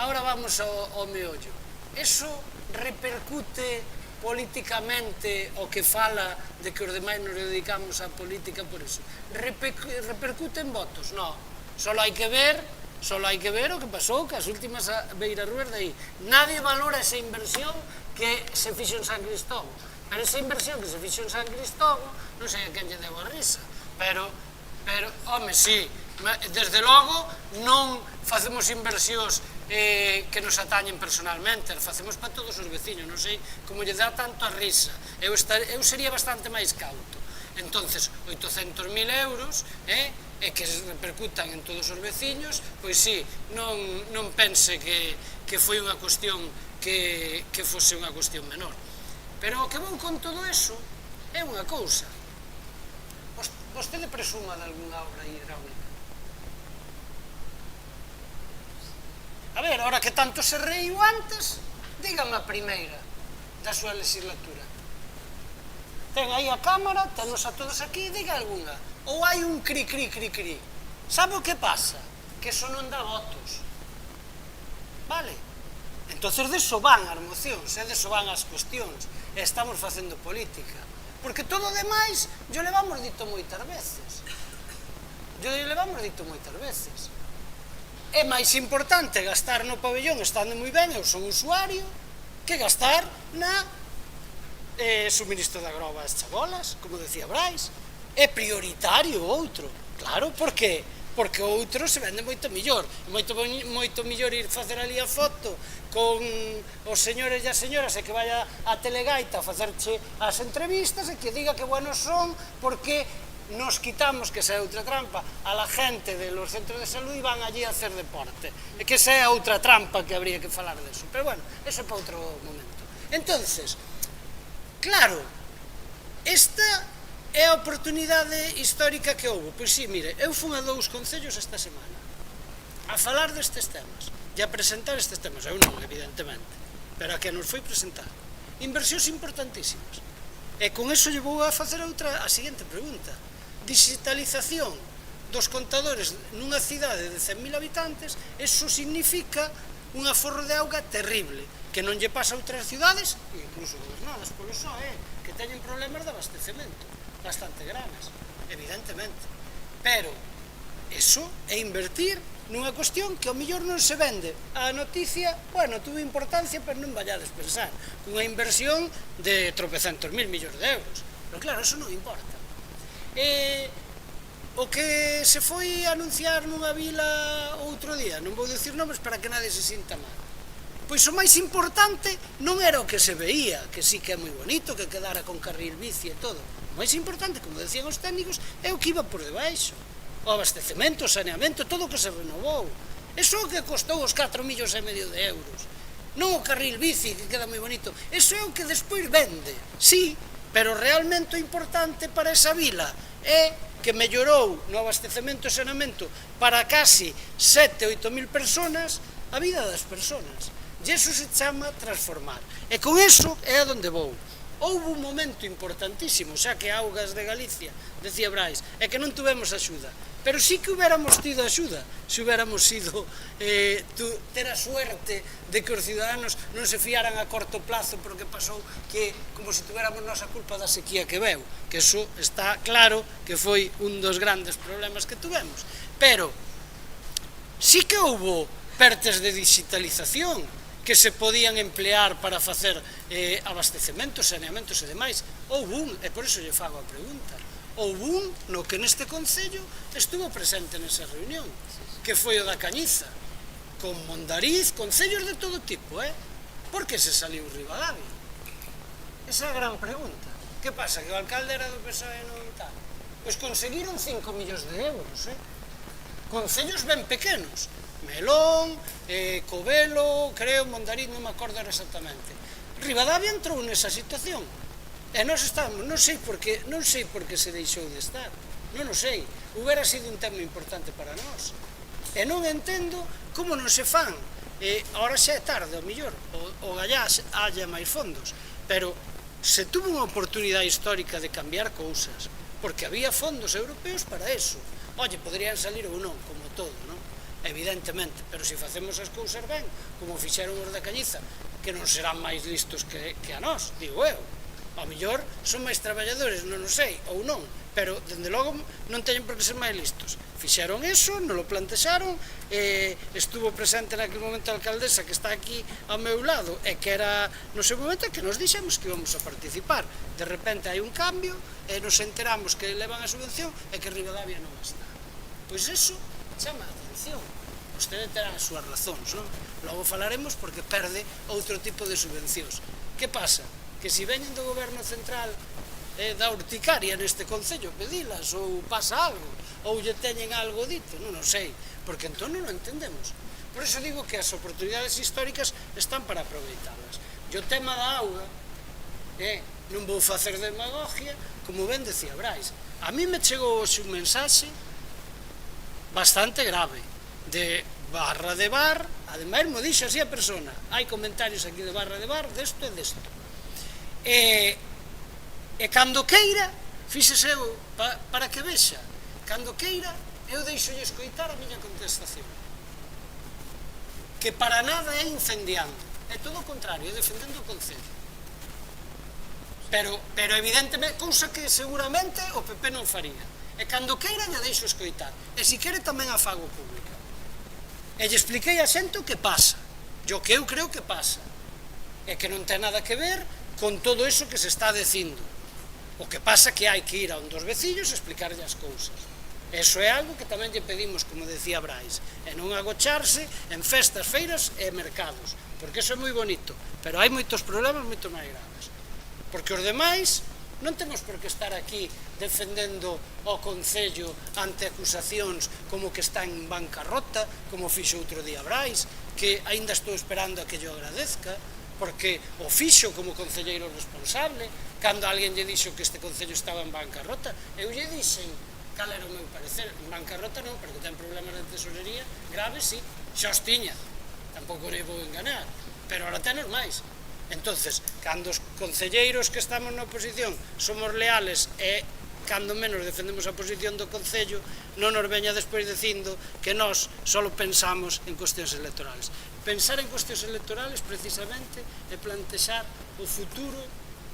agora vamos ao meollo, eso repercute políticamente o que fala de que os demais nos dedicamos á política por eso. Repercute en votos? Non, só hai que ver o que pasou, que as últimas beirarrúas de aí. Nadie valora esa inversión que se fixo en San Cristobo. Pero esa inversión que se fixo en San Cristobo, non sei a quen lle deu a risa, pero, home, sí, desde logo non facemos inversións que nos atañen personalmente, facemos para todos os veciños, non sei como lle dá tanto a risa. Eu sería bastante máis cauto. Entonces, 800.000 euros, e que repercutan en todos os veciños, pois sí, non pense que foi unha cuestión que fose unha cuestión menor. Pero o que vou con todo eso é unha cousa. Vostede presuma de algunha obra hidráulica? A ver, ahora que tanto se reiu antes, dígame a primeira da súa legislatura. Ten aí a cámara, tenos a todos aquí, diga algunha. Ou hai un cri. Sabe o que pasa? Que eso non dá votos. Vale? Entonces deso van as mocións, deso van as cuestións, e estamos facendo política. Porque todo o demais, yo levamos dito moitas veces. É máis importante gastar no pabellón estando moi ben, eu son usuario, que gastar na suministro de agroba ás chabolas, como decía Brais. É prioritario o outro, claro, por qué? Porque o outro se vende moito millor, moito millor ir facer ali a foto con os señores e as señoras e que vaya a Telegaita a facerche as entrevistas e que diga que buenos son porque nos quitamos, que esa é outra trampa, a la gente de los centros de salud e van allí a hacer deporte, e que esa é outra trampa que habría que falar deso, pero bueno, eso é para outro momento. Entonces, claro, esta é a oportunidade histórica que houve. Pois sí, mire, eu fui a 2 concellos esta semana a falar destes temas e a presentar estes temas. Eu non, evidentemente, pero a que nos foi presentar. Inversións importantísimas. E con eso lle vou a facer a seguinte pregunta. Digitalización dos contadores nunha cidade de 100.000 habitantes, eso significa un aforro de auga terrible, que non lle pasa a outras cidades, incluso gobernadas polo PSOE, que teñen problemas de abastecemento bastante graves, evidentemente. Pero eso é invertir nunha cuestión que ao mellor non se vende. A noticia, bueno, tuvo importancia, pero non vallades pensar. Unha inversión de tropecentos mil millóns de euros. Pero claro, eso non importa. O que se foi anunciar nunha vila outro día, non vou dicir nomes para que nadie se sinta mal. Pois o máis importante non era o que se veía, que sí que é moi bonito, que quedara con carril bici e todo. O máis importante, como decían os técnicos, é o que iba por debaixo. O abastecemento, o saneamento, todo o que se renovou. Eso é o que costou os 4,5 millóns de euros. Non o carril bici, que queda moi bonito. Eso é o que despois vende. Sí, pero realmente o importante para esa vila é que mellorou no abastecemento e saneamento para casi 7-8 mil personas a vida das personas. E iso se chama transformar. E con iso é a donde vou. Houve un momento importantísimo, xa que Augas de Galicia, decía Brais, é que non tuvemos axuda. Pero sí que hubiéramos tido axuda, se hubiéramos sido ter a suerte de que os ciudadanos non se fiaran a corto plazo porque pasou que, como se tuviéramos nosa culpa da sequía que veu, que eso está claro que foi un dos grandes problemas que tuvemos. Pero sí que houve pertes de digitalización que se podían emplear para facer abastecementos, saneamentos e demais. Houve un, e por iso lle fago a pregunta, houve un no que neste concello estuvo presente nesa reunión, que foi o da Cañiza, con Mondariz, concellos de todo tipo, por que se saliu Ribadavia? Esa é a gran pregunta. Que pasa, que o alcalde era do PSOE e non tal? Pois conseguiron 5 millóns de euros, concellos ben pequenos, Melón, Covelo, creo, Mondariz, non me acordo exactamente. Ribadavia entrou nesa situación, e nós estamos, non sei por que se deixou de estar, non o sei, hubiera sido un tema importante para nós, e non entendo como non se fan, agora xa é tarde, ao mellor, o gallá haya máis fondos, pero se tuvo unha oportunidade histórica de cambiar cousas, porque había fondos europeos para eso. Oye, poderían salir ou non, como todo, non? Evidentemente, pero se facemos as cousas ben, como fixeron os da Cañiza, que non serán máis listos que a nós, digo eu. Ao mellor son máis traballadores, non o sei, ou non, pero, dende logo, non teñen por que ser máis listos. Fixeron eso, non lo plantexaron, estuvo presente naquele momento a alcaldesa que está aquí ao meu lado, e que era, no seu momento, que nos dixemos que íbamos a participar. De repente hai un cambio, e nos enteramos que levan a subvención, e que Ribadavia non está. Pois eso chama a atención. Vostede terá as súas razóns, non? Logo falaremos porque perde outro tipo de subvencións. Que pasa? Que se veñen do goberno central da urticaria neste concello pedilas, ou pasa algo, ou lle teñen algo dito, non o sei, porque entón non o entendemos. Por iso digo que as oportunidades históricas están para aproveitalas. E o tema da auga, non vou facer demagogia, como ben decía Brais, a mí me chegou hoxe un mensaxe bastante grave, de Barra de Bar, ademais mo dixo así a persona, hai comentarios aquí de Barra de Bar, desto e desto. E cando queira, fíxese eu, para que vexa, cando queira, eu deixo escoitar a miña contestación. Que para nada é incendiando, é todo o contrario, é defendendo o concello. Pero evidentemente, cousa que seguramente o PP non faría. E cando queira, lle deixo escoitar. E se quere tamén a fago pública. E lle expliquei a xente o que pasa, o que eu creo que pasa. E que non ten nada que ver con todo iso que se está dicindo. O que pasa que hai que ir a un dos veciños e explicarlle as cousas. Eso é algo que tamén lle pedimos, como decía Brais, e non agocharse en festas, feiras e mercados, porque eso é moi bonito, pero hai moitos problemas moito máis graves. Porque os demais non temos por que estar aquí defendendo o Concello ante acusacións como que está en bancarrota, como fixo outro día Brais, que aínda estou esperando a que yo agradezca, porque o fixo como concelleiro responsable, cando alguén lle dixo que este concello estaba en bancarrota, eu lle dixen cal era o meu parecer, en bancarrota non, porque ten problemas de tesorería graves, sí, xa os tiña, tampouco lle vou enganar, pero ahora tenos máis. Entonces, cando os concelleiros que estamos na oposición somos leales e cando menos defendemos a posición do Concello, non nos veña despois dicindo que nós só pensamos en cuestións electorales. Pensar en cuestións electorales precisamente é plantexar o futuro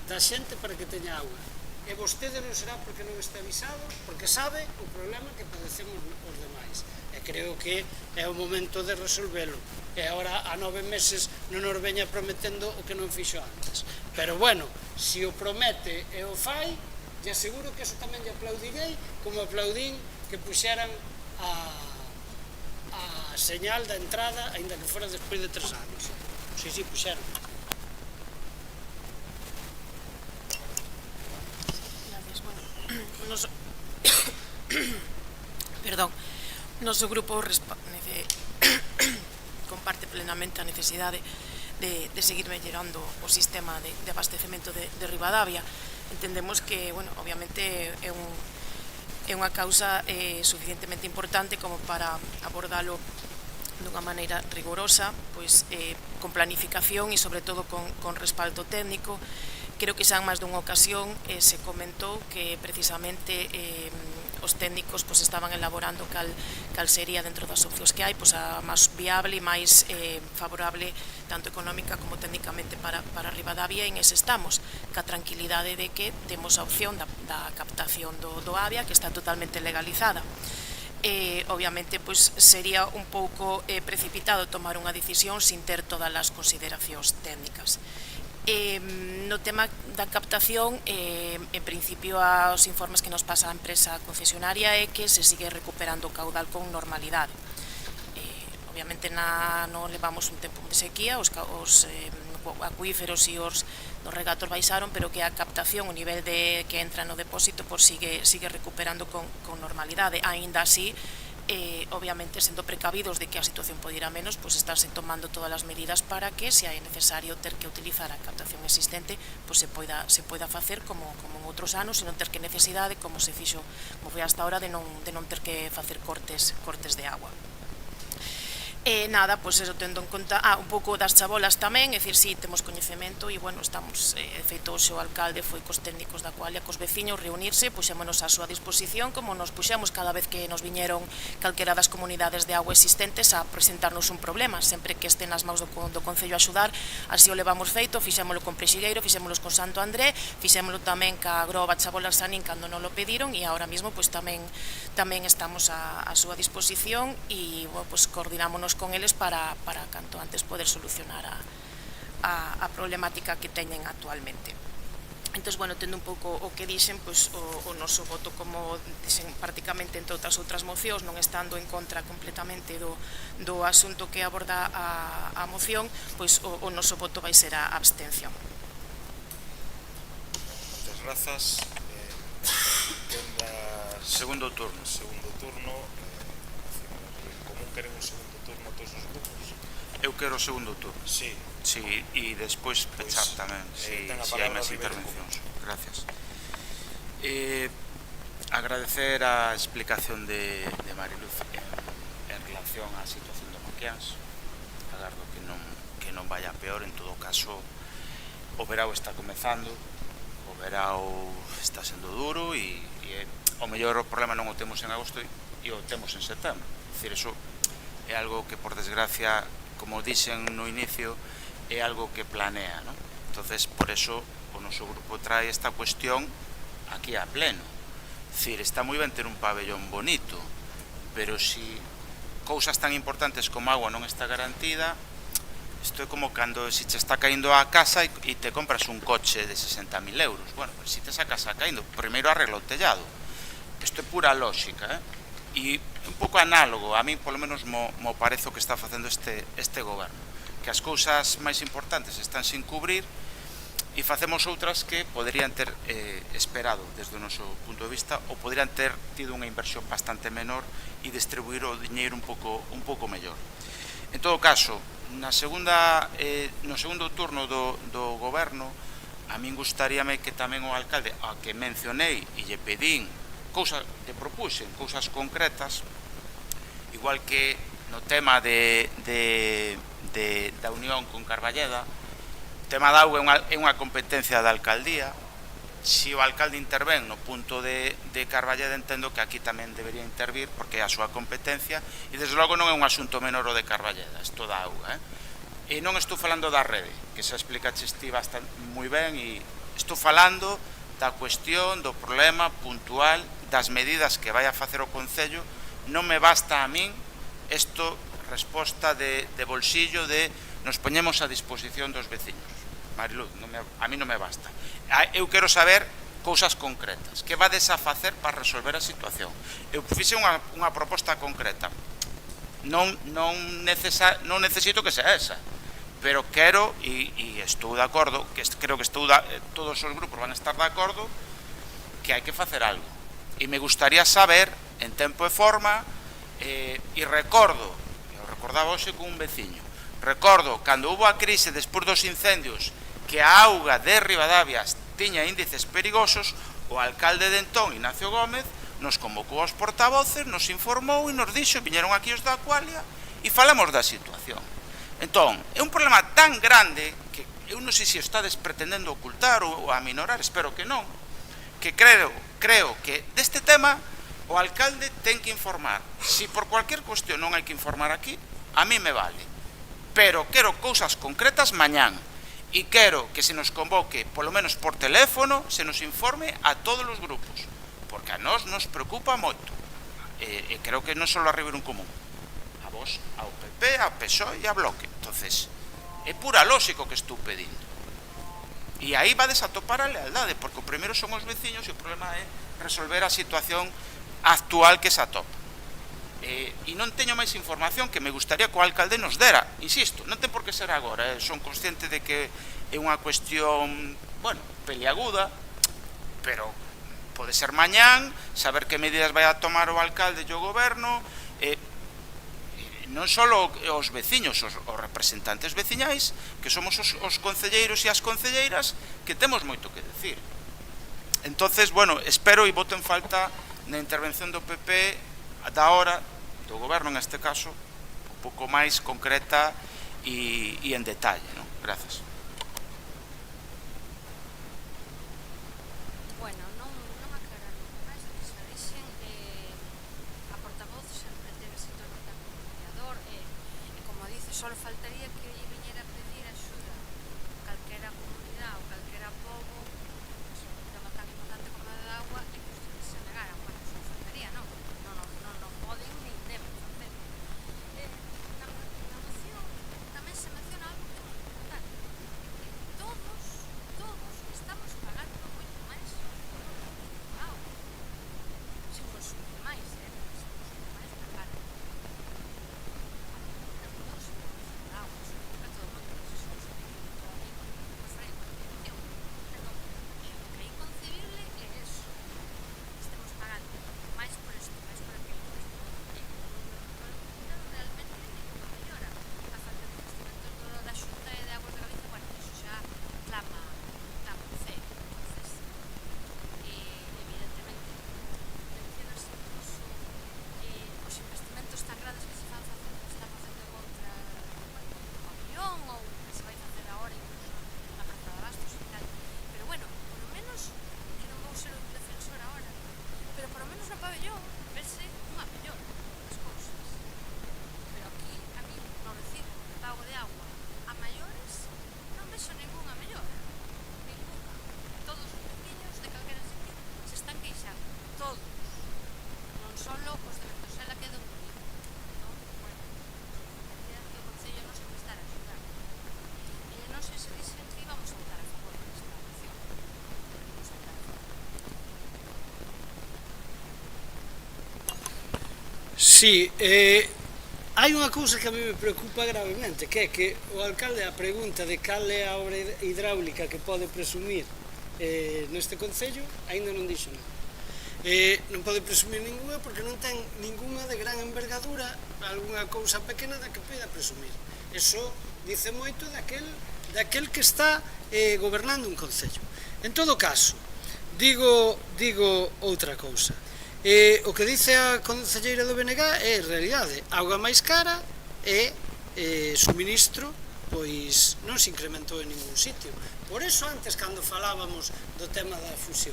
da xente para que teña auga. E vostede non será porque non este avisado, porque sabe o problema que padecemos os demais. E creo que é o momento de resolvelo. E agora, a 9 meses, non nos veña prometendo o que non fixo antes. Pero bueno, se o promete e o fai, lle aseguro que eso tamén lle aplaudirei, como aplaudín que puxeran a señal da entrada, aínda que fora despois de 3 anos. Si, puxeran. Perdón, noso grupo comparte plenamente a necesidade de seguir mellorando o sistema de abastecemento de Ribadavia. Entendemos que, bueno, obviamente é unha causa suficientemente importante como para abordalo dunha maneira rigorosa, pois con planificación e sobre todo con respaldo técnico. Creo que xa en máis dunha ocasión se comentou que precisamente os técnicos estaban elaborando cal sería dentro das opcións que hai a máis viable e máis favorable tanto económica como técnicamente para Ribadavia, e en ese estamos, ca tranquilidade de que temos a opción da captación do Avia, que está totalmente legalizada. Obviamente sería un pouco precipitado tomar unha decisión sin ter todas as consideracións técnicas. No tema da captación, en principio os informes que nos pasa a empresa concesionaria é que se sigue recuperando o caudal con normalidade. Obviamente non levamos un tempo de sequía, os acuíferos e os regatos baixaron, pero que a captación, o nivel de que entra no depósito, pois sigue recuperando con normalidade. Aínda así, obviamente, sendo precavidos de que a situación pode ir a menos, pois estarse tomando todas as medidas para que, se é necesario ter que utilizar a captación existente, pois se poida facer como en outros anos, e non ter que necesidade, como se fixo, como foi hasta ahora, de non ter que facer cortes de agua. Nada, pois eso, tendo en conta un pouco das chabolas tamén, é dicir, si temos coñecemento e, bueno, estamos, feito o alcalde foi cos técnicos da Coalia, cos veciños, reunirse, puxémonos a súa disposición, como nos puxemos cada vez que nos viñeron calquera das comunidades de agua existentes a presentarnos un problema, sempre que este nas mãos do Concello a axudar, así o levamos feito, fixémolo con Prexigueiro, fixémolo con Santo André, fixémolo tamén ca Groba Chabolas Sanín cando non lo pediron, e ahora mismo, pois tamén estamos a súa disposición e, bueno, pois coordinámonos con eles para canto antes poder solucionar a problemática que teñen actualmente. Entón, bueno, tendo un pouco o que dixen, pois o noso voto, como dixen prácticamente en todas as outras mocións, non estando en contra completamente do asunto que aborda a moción, pois o noso voto vai ser a abstención. Moitas grazas. Segundo turno. Como queren un segundo turno todos os grupos? Eu quero o segundo turno. Sí. Sí, e despois pechar tamén, se hai máis intervencións. Gracias. Agradecer a explicación de Mariluz en relación á situación de Maquiáns. Agardo que non vaya peor. En todo caso, o verao está comezando, o verao está sendo duro, e o mellor o problema non o temos en agosto e o temos en setembro. É dicir, eso é algo que, por desgracia, como dixen no inicio, é algo que planea, non? Entonces, por eso, o noso grupo trae esta cuestión aquí a pleno. É dicir, está moi ben ter un pabellón bonito, pero se cousas tan importantes como agua non está garantida, isto é como cando se te está caindo a casa e te compras un coche de 60.000 euros. Bueno, pues se te esa casa caindo, primeiro arregla o tellado. Isto é pura lógica, e un pouco análogo, a mí polo menos mo parece o que está facendo este goberno, que as cousas máis importantes están sin cubrir e facemos outras que poderían ter esperado desde o noso punto de vista, ou poderían ter tido unha inversión bastante menor e distribuir o diñeiro un pouco mellor. En todo caso, no segundo turno do goberno, a min gustaríame que tamén o alcalde, a que mencionei e lle pedín cousas, lle propuxen cousas concretas, igual que no tema da unión con Carballeda. O tema da auga é unha competencia da alcaldía. Se o alcalde intervén no punto de Carballeda, entendo que aquí tamén debería intervir, porque é a súa competencia, e desde logo non é un asunto menor o de Carballeda, isto da auga. E non estou falando da rede, que se explicaxe bastante moi ben, e estou falando da cuestión, do problema puntual, das medidas que vai a facer o Concello. Non me basta a min isto resposta de bolsillo de nos poñemos a disposición dos veciños. Mariluz, a mí non me basta. Eu quero saber cousas concretas. Que vades a facer para resolver a situación? Eu fixe unha proposta concreta. Non necesito que sea esa, pero quero, e estou de acordo, que creo que todos os grupos van a estar de acordo, que hai que facer algo. E me gustaría saber, en tempo e forma, e recordo, eu recordaba hoxe con un veciño, recordo, cando hubo a crise despois dos incendios, que a auga de Ribadavia tiña índices perigosos, o alcalde de entón, Ignacio Gómez, nos convocou aos portavoces, nos informou e nos dixo, viñeron aquí os da Coalia, e falamos da situación. Entón, é un problema tan grande que eu non sei se o estades pretendendo ocultar ou aminorar, espero que non, que creo que deste tema o alcalde ten que informar. Se por cualquier cuestión non hai que informar aquí, a mí me vale, pero quero cousas concretas mañán, e quero que se nos convoque, polo menos por teléfono, se nos informe a todos os grupos, porque a nós nos preocupa moito, e creo que non só a Ribeirón Común, a vos, ao PP, a PSOE e a Bloque. Entonces, é pura lógico que estou pedindo. E aí vades a topar a lealdade, porque o primeiro son os veciños e o problema é resolver a situación actual que se atopa. E non teño máis información que me gustaría que o alcalde nos dera. Insisto, non ten por que ser agora, son consciente de que é unha cuestión, bueno, peliaguda, pero pode ser mañán, saber que medidas vai a tomar o alcalde e o goberno, non só os veciños, os representantes veciñais, que somos os concelleiros e as concelleiras, que temos moito que decir. Entonces, bueno, espero e voto en falta na intervención do PP da hora, do goberno neste caso, un pouco máis concreta e en detalle, non? Grazas. Bueno, non aclarar máis do que xa dixen, a portavoz sempre teve ese tono tan conciliador, e como dice, só faltaría que lle viñera a pedir axuda calquera comunidade ou calquera pobo, un tema tan importante como a de agua, e que ustedes se negaran. Bueno, só faltaría, non poden nin deben facer. Na moción tamén se menciona algo que é moi importante, que todos estamos pagando moito máis por auga, sin consumir máis, porque se consumir máis na cara. Todos estamos pagando auga, sobre todo todo o mundo, se somos un electrónico, uma frente, entón, o que é inconcebible é eso, estemos pagando máis por isto, máis por aquilo, realmente ninguna mellora. A falta de investimentos da Xunta e de Aguas de Galicia, bueno, iso xa clama o cero. Entonces, evidentemente, mencionas incluso os investimentos tan grandes que se están facendo contra o avión, ou que se vai facer agora incluso na Praza de Abastos e tal. Pero bueno, polo menos, que non vou ser un defensor agora, pero polo menos no pabellón verse unha mellora das cousas. Pero aquí, a mí, no recibo pago de agua a maiores, non vexo ninguna mellora. Ninguna. Todos os veciños de calquera sitio se están queixando. Todos. Non só os de Ventosela, que é do Murillo. Non? Bueno, que o Concello non se prestar a axudar. Non sei se dixen que íbamos a votar a favor desta moción. Íbamos a votar a favor. Sí, hai unha cousa que a mí me preocupa gravemente, que é que o alcalde a pregunta de cal é a obra hidráulica que pode presumir neste Concello, aínda non dixo nada. Non pode presumir ninguna porque non ten ninguna de gran envergadura, algunha cousa pequena da que poida presumir. Eso dice moito daquel que está gobernando un Concello. En todo caso, digo outra cousa. O que dice a concelleira do BNG é realidade. Auga máis cara e suministro pois non se incrementou en ningún sitio. Por eso antes, cando falábamos do tema da fusión,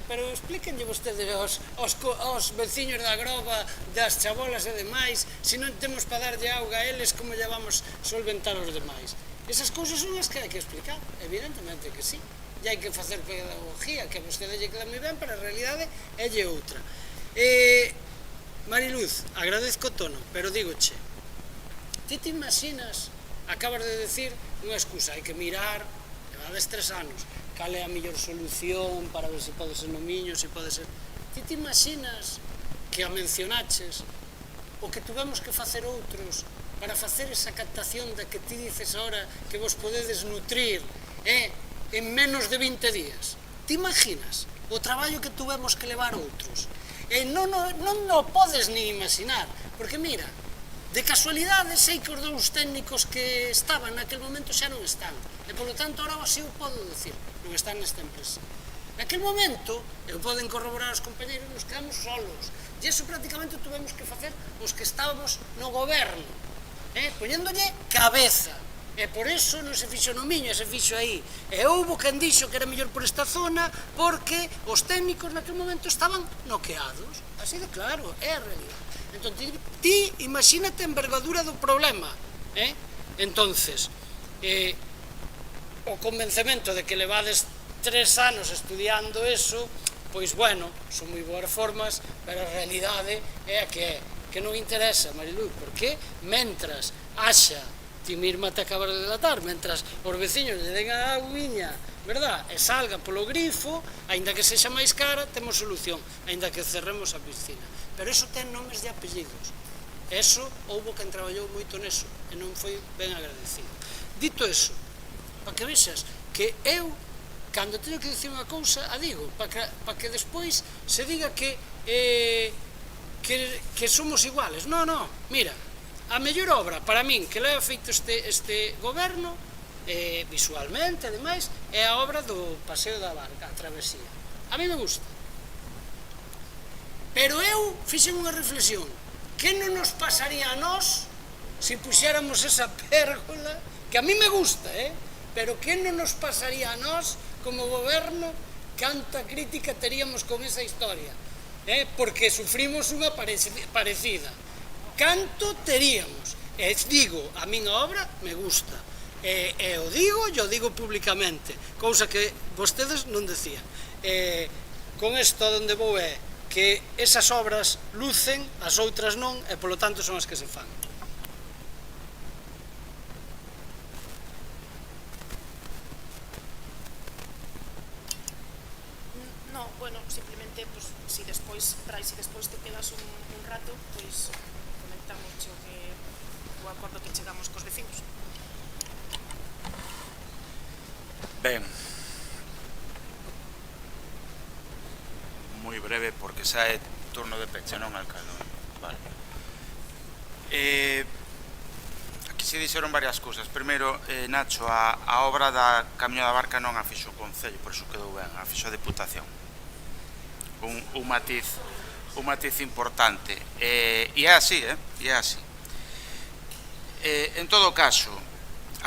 pero explíquenlle vostedes aos veciños da Groba, das Chabolas e demais, se non temos para darlle auga a eles, como lle vamos solventar os demais? Esas cousas son as que hai que explicar, evidentemente que sí. E hai que facer pedagogía, que a vostede lle queda moi ben, pero a realidade é outra. Mariluz, agradezco o tono, pero dígoche, ti te imaginas, acabas de decir unha excusa, hai que mirar, levades 3 anos, cal é a mellor solución para ver se pode ser no Miño, se pode ser... Ti te imaginas que a mencionaches, o que tuvemos que facer outros para facer esa captación da que ti dices ahora que vos podedes nutrir, en menos de 20 días. Te imaginas o traballo que tuvemos que levar outros? Non o podes ni imaginar, porque mira, de casualidade sei que os dous técnicos que estaban naquele momento xa non están, e polo tanto ahora así o podo decir, non están nesta empresa. Naquele momento, eu poden corroborar os compañeros, nos quedamos solos, e iso prácticamente tuvemos que facer os que estábamos no goberno, poñéndolle cabeza. E por eso non se fixo no Miño, se fixo aí. E houbo quen dixo que era mellor por esta zona porque os técnicos naquele momento estaban noqueados. Así de claro, é a realidade. Entón, ti imagínate a envergadura do problema. Entonces, o convencemento de que levades 3 anos estudiando eso, pois bueno, son moi boas formas, pero a realidade é a que non interesa, Mariluz, porque mentras haxa ti mesma te acabas de delatar, mentras os veciños lle den a aguiña verdad? E salga polo grifo, aínda que sexa máis cara, temos solución, aínda que cerremos a piscina. Pero eso ten nomes de apellidos. Eso, houbo quen traballou moito neso e non foi ben agradecido. Dito eso, para que vexas que eu, cando teño que dicir unha cousa, a digo, para que despois se diga que somos iguales. Non, mira, a mellor obra para min que leva feito este goberno, visualmente, ademais, é a obra do Paseo da Barca, a travesía. A mí me gusta. Pero eu fixen unha reflexión. Que non nos pasaría a nós se puxéramos esa pérgola, que a mí me gusta, pero que non nos pasaría a nós como goberno, canta crítica teríamos con esa historia, porque sufrimos unha parecida. Canto teríamos? E digo, a miña obra me gusta, e o digo públicamente, cousa que vostedes non decían. Con isto onde vou é que esas obras lucen, as outras non, e polo tanto son as que se fan. No, bueno, simplemente, pues, si despois te quedas un rato, pues comentamos o acordo que chegamos cos vecinos. Ben, moi breve porque xa é turno de peche, non, alcalde? Vale. Aquí se dixeron varias cousas. Primeiro, Nacho, a obra da Camiño da Barca non a fixo o Concello, por iso quedou ben, a fixo a Deputación. Un matiz importante. E é así, e é así. En todo caso,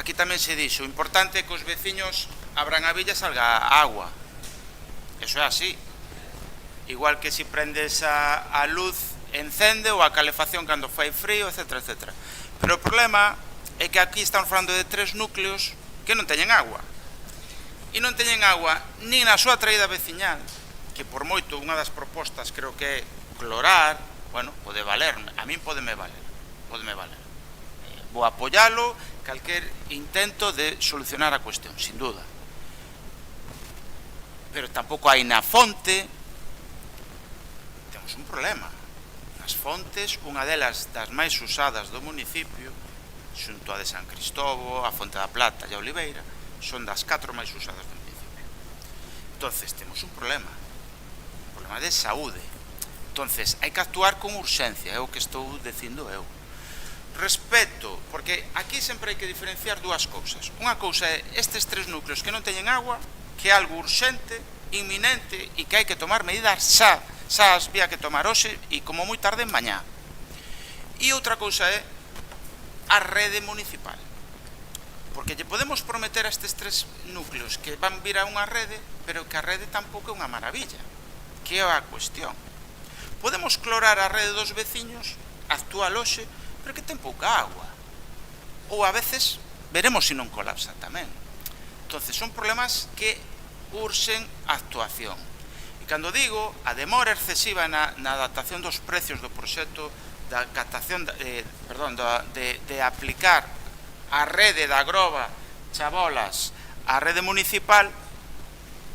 aquí tamén se dixo, o importante é que os veciños abran a villa e salga a agua. Eso é así. Igual que se prendes a luz, encende, ou a calefacción cando fai frío, etc. Pero o problema é que aquí estamos falando de 3 núcleos que non teñen agua. E non teñen agua nin na súa traída veciñal, que por moito unha das propostas creo que é clorar, bueno, pode valerme, a min podeme valer. Vou apoialo, calquer intento de solucionar a cuestión, sin duda. Pero tampouco hai na fonte. Temos un problema. Nas fontes, unha delas das máis usadas do municipio, xunto a de San Cristóbal, a Fonte da Plata e a Oliveira, son das 4 máis usadas do municipio. Entonces, temos un problema de saúde. Entonces, hai que actuar con urxencia, é o que estou dicindo eu. Respecto, porque aquí sempre hai que diferenciar dúas cousas. Unha cousa é estes 3 núcleos que non teñen agua, que é algo urxente, inminente, e que hai que tomar medidas xa as vía que tomar hoxe e como moi tarde en mañá. E outra cousa é a rede municipal. Porque lle podemos prometer a estes 3 núcleos que van vir a unha rede, pero que a rede tampouco é unha maravilla. Que é a cuestión. Podemos clorar a rede dos veciños, actual hoxe, pero que ten pouca agua. Ou a veces veremos se non colapsa tamén. Entonces son problemas que urxen actuación. E cando digo a demora excesiva na adaptación dos precios do proxecto da captación de aplicar a rede da Groba Chabolas á rede municipal,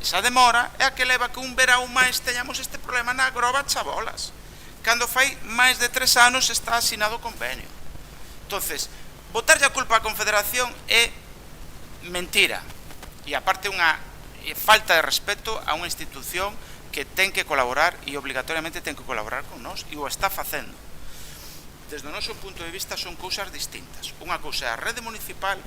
esa demora é a que leva que un verão máis teñamos este problema na Groba Chabolas, cando fai máis de 3 anos está asinado o convenio. Entonces, botarlle a culpa á Confederación é mentira, e aparte unha falta de respeto a unha institución que ten que colaborar e obligatoriamente ten que colaborar con nós, e o está facendo. Desde o noso punto de vista son cousas distintas. Unha cousa é a rede municipal,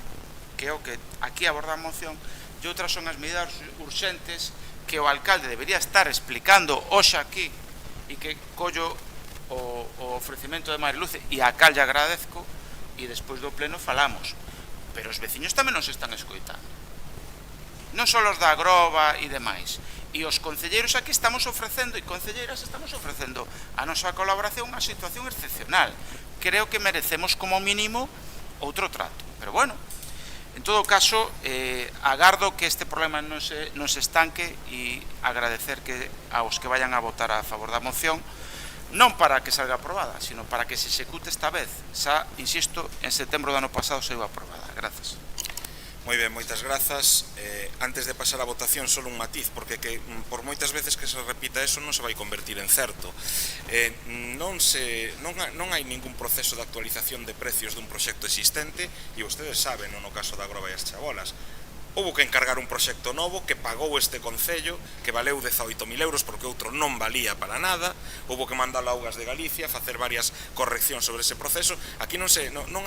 que é o que aquí aborda a moción, e outras son as medidas urxentes que o alcalde debería estar explicando hoxe aquí, e que collo o ofrecimento de Mariluce, e a cal lle agradezco, e despois do pleno falamos. Pero os veciños tamén nos están escoitando. Non só os da Groba e demais. E os concelleiros aquí estamos ofrecendo, e concelleiras estamos ofrecendo a nosa colaboración unha situación excepcional. Creo que merecemos como mínimo outro trato. Pero bueno, en todo caso, agardo que este problema non se estanque e agradecer que aos que vayan a votar a favor da moción, non para que salga aprobada, sino para que se execute esta vez. Xa, insisto, en setembro do ano pasado se iba aprobada. Gracias. Moi ben, moitas grazas. Antes de pasar a votación, só un matiz, porque por moitas veces que se repita eso non se vai convertir en certo. Non hai ningún proceso de actualización de precios dun proxecto existente, e vostedes saben, no caso da Groba e as Chabolas, houve que encargar un proxecto novo que pagou este Concello, que valeu 18.000 euros porque outro non valía para nada, houve que mandar a Augas de Galicia, facer varias correccións sobre ese proceso. Aquí non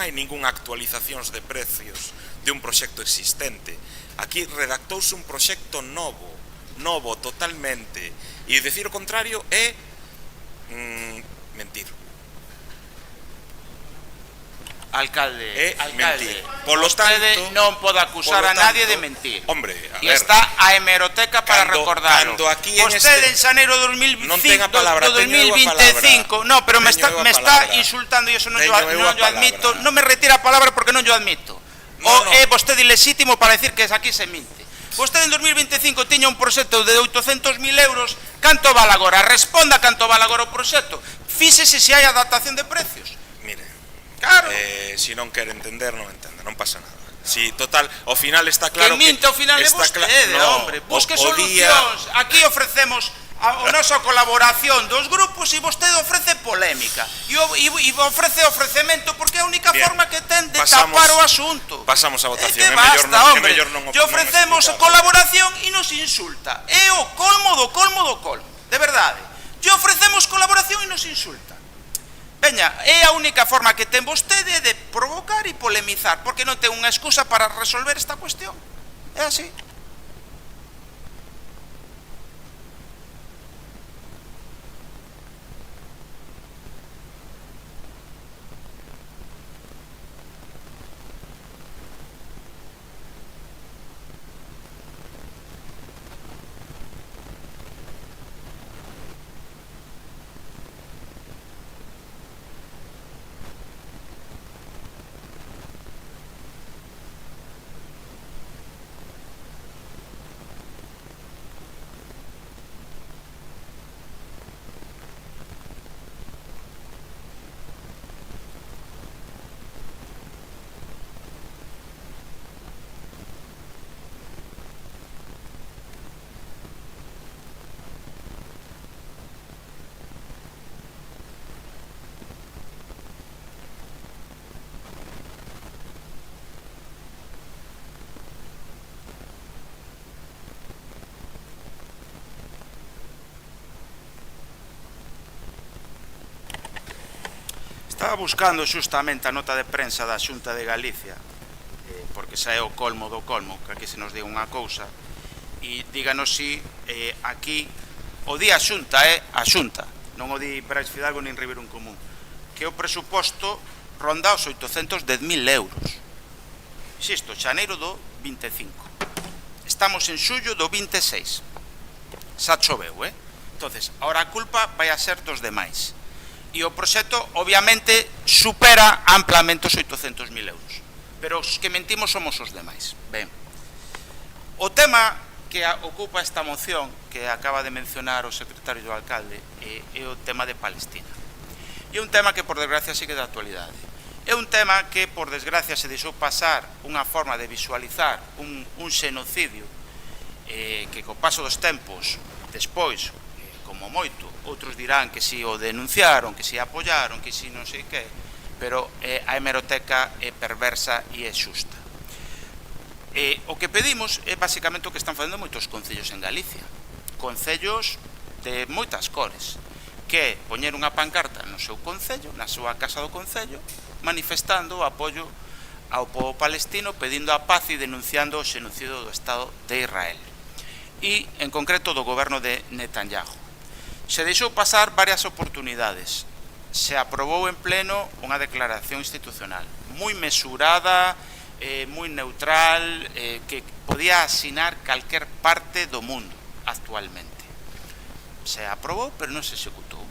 hai ningunha actualizacións de precios de un proxecto existente. Aquí redactouse un proxecto novo totalmente, e dicir o contrario é mentir. Alcalde, mentir. Polo vostede tanto, non pode acusar a nadie de mentir. Hombre, a E ver, está a hemeroteca para recordarlo. cando aquí en Vostede en xaneiro de 2025, non ten a palabra, do teño eu a 2025, no, pero me está palabra. insultando e eso non Teño eu yo a palabra. admito. Non me retira a palabra porque non yo admito. No. É vostede ilexítimo para decir que aquí se minte. Vostede en 2025 tiña un proxecto de 800.000 euros. Canto vale agora? Responda canto vale agora o proxecto. Fíxese se hai adaptación de precios. Mire, claro. Si non quere entender, non entende, non pasa nada. Si, total, ao final está claro que minte ao final é vostede, hombre. Busque solucións. Aquí ofrecemos a nosa colaboración dos grupos e vostede ofrece polémica e ofrece ofrecemento porque é a única forma que ten de tapar o asunto. Pasamos a votación. É mellor non ofrecemos colaboración e nos insulta. É o colmo do colmo do colmo, de verdade. Lle ofrecemos colaboración e nos insulta. Veña, é a única forma que ten vostede de provocar e polemizar, porque non ten unha excusa para resolver esta cuestión. É así. Estaba buscando xustamente a nota de prensa da Xunta de Galicia, porque xa é o colmo do colmo, que aquí se nos diga unha cousa, e díganos si aquí o di a Xunta é a Xunta, non o di Brais Fidalgo nin Ribeiro en Común, que o presuposto ronda os 810.000 euros. Xisto, xaneiro do 25. Estamos en xullo do 26. Xa choveu, Entonces, ahora a culpa vai a ser dos demais. E o proxecto, obviamente, supera amplamente os 800.000 euros. Pero os que mentimos somos os demais. Ben, o tema que ocupa esta moción, que acaba de mencionar o secretario do alcalde, é o tema de Palestina. E é un tema que, por desgracia, sigue de actualidade. É un tema que, por desgracia, se deixou pasar unha forma de visualizar un xenocidio que, co paso dos tempos, despois, como moito, outros dirán que si o denunciaron, que si apoyaron, que si non sei que, pero a hemeroteca é perversa e é xusta. O que pedimos é basicamente o que están facendo moitos concellos en Galicia, concellos de moitas cores, que é poñer unha pancarta no seu concello, na súa casa do concello, manifestando o apoio ao pobo palestino, pedindo a paz e denunciando o xenocidio do Estado de Israel e, en concreto, do goberno de Netanyahu. Se deixou pasar varias oportunidades. Se aprobou en pleno unha declaración institucional moi mesurada, moi neutral, que podía asinar calquer parte do mundo actualmente. Se aprobou, pero non se executou.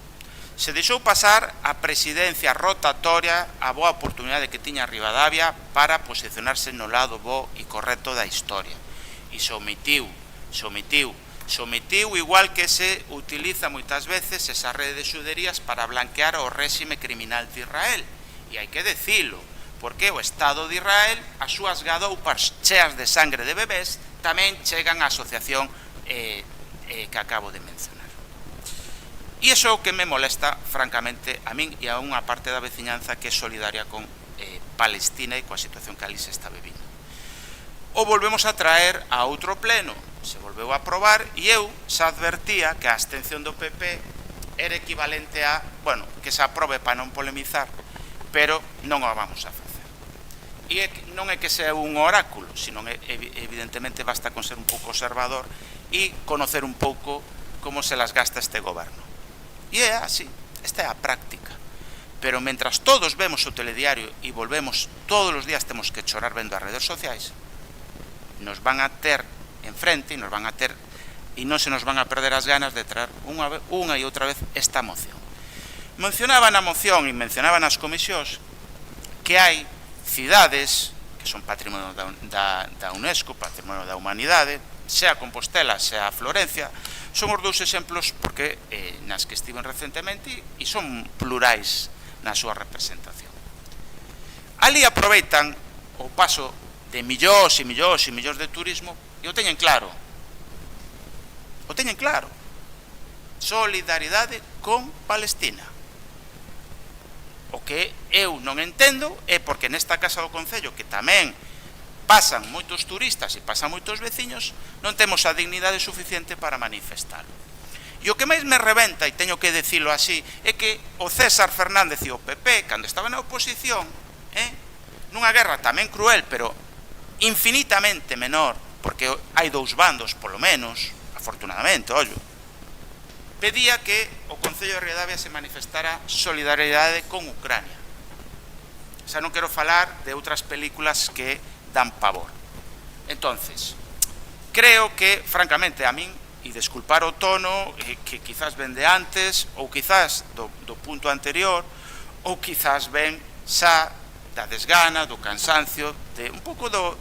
Se deixou pasar a presidencia rotatoria, a boa oportunidade que tiña Ribadavia para posicionarse no lado bo e correcto da historia. E sometiu igual que se utiliza moitas veces esa rede de xuderías para blanquear o réxime criminal de Israel. E hai que decilo, porque o Estado de Israel, as súas gadoupas cheas de sangre de bebés, tamén chegan á asociación que acabo de mencionar. E iso é o que me molesta, francamente, a min e a unha parte da veciñanza que é solidaria con Palestina e coa situación que ali se está vivindo. O volvemos a traer a outro pleno, se volveu a aprobar, e eu xa advertía que a abstención do PP era equivalente a, bueno, que se aprobe para non polemizar, pero non o vamos a facer. E non é que sea un oráculo, sino evidentemente basta con ser un pouco observador e conocer un pouco como se las gasta este goberno. E é así, esta é a práctica. Pero mentras todos vemos o telediario e volvemos, todos os días temos que chorar vendo as redes sociais, nos van a ter enfrente e nos van a ter e non se nos van a perder as ganas de traer unha e outra vez esta moción. Mencionaban a moción e mencionaban as comisións que hai cidades que son patrimonio da UNESCO, patrimonio da humanidade, sea Compostela, sea Florencia, son os dous exemplos porque nas que estiven recentemente e son plurais na súa representación. Ali aproveitan o paso de millóns e millóns e millóns de turismo e o teñen claro. O teñen claro. Solidaridade con Palestina. O que eu non entendo é porque nesta Casa do Concello, que tamén pasan moitos turistas e pasan moitos veciños, non temos a dignidade suficiente para manifestar. E o que máis me rebenta, e teño que dicilo así, é que o César Fernández e o PP, cando estaba na oposición, nunha guerra tamén cruel, pero infinitamente menor, porque hai dous bandos, polo menos, afortunadamente, ollo, pedía que o Concello de Ribadavia se manifestara solidaridade con Ucrania. Xa non quero falar de outras películas que dan pavor. Entonces, creo que, francamente, a min, e desculpar o tono, que quizás ven de antes, ou quizás do punto anterior, ou quizás ven xa da desgana, do cansancio, de un pouco do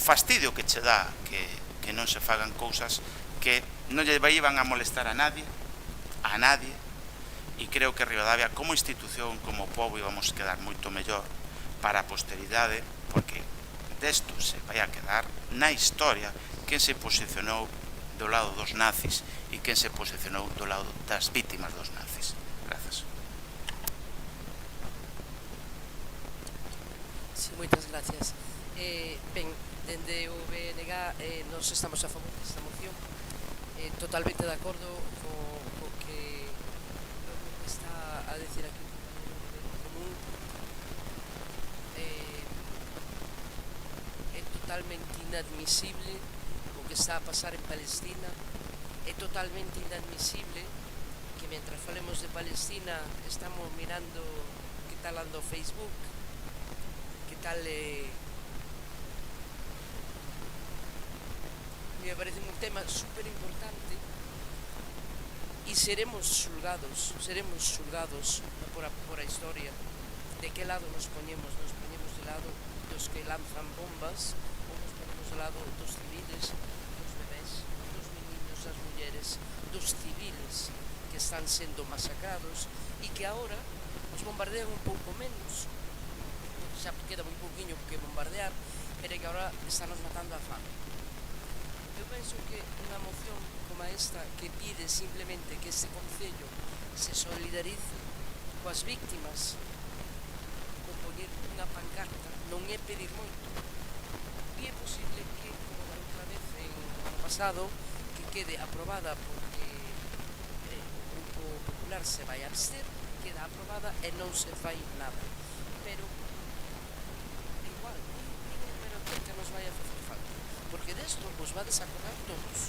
fastidio que che dá que non se fagan cousas que non lle iban a molestar a nadie, e creo que Ribadavia como institución, como pobo, íbamos quedar moito mellor para a posteridade, porque desto se vai a quedar na historia quen se posicionou do lado dos nazis e quen se posicionou do lado das vítimas dos nazis. Grazas. Sí, moitas gracias. Ben, dende o BNG nos estamos a favor desta moción, totalmente de acordo co que está a decir aquí común. É totalmente inadmisible o que está a pasar en Palestina, é totalmente inadmisible que mentre falemos de Palestina estamos mirando que tal anda o Facebook, que tal me parece un tema super importante e seremos xulgados por a historia. De que lado nos poñemos do lado dos que lanzan bombas ou nos poñemos do lado dos civiles, dos bebés, dos meninos, das mulleres, dos civiles que están sendo masacrados e que agora os bombardean un pouco menos, xa queda moi pouquiño que bombardear, pero que agora están nos matando a fame. Eu penso que unha moción como esta que pide simplemente que este Concello se solidarice coas víctimas con poñer unha pancarta non é pedir moito, e é posible que, como da outra vez en o ano pasado, que quede aprobada porque o Grupo Popular se vai a abster, queda aprobada e non se fai nada, pero igual nin hemeroteca nos vai a facer falta, porque desto vos vades a acordar todos,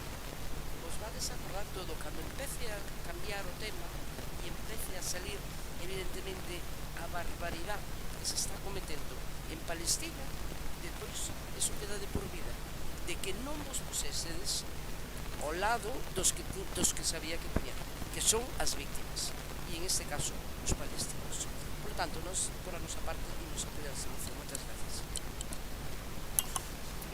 todo, cando empece a cambiar o tema e empece a salir evidentemente a barbaridade que se está cometendo en Palestina, depois eso queda de por vida, de que non vos posesedes ao lado dos que sabía que poñer, que son as víctimas, e en este caso os palestinos. Por tanto, nos, por a nosa parte, imos a apoiar esta moción. Moitas gracias.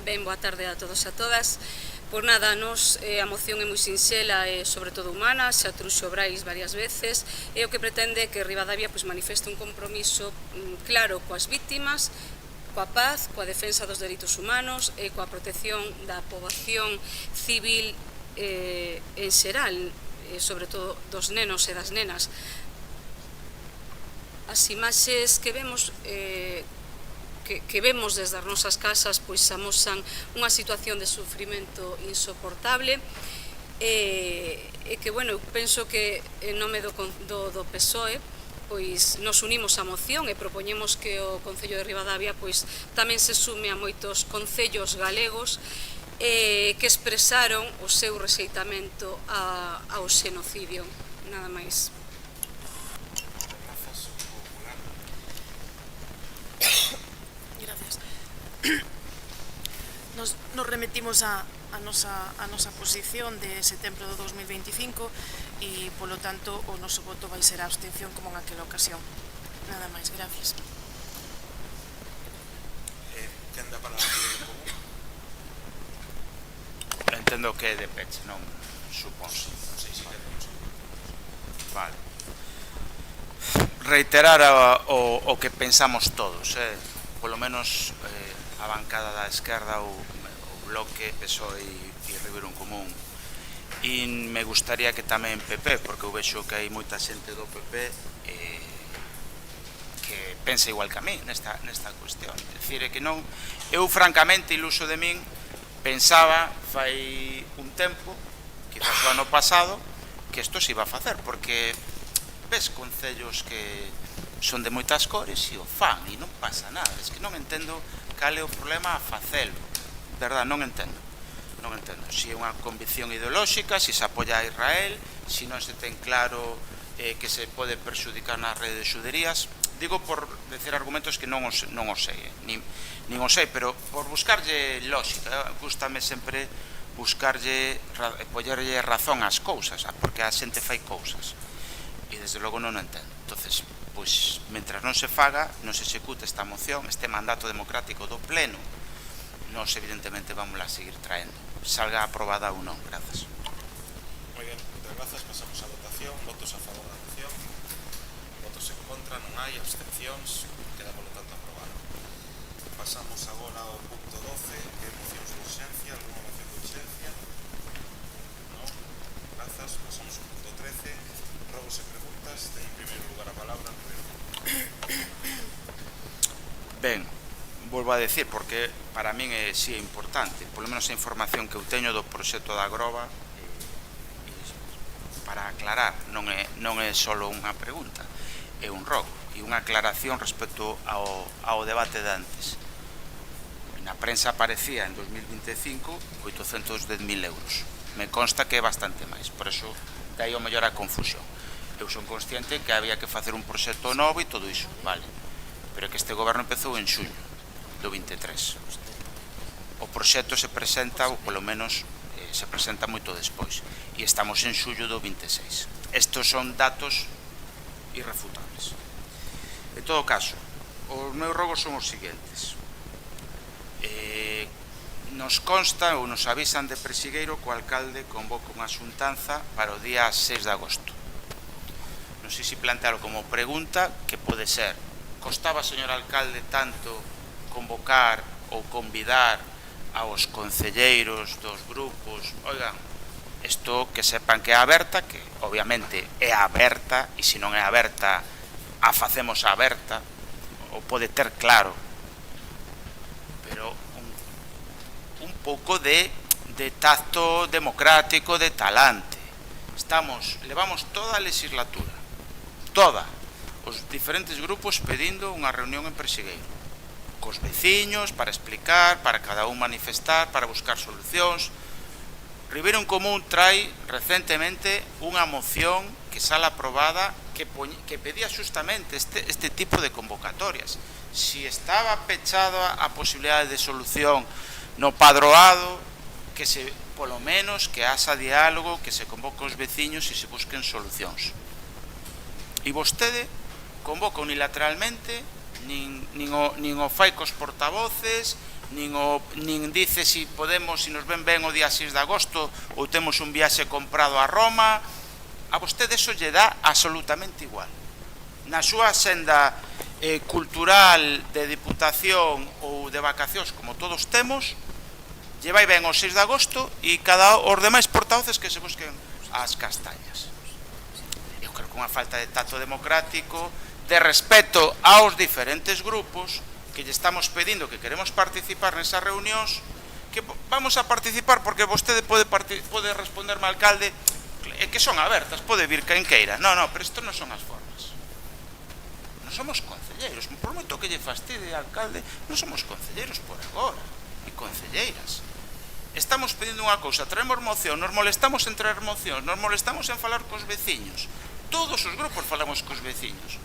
Ben, boa tarde a todos e a todas. Por nada, a moción é moi sinxela e sobre todo humana, xa truxo Brais varias veces, e o que pretende é que Ribadavia manifeste un compromiso claro coas vítimas, coa paz, coa defensa dos dereitos humanos e coa protección da poboación civil en xeral, sobre todo dos nenos e das nenas. As imaxes que vemos desde as nosas casas pois amosan unha situación de sufrimento insoportable e que, bueno, eu penso que en nome do PSOE pois nos unimos á moción e propoñemos que o Concello de Ribadavia pois tamén se sume a moitos concellos galegos que expresaron o seu rexeitamento ao xenocidio. Nada máis. Nos remitimos a nosa posición de setembro de 2025 e, polo tanto, o noso voto vai ser a abstención como en aquela ocasión. Nada máis, gracias. Quen dá para a en común? Entendo que é de peche, non suponse. Vale. Reiterar o que pensamos todos, polo menos a bancada da esquerda, o Bloque, PSOE e Ribeiro en Común. E me gustaría que tamén PP, porque eu vexo que hai moita xente do PP que pensa igual que a mí nesta cuestión. Decir, que non, eu francamente, iluso de min, pensaba fai un tempo, quizás o ano pasado, que isto se iba a facer, porque ves concellos que son de moitas cores e o fan e non pasa nada. Es que non entendo cal é o problema a facelo, verdad, non entendo. Si é unha convicción ideolóxica, si se apoia a Israel, si non se ten claro que se pode perxudicar na rede de xuderías. Digo por decir argumentos que non os sei, nin os sei, pero por buscarlle lógica. Gústame sempre buscarlle, pollerlle razón ás cousas, porque a xente fai cousas e desde logo non o entendo. Entonces, pois, mentras non se faga, non se execute esta moción, este mandato democrático do pleno, nós evidentemente vamos a seguir traendo, salga aprobada ou non. Grazas. Moi ben, moitas grazas. Pasamos a votación. Votos a favor da moción, votos en contra, non hai, abstencións, queda polo tanto aprobada. Pasamos agora ao punto 12, que é mocións de urxencia. Alguna moción de urxencia? Non? Grazas. Pasamos ao punto 13, robos e preguntas. Ten en primeiro lugar a palabra Ben, volvo a decir, porque para min é importante, polo menos a información que eu teño do proxecto da Groba, para aclarar, non é só unha pregunta, é un rogo e unha aclaración respecto ao debate de antes. Na prensa aparecía en 2025 810.000 euros. Me consta que é bastante máis, por eso dai o mellor a confusión. Eu son consciente que había que facer un proxecto novo e todo iso, vale, pero que este goberno empezou en xuño do 23. O proxecto se presenta, ou polo menos se presenta moito despois, e estamos en xullo do 26. Estos son datos irrefutables. En todo caso, os meus rogos son os seguintes. Nos consta ou nos avisan de Presigueiro que o alcalde convoca unha xuntanza para o día 6 de agosto. Non sei se plantealo como pregunta, que pode ser: costaba, señor alcalde, tanto convocar ou convidar aos concelleiros dos grupos? Oigan, isto que sepan que é aberta, que obviamente é aberta, e se non é aberta, a facemos aberta, ou pode ter claro, pero un pouco de tacto democrático, de talante. Levamos toda a legislatura, os diferentes grupos pedindo unha reunión en Presigueiro, cos veciños, para explicar, para cada un manifestar, para buscar solucións. Ribeiro en Común trae recentemente unha moción que sale aprobada que pedía justamente este tipo de convocatorias. Si estaba pechada a posibilidade de solución no padroado, que se, polo menos, que haxa diálogo, que se convoque os veciños e se busquen solucións. E vostede convoca unilateralmente, nin o fai cos portavoces, nin dice si podemos, si nos ven ben o día 6 de agosto ou temos un viaxe comprado a Roma. A vostede eso lle dá absolutamente igual. Na súa senda cultural de diputación ou de vacacións, como todos temos, lle vai ben o 6 de agosto e cada os demais portavoces que se busquen as castañas. Eu creo que unha falta de tacto democrático, de respeto aos diferentes grupos, que lle estamos pedindo que queremos participar nesas reunións, que vamos a participar porque vostede pode responderme, alcalde, que son abertas, pode vir quen queira. No, pero isto non son as formas. Non somos concelleiros, por moito que lle fastide, alcalde, non somos concelleiros por agora, e concelleiras. Estamos pedindo unha cousa, traemos moción, nos molestamos en traer mocións, nos molestamos en falar cos veciños. Todos os grupos falamos cos veciños.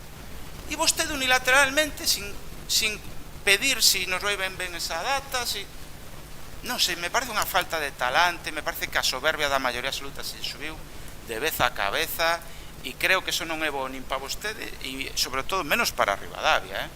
E vostede unilateralmente, sin pedir si nos vai ben esa data, si... Non sei, me parece unha falta de talante, me parece que a soberbia da maioría absoluta se subiu de vez a cabeza, e creo que eso non é bo nin para vostede, e sobre todo menos para Ribadavia,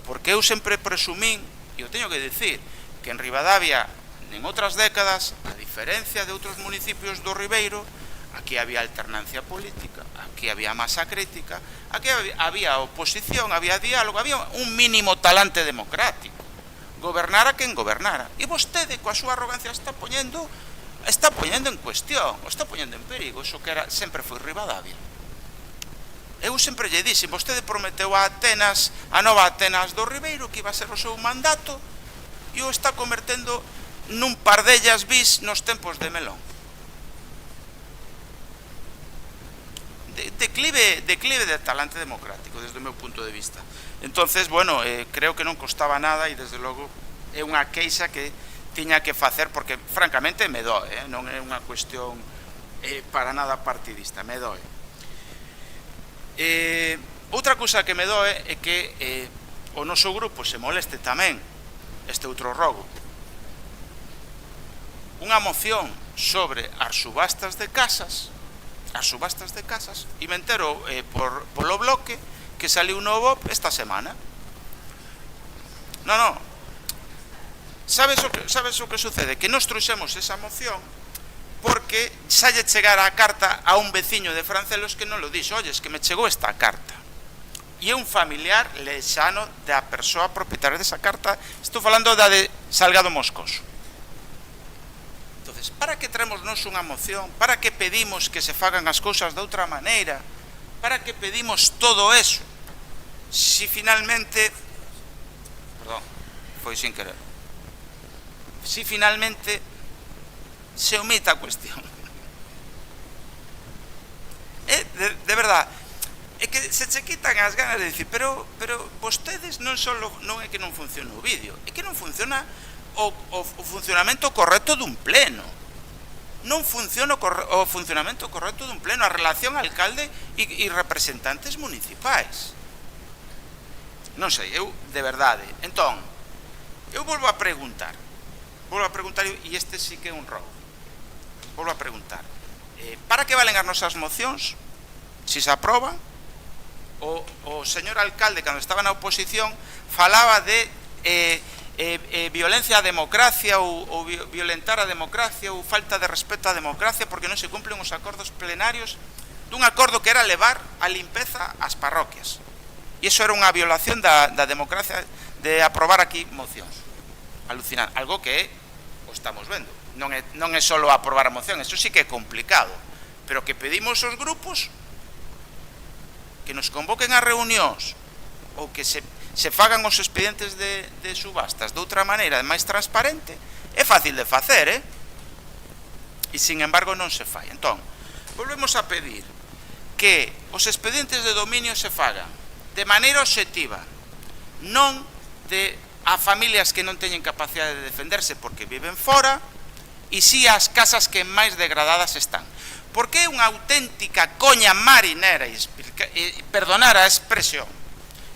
porque eu sempre presumín, e eu teño que dicir, que en Ribadavia, en outras décadas, a diferencia de outros municipios do Ribeiro, aquí había alternancia política, aquí había masa crítica, aquí había oposición, había diálogo, había un mínimo talante democrático. Gobernara quen gobernara. E vostede, coa súa arrogancia, está poñendo en cuestión, está poñendo en perigo iso que sempre foi Ribadavia. Eu sempre lle dixen, vostede prometeu a Atenas, a nova Atenas do Ribeiro, que iba a ser o seu mandato, e o está convertendo nun par dellas bis nos tempos de Melón. Declive de talante democrático, desde o meu punto de vista. Entonces, bueno, creo que non costaba nada e, desde logo, é unha queixa que tiña que facer, porque, francamente, me doe, non é unha cuestión para nada partidista, me doe. Outra cousa que me doe é que o noso grupo se moleste tamén este outro rogo. Unha moción sobre as subastas de casas, e me entero polo bloque que saliu novo esta semana. Non. Sabes o que sucede? Que nos trouxemos esa moción porque xa lle chegara a carta a un veciño de Francelos que non lo dixo, olles, que me chegou esta carta. E é un familiar lexano da persoa propietaria desa carta. Estou falando da de Salgado Moscoso. Entonces, para que traemos nos unha moción? Para que pedimos que se fagan as cousas de outra maneira? Para que pedimos todo eso? Si finalmente... Perdón, foi sin querer. Si finalmente se omite a cuestión. De verdad, é que se che quitan as ganas de dicir, pero vostedes non é que non funciona o vídeo, é que non funciona o funcionamento correcto dun pleno. Non funciona o funcionamento correcto dun pleno, a relación alcalde e representantes municipais. Non sei, eu, de verdade. Entón, eu volvo a preguntar, e este sí que é un robo. Volvo a preguntar, para que valen as nosas mocións, se se aproban? O señor alcalde, cando estaba na oposición, falaba de violencia á democracia ou violentar a democracia ou falta de respeto á democracia porque non se cumplen os acordos plenarios dun acordo que era levar a limpeza ás parroquias. E iso era unha violación da democracia de aprobar aquí mocións. Alucinante. Algo que o estamos vendo. Non é só aprobar a moción, iso sí que é complicado. Pero que pedimos aos grupos que nos convoquen a reunións ou que se fagan os expedientes de subastas de outra maneira, máis transparente, é fácil de facer, e sin embargo non se fai. Entón, volvemos a pedir que os expedientes de dominio se fagan de maneira obxectiva, non a familias que non teñen capacidade de defenderse porque viven fora, e si as casas que máis degradadas están. Porque é unha auténtica coña marinera, e perdonar a expresión,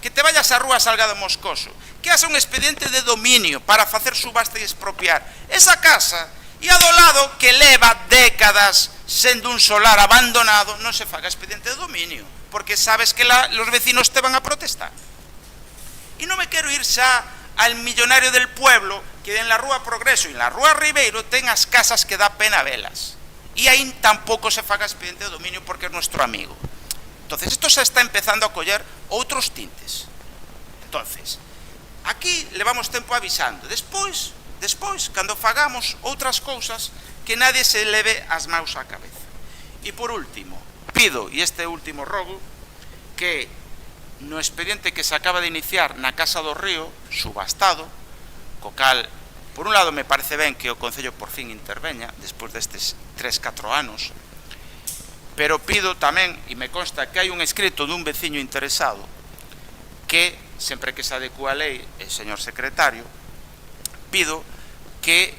que te vayas á rúa Salgado Moscoso, que haxa un expediente de dominio para facer subasta e expropiar esa casa, e a do lado que leva décadas sendo un solar abandonado, non se faga expediente de dominio, porque sabes que los vecinos te van a protestar. E non me quero ir xa al millonario del pueblo que en la Rúa Progreso e en la Rúa Ribeiro ten as casas que dá pena velas. E aí tampouco se faga expediente de dominio porque é nuestro amigo. Entonces, isto se está empezando a coller outros tintes. Entonces, aquí levamos tempo avisando. Despois, cando fagamos outras cousas, que nadie se leve as maus á cabeza. E por último, pido, e este último rogo, que no expediente que se acaba de iniciar na Casa do Río, subastado, co cal, por un lado, me parece ben que o Concello por fin interveña, despois destes 3-4 anos, pero pido tamén, e me consta que hai un escrito dun veciño interesado, que, sempre que se adecúa a lei, señor secretario, pido que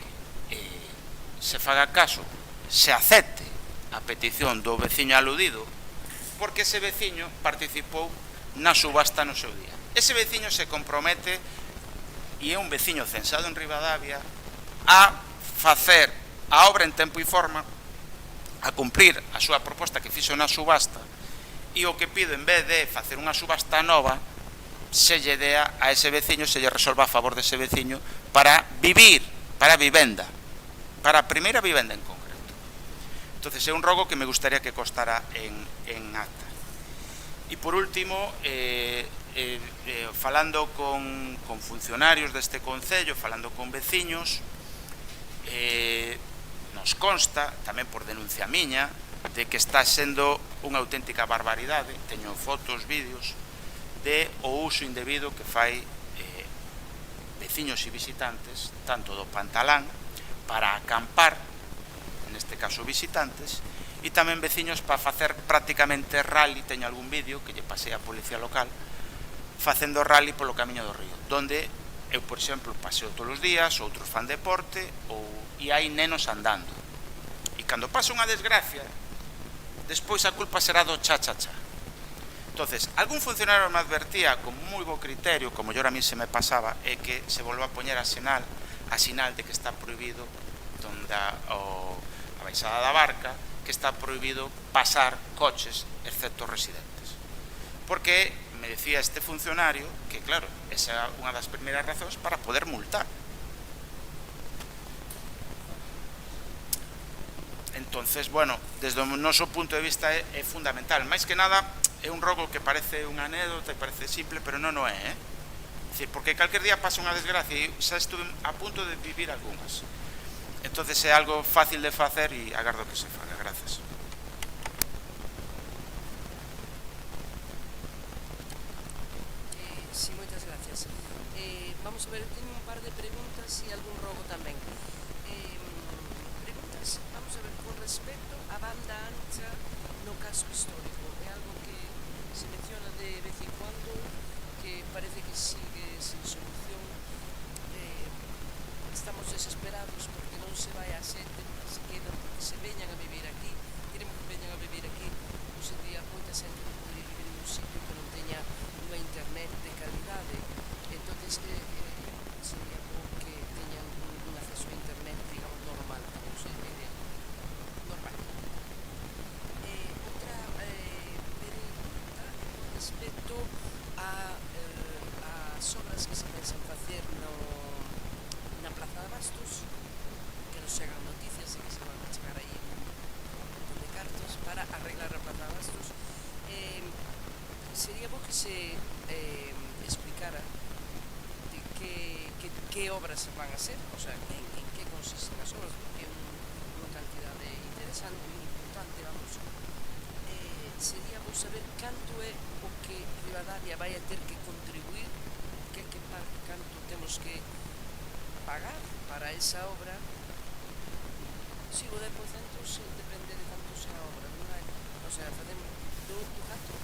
se faga caso, se acepte a petición do veciño aludido, porque ese veciño participou na subasta no seu día. Ese veciño se compromete, e é un veciño censado en Ribadavia, a facer a obra en tempo e forma, a cumprir a súa proposta que fixo na subasta, e o que pido, en vez de facer unha subasta nova, se lle dea a ese veciño, se lle resolva a favor dese veciño para vivir, para vivenda, para a primeira vivenda en concreto. Entonces, é un rogo que me gustaría que constara en acta. E por último, falando con funcionarios deste Concello, falando con veciños, nos consta, tamén por denuncia miña, de que está sendo unha auténtica barbaridade, teño fotos, vídeos, de o uso indebido que fai veciños e visitantes, tanto do Pantalán, para acampar, neste caso visitantes, e tamén veciños para facer prácticamente rally. Teño algún vídeo que lle pasei a policía local, facendo rally polo camiño do río, donde eu, por exemplo, paseo todos os días, outros fan deporte, e hai nenos andando. E cando pasa unha desgracia, despois a culpa será do cha-cha-cha. Entonces, algún funcionario me advertía con moi bo criterio, como yo a mí se me pasaba, é que se volva a poñer a sinal de que está prohibido a baixada da barca, que está prohibido pasar coches, excepto residentes. Porque me decía este funcionario que, claro, esa é unha das primeiras razóns para poder multar. Entonces, bueno, desde o noso punto de vista é fundamental. Máis que nada, é un rogo que parece unha anécdota e parece simple, pero non o é, Dicir, porque calquer día pasa unha desgracia e xa estuve a punto de vivir algunhas. Entonces é algo fácil de facer e agardo que se faga. Gracias. Sí, moitas gracias. Vamos a ver, teño un par de preguntas e algún rogo tamén. Preguntas, vamos a ver, con respecto á banda ancha no casco histórico. É algo que se menciona de vez en cuando, que parece que sigue sin solución. Estamos desesperados porque non se vai a xente, porque se quedan, porque se veñan a vivir aquí. Queremos que veñan a vivir aquí. Hoxe en día, moita xente non pode vivir en un sitio que non teña unha internet de calidade. Entonces, sería bo que teñan un acceso a internet, digamos, normal, non sei, normal. Outra pregunta con respecto ás obras que se pensan facer na Plaza de Bastos, que nos chegan noticias e que se van a chegar aí un montón de cartos para arreglar a Plaza de Bastos. Sería bo que se explicara de que obras van a ser, o sea, en que consisten as obras, porque é unha cantidade interesante, moi importante, vamos. Sería bo saber canto é o que Ribadavia vai a ter que contribuir, canto temos que pagar para esa obra. Si o 10% depende de canto sea a obra, non hai, o sea, facemos do canto.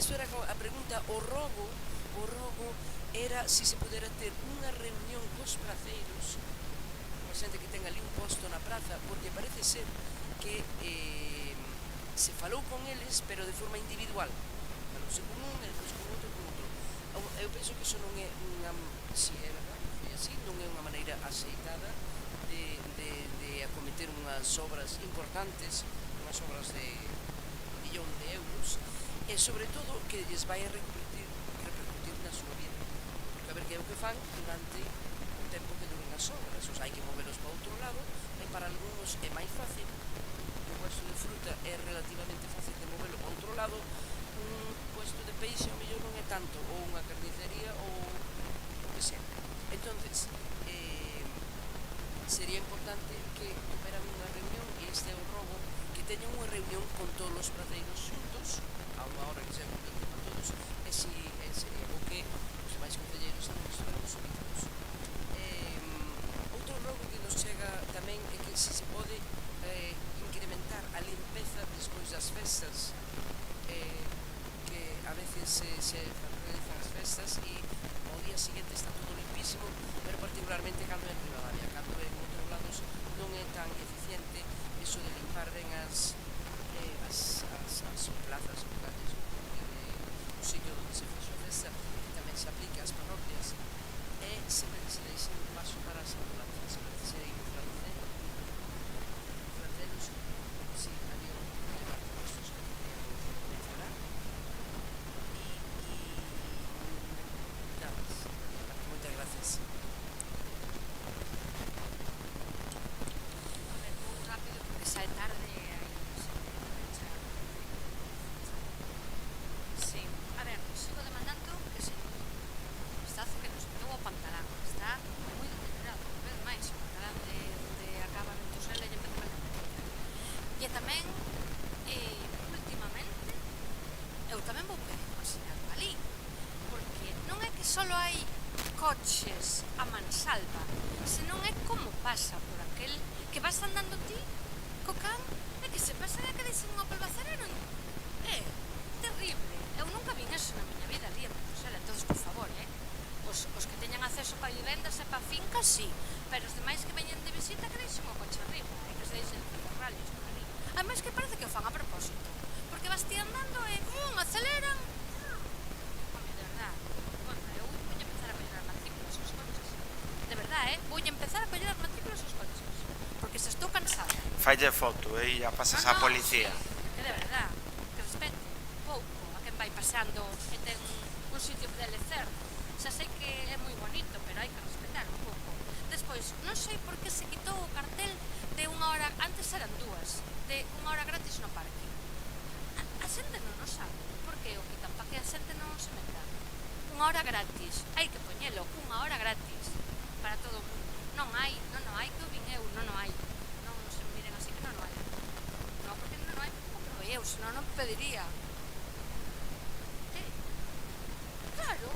Eso era a pregunta. O rogo o rogo era se se pudera ter unha reunión cos praceiros, a xente que ten ali un posto na praza, porque parece ser que se falou con eles, pero de forma individual. Falouse con un, e depois con outro, con outro. Eu penso que iso non é unha, si é verdade, foi así, non é unha maneira aceitada de acometer unhas obras importantes, unhas obras de millón de euros, e sobre todo que lles vai a repercutir na súa vida. Porque a ver que é o que fan durante o tempo que duren as obras, os hai que movelos para outro lado, e para algúns é máis fácil, un puesto de fruta é relativamente fácil de movelo para outro lado, un puesto de peixe ao mellor non é tanto, ou unha carnicería ou o que sea. Entonces, sería importante que houberan unha reunión, e este é o robo, que teñan unha reunión con todos os praceiros xuntos, a unha hora que sea conveniente para todos, e si sería bo que os demais concelleiros tamén estuveran ubicados. Outro rogo que nos chega tamén é que se pode incrementar a limpeza despois das festas, que a veces se realizan as festas e ao día seguinte está todo limpísimo, pero particularmente cando é en Ribadavia, cando é en outros lados non é tan eficiente iso de limpar ben as plazas, as calles, o sitio onde se fixo a festa, que tamén se aplica ás parroquias, e sempre que se deixe un paso para as ambulancias, para que se hai un francelos, si había un par de postos que querían mencionar, e nada más. Moitas gracias. A ver, vou rápido porque xa é tarde e aí sí, a ver, sigo demandando que se vistazo que nos quedou o pantalán, está moi deteriorado, unha vez máis, o pantalán de acaba Ventosela e empezou a e tamén últimamente eu tamén vou pedir unha señal ali, porque non é que só hai coches a mansalva, senón é como pasa por aquel que vas andando ti co can e que se pasa e que deixen unha polvacera non é terrible. Eu nunca vin eso na miña vida ali en Ventosela, entonces por favor, os que teñan acceso para vivendas e para fincas, sí, pero os demais que veñen de visita que deixen o coche arriba e que se deixen os rallies por ali. Ademais que parece que o fan a propósito, porque vas ti andando e aceleran. Home, de verdad, eu vou empezar a coller as matrículas aos coches. De verdad, vou empezar a coller as matrículas aos coches, porque se estou cansada. Falle foto e ya pasas á policía. Que de verdad, que respete pouco a quen vai paseando e ten un sitio de lecer. Xa sei que é moi bonito, pero hai que respetar un pouco. Despois, non sei por que se quitou o cartel de unha hora, antes eran dúas, de unha hora gratis no parque. A xente non o sabe, porque o quitan para que a xente non se meta. Unha hora gratis, hai que poñelo, unha hora gratis, para todo o mundo. Non hai, que o vin eu, non hai. Non se miren así que non hai. Non, porque non hai, compro eu, senón non pediría. Claro,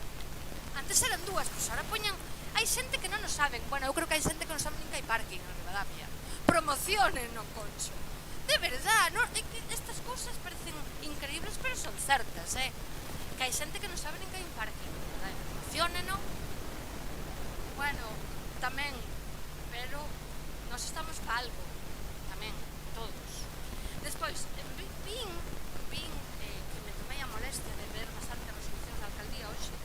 antes eran dúas, pois agora poñan. Hai xente que non o saben. Bueno, eu creo que hai xente que non saben nin que hai parking en Ribadavia. Promocionen no Concho. De verdad, non? É que estas cousas parecen increíbles, pero son certas, que hai xente que non sabe nin que hai un parking, verdad? Promocionen-no. Bueno, tamén, pero nós estamos pa algo, tamén, todos. Despois, vin que me tomei a molestia de ver bastante resolucións da alcaldía hoxe,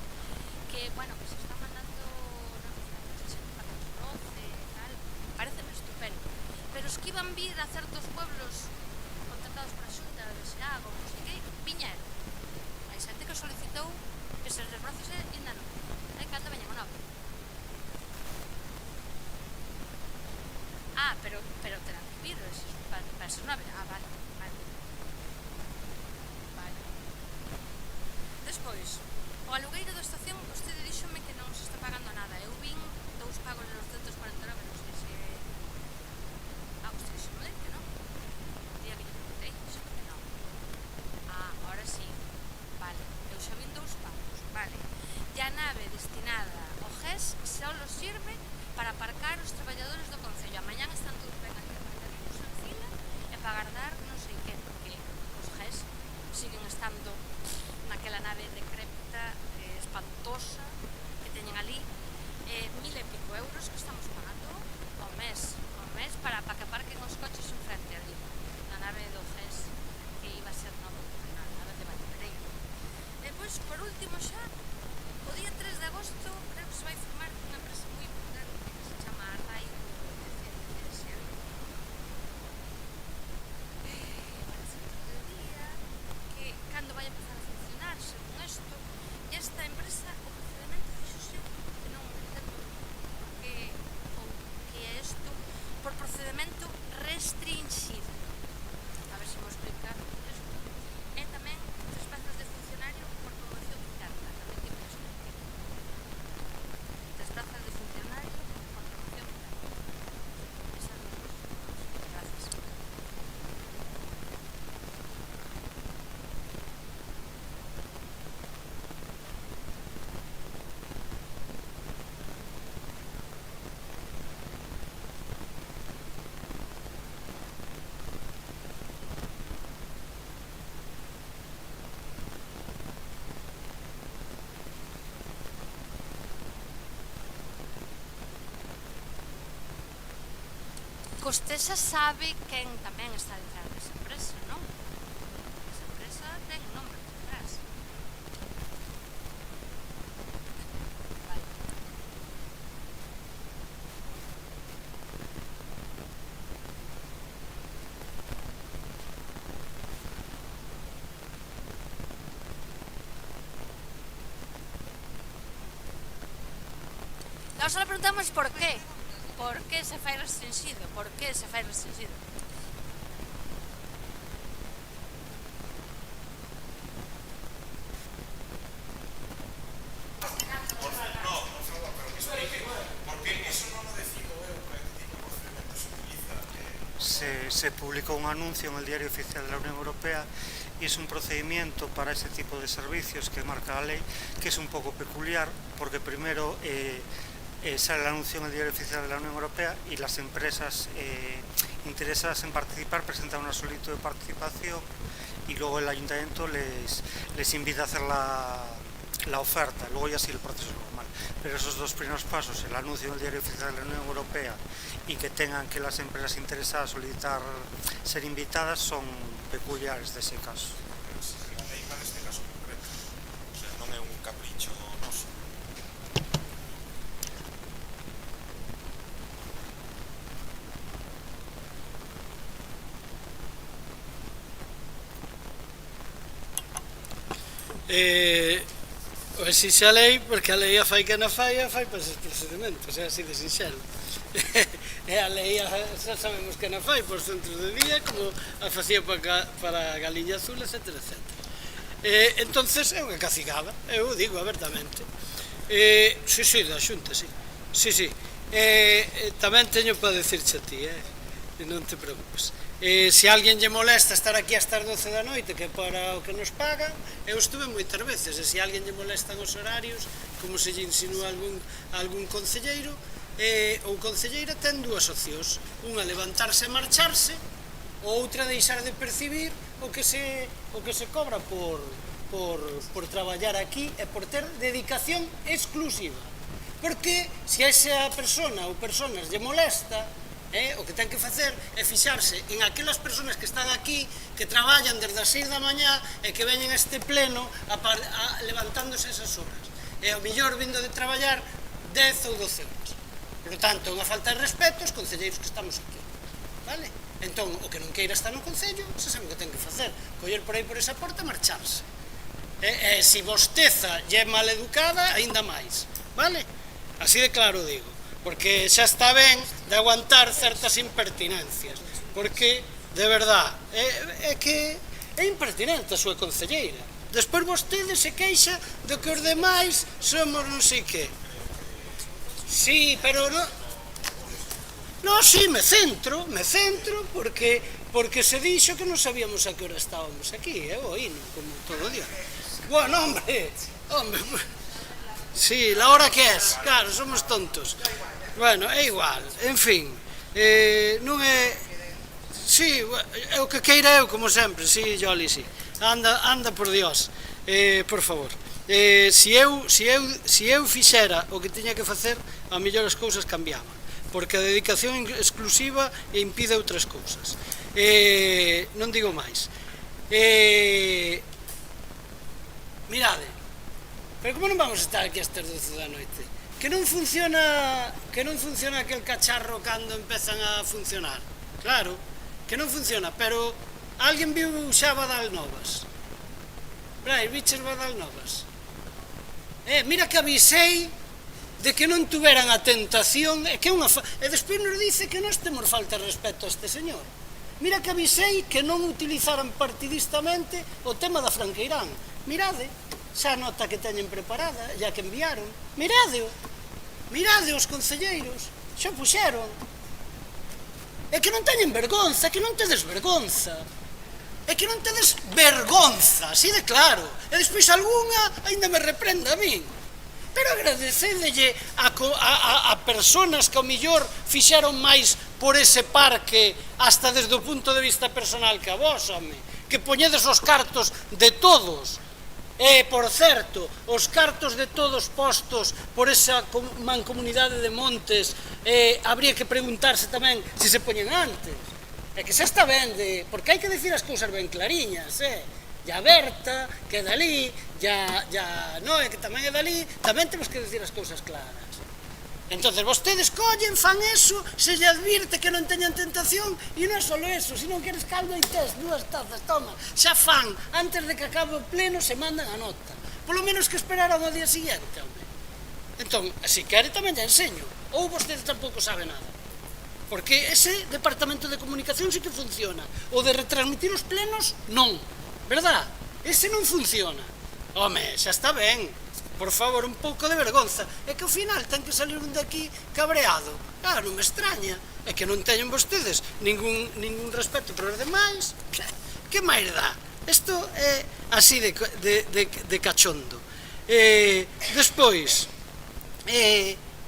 que, bueno, que se está mandando para que roce e tal, pareceme estupendo, pero os que iban vir a certos pueblos contratados por a Xunta de Seago, non sei que, viñeron. Hai xente que solicitou que se desbroces e ainda non. Hai que anda veñen o nove. Pero terán que vir para esos 9. Vale. Despois, o alugueiro da estación, vostede díxome que non se está pagando nada. Eu vin 2 pagos de 249, non sei se... vostede díxome que non. O día que lle preguntei, díxome que non. Ahora sí. Vale, eu xa vin 2 pagos. Vale. E a nave destinada ao GES só sirve para aparcar os traballadores do Concello. Amañán están todos ben aquí aparcaditos en fila e para agardar non sei que, porque os GES siguen estando naquela nave decrépita espantosa que teñen ali, 1000 e pico euros que estamos pagando ao mes para que aparquen os coches en frente ali, na nave do GES, que iba a ser nova, na nave de Valladolid. Depois, por último xa, o día 3 de agosto, creo que se vai formar unha empresa moi importante que se chama RAI de SEAL. Parece todo o día que cando vai a empezar a funcionar, según isto, e esta empresa, o procedimento fixose que non entendo que é isto, por procedimento restringido. A ver se me explica isto. E tamén 3 plazas de funcionario por promoción interna, tamén que me explique. 3 plazas de funcionario por promoción interna. Esas dos cosas. Gracias. Usted xa sabe quen tamén está detrás desa empresa, non? Esa empresa ten nombre detrás. Vale. Nós só le preguntamos por qué. ¿Por qué se fai restringido? ¿Por qué se fai restringido? Se publicó un anuncio en el Diario Oficial de la Unión Europea y es un procedimiento para ese tipo de servicios que marca la ley, que es un poco peculiar, porque primero sale el anuncio en el Diario Oficial de la Unión Europea y las empresas interesadas en participar presentan una solicitud de participación y luego el ayuntamiento les invita a hacer la oferta, luego ya sigue el proceso normal. Pero esos 2 primeros pasos, el anuncio en el Diario Oficial de la Unión Europea y que tengan que las empresas interesadas solicitar ser invitadas, son peculiares de ese caso. A lei para este caso concreto, o sea, non é un capricho noso. O exixe a lei, porque a lei a fai que na fai para eses procedimentos, é así de sinxelo. E a lei xa sabemos que na fai por centros de día, como a facía para Galiña Azul, etc. Entonces é unha cacigada, eu digo abertamente. Sí, da Xunta, sí. Tamén teño para decirche a ti, non te preocupes. Se alguén lle molesta estar aquí hasta as 12 da noite, que para o que nos pagan, eu estuve moitas veces, e se alguén lle molestan os horarios, como se lle insinúa algún concelleiro, ou concelleira, ten 2 opcións: unha levantarse e marcharse, ou outra deixar de percibir o que se cobra por traballar aquí e por ter dedicación exclusiva. Porque se a esa persona ou personas lle molesta, o que ten que facer é fixarse en aquelas persoas que están aquí, que traballan desde as 6 da mañá e que veñen a este pleno levantándose esas horas. E ao mellor vindo de traballar 10 ou 12 horas. Por tanto, unha falta de respeto aos concelleiros que estamos aquí. Vale? Entón, o que non queira estar no concello, se sabe o que ten que facer. Coller por aí por esa porta e marcharse. E se vosteza lle é mal educada, aínda máis. Vale? Así de claro digo. Porque xa está ben de aguantar certas impertinencias, porque, de verdad, é que é impertinente a súa concelleira. Despois vostede se queixa do que os demais somos non sei que. Sí, pero non... Non, sí, me centro, porque se dixo que non sabíamos a que hora estábamos aquí, o hino, como todo o día. Bueno, hombre, sí, la hora que es, claro, somos tontos. Bueno, é igual, en fin, non é... Sí, é o que queira eu, como sempre, sí, Joli, sí. Anda por Dios, por favor. Se eu fixera o que tiña que facer, a mellor as cousas cambiaban, porque a dedicación exclusiva impide outras cousas. Non digo máis. Mirade, pero como non vamos a estar aquí hasta as 12 da noite? Que non funciona aquel cacharro cando empezan a funcionar. Claro, que non funciona, pero alguén viu xa Badal Novas? Brais, viches Badal Novas? Mira que avisei de que non tuveran a tentación, e despois nos dice que nós temos falta de respeto a este señor. Mira que avisei que non utilizaran partidistamente o tema da Franqueirán. Mirade, xa nota que teñen preparada, ya que enviaron. Mirade os concelleiros, xa puxeron. É que non teñen vergonza, é que non tedes vergonza. É que non tedes vergonza, así de claro. E despois algunha ainda me reprenda a min. Pero agradecedelle a personas que ao millor fixeron máis por ese parque hasta desde o punto de vista personal que a vos, home, que poñedes os cartos de todos. E, por certo, os cartos de todos postos por esa mancomunidade de montes, habría que preguntarse tamén se se poñen antes. É que xa está ben, porque hai que decir as cousas ben clariñas, ya Berta, que é dali, ya Noé, que tamén é dali, tamén temos que decir as cousas claras. Entonces, vostedes collen, fan eso, se lle advirte que non teñan tentación, e non é só eso, se non queres caldo e tes, 2 tazas, toma, xa fan, antes de que acabe o pleno, se mandan a nota. Polo menos que esperaran ao día siguiente, home. Entón, se quere tamén ya enseño, ou vostedes tampouco sabe nada. Porque ese departamento de comunicación sí que funciona, o de retransmitir os plenos, non, verdad? Ese non funciona. Home, xa está ben. Por favor, un pouco de vergonza. É que ao final ten que salir un de aquí cabreado. Non me extraña. É que non teñen vostedes ningún respeto por os demais. Que máis dá? Isto é así de cachondo. Despois,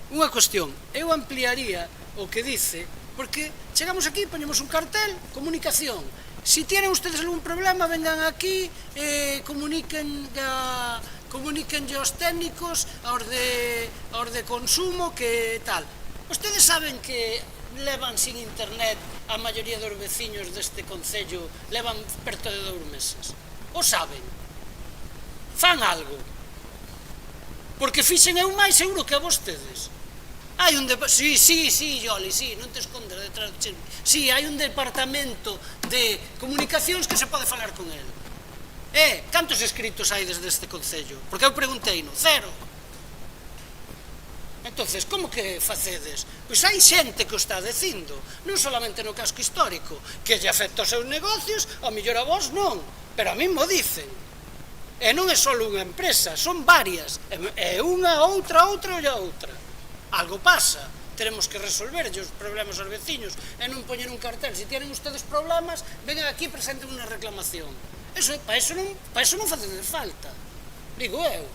unha cuestión. Eu ampliaría o que dice, porque chegamos aquí, poñemos un cartel, comunicación. Si tienen ustedes algún problema, vengan aquí, comuníquenlle aos técnicos, aos de consumo, que tal. Ustedes saben que levan sin internet a maioría dos veciños deste concello, levan perto de 2 meses. O saben? Fan algo. Porque fixen eu máis seguro que a vostedes. Hai un Yoli, non te escondes detrás do chisme. Sí, hai un departamento de comunicacións que se pode falar con el. Cantos escritos hai desde este concello? Porque eu preguntei, 0. Entonces, como que facedes? Pois hai xente que o está dicindo, non solamente no casco histórico, que lle afecta aos seus negocios, ao mellor a vos non, pero a mí mo dicen. E non é só unha empresa, son varias, é unha, outra e outra. Algo pasa, teremos que resolver os problemas aos veciños e non poñer un cartel. Se tienen ustedes problemas, vengan aquí e presenten unha reclamación. Para eso non facedes falta, digo eu.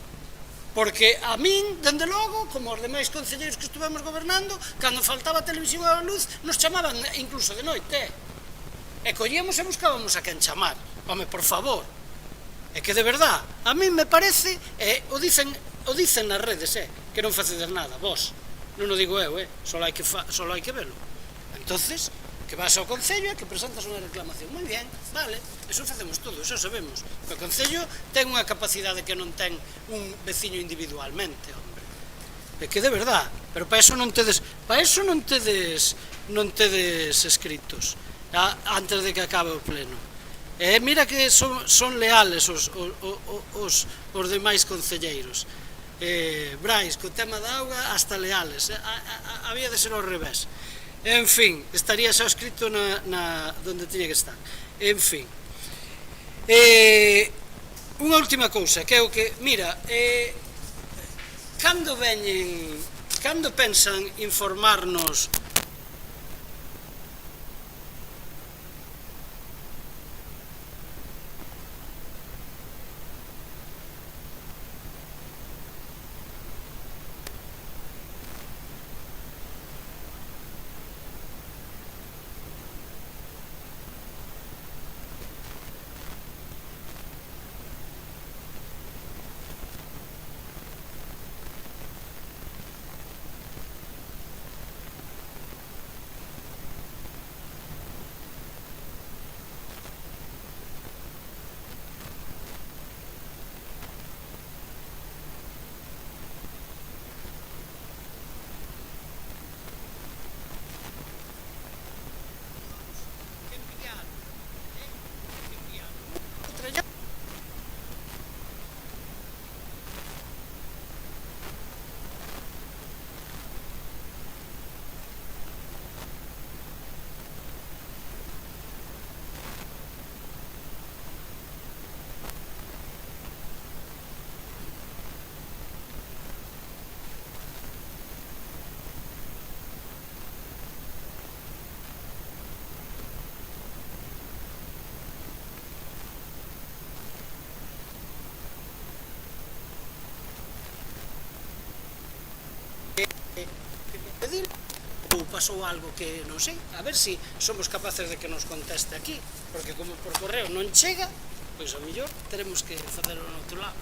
Porque a min, dende logo, como os demais concelleiros que estuvemos gobernando, cando faltaba televisión a luz, nos chamaban incluso de noite. E collíamos e buscábamos a quen chamar. Home, por favor. É que de verdad, a min me parece, o dicen nas redes, que non facedes nada, vos. Non o digo eu, só hai que velo. Entonces, que vas ao concello e que presentas unha reclamación. Moi bien, vale, eso facemos todo, eso sabemos. O concello ten unha capacidade que non ten un veciño individualmente, hombre. É que de verdad, pero para eso non tedes escritos antes de que acabe o pleno. Mira que son leales os demais concelleiros. Brais, co tema da auga, hasta leales. Había de ser ao revés. En fin, estaría xa escrito donde tiña que estar. En fin. Unha última cousa, que é o que, mira, cando pensan informarnos pasou algo que non sei, a ver se somos capaces de que nos conteste aquí, porque como por correo non chega, pois a mellor teremos que facelo no outro lado.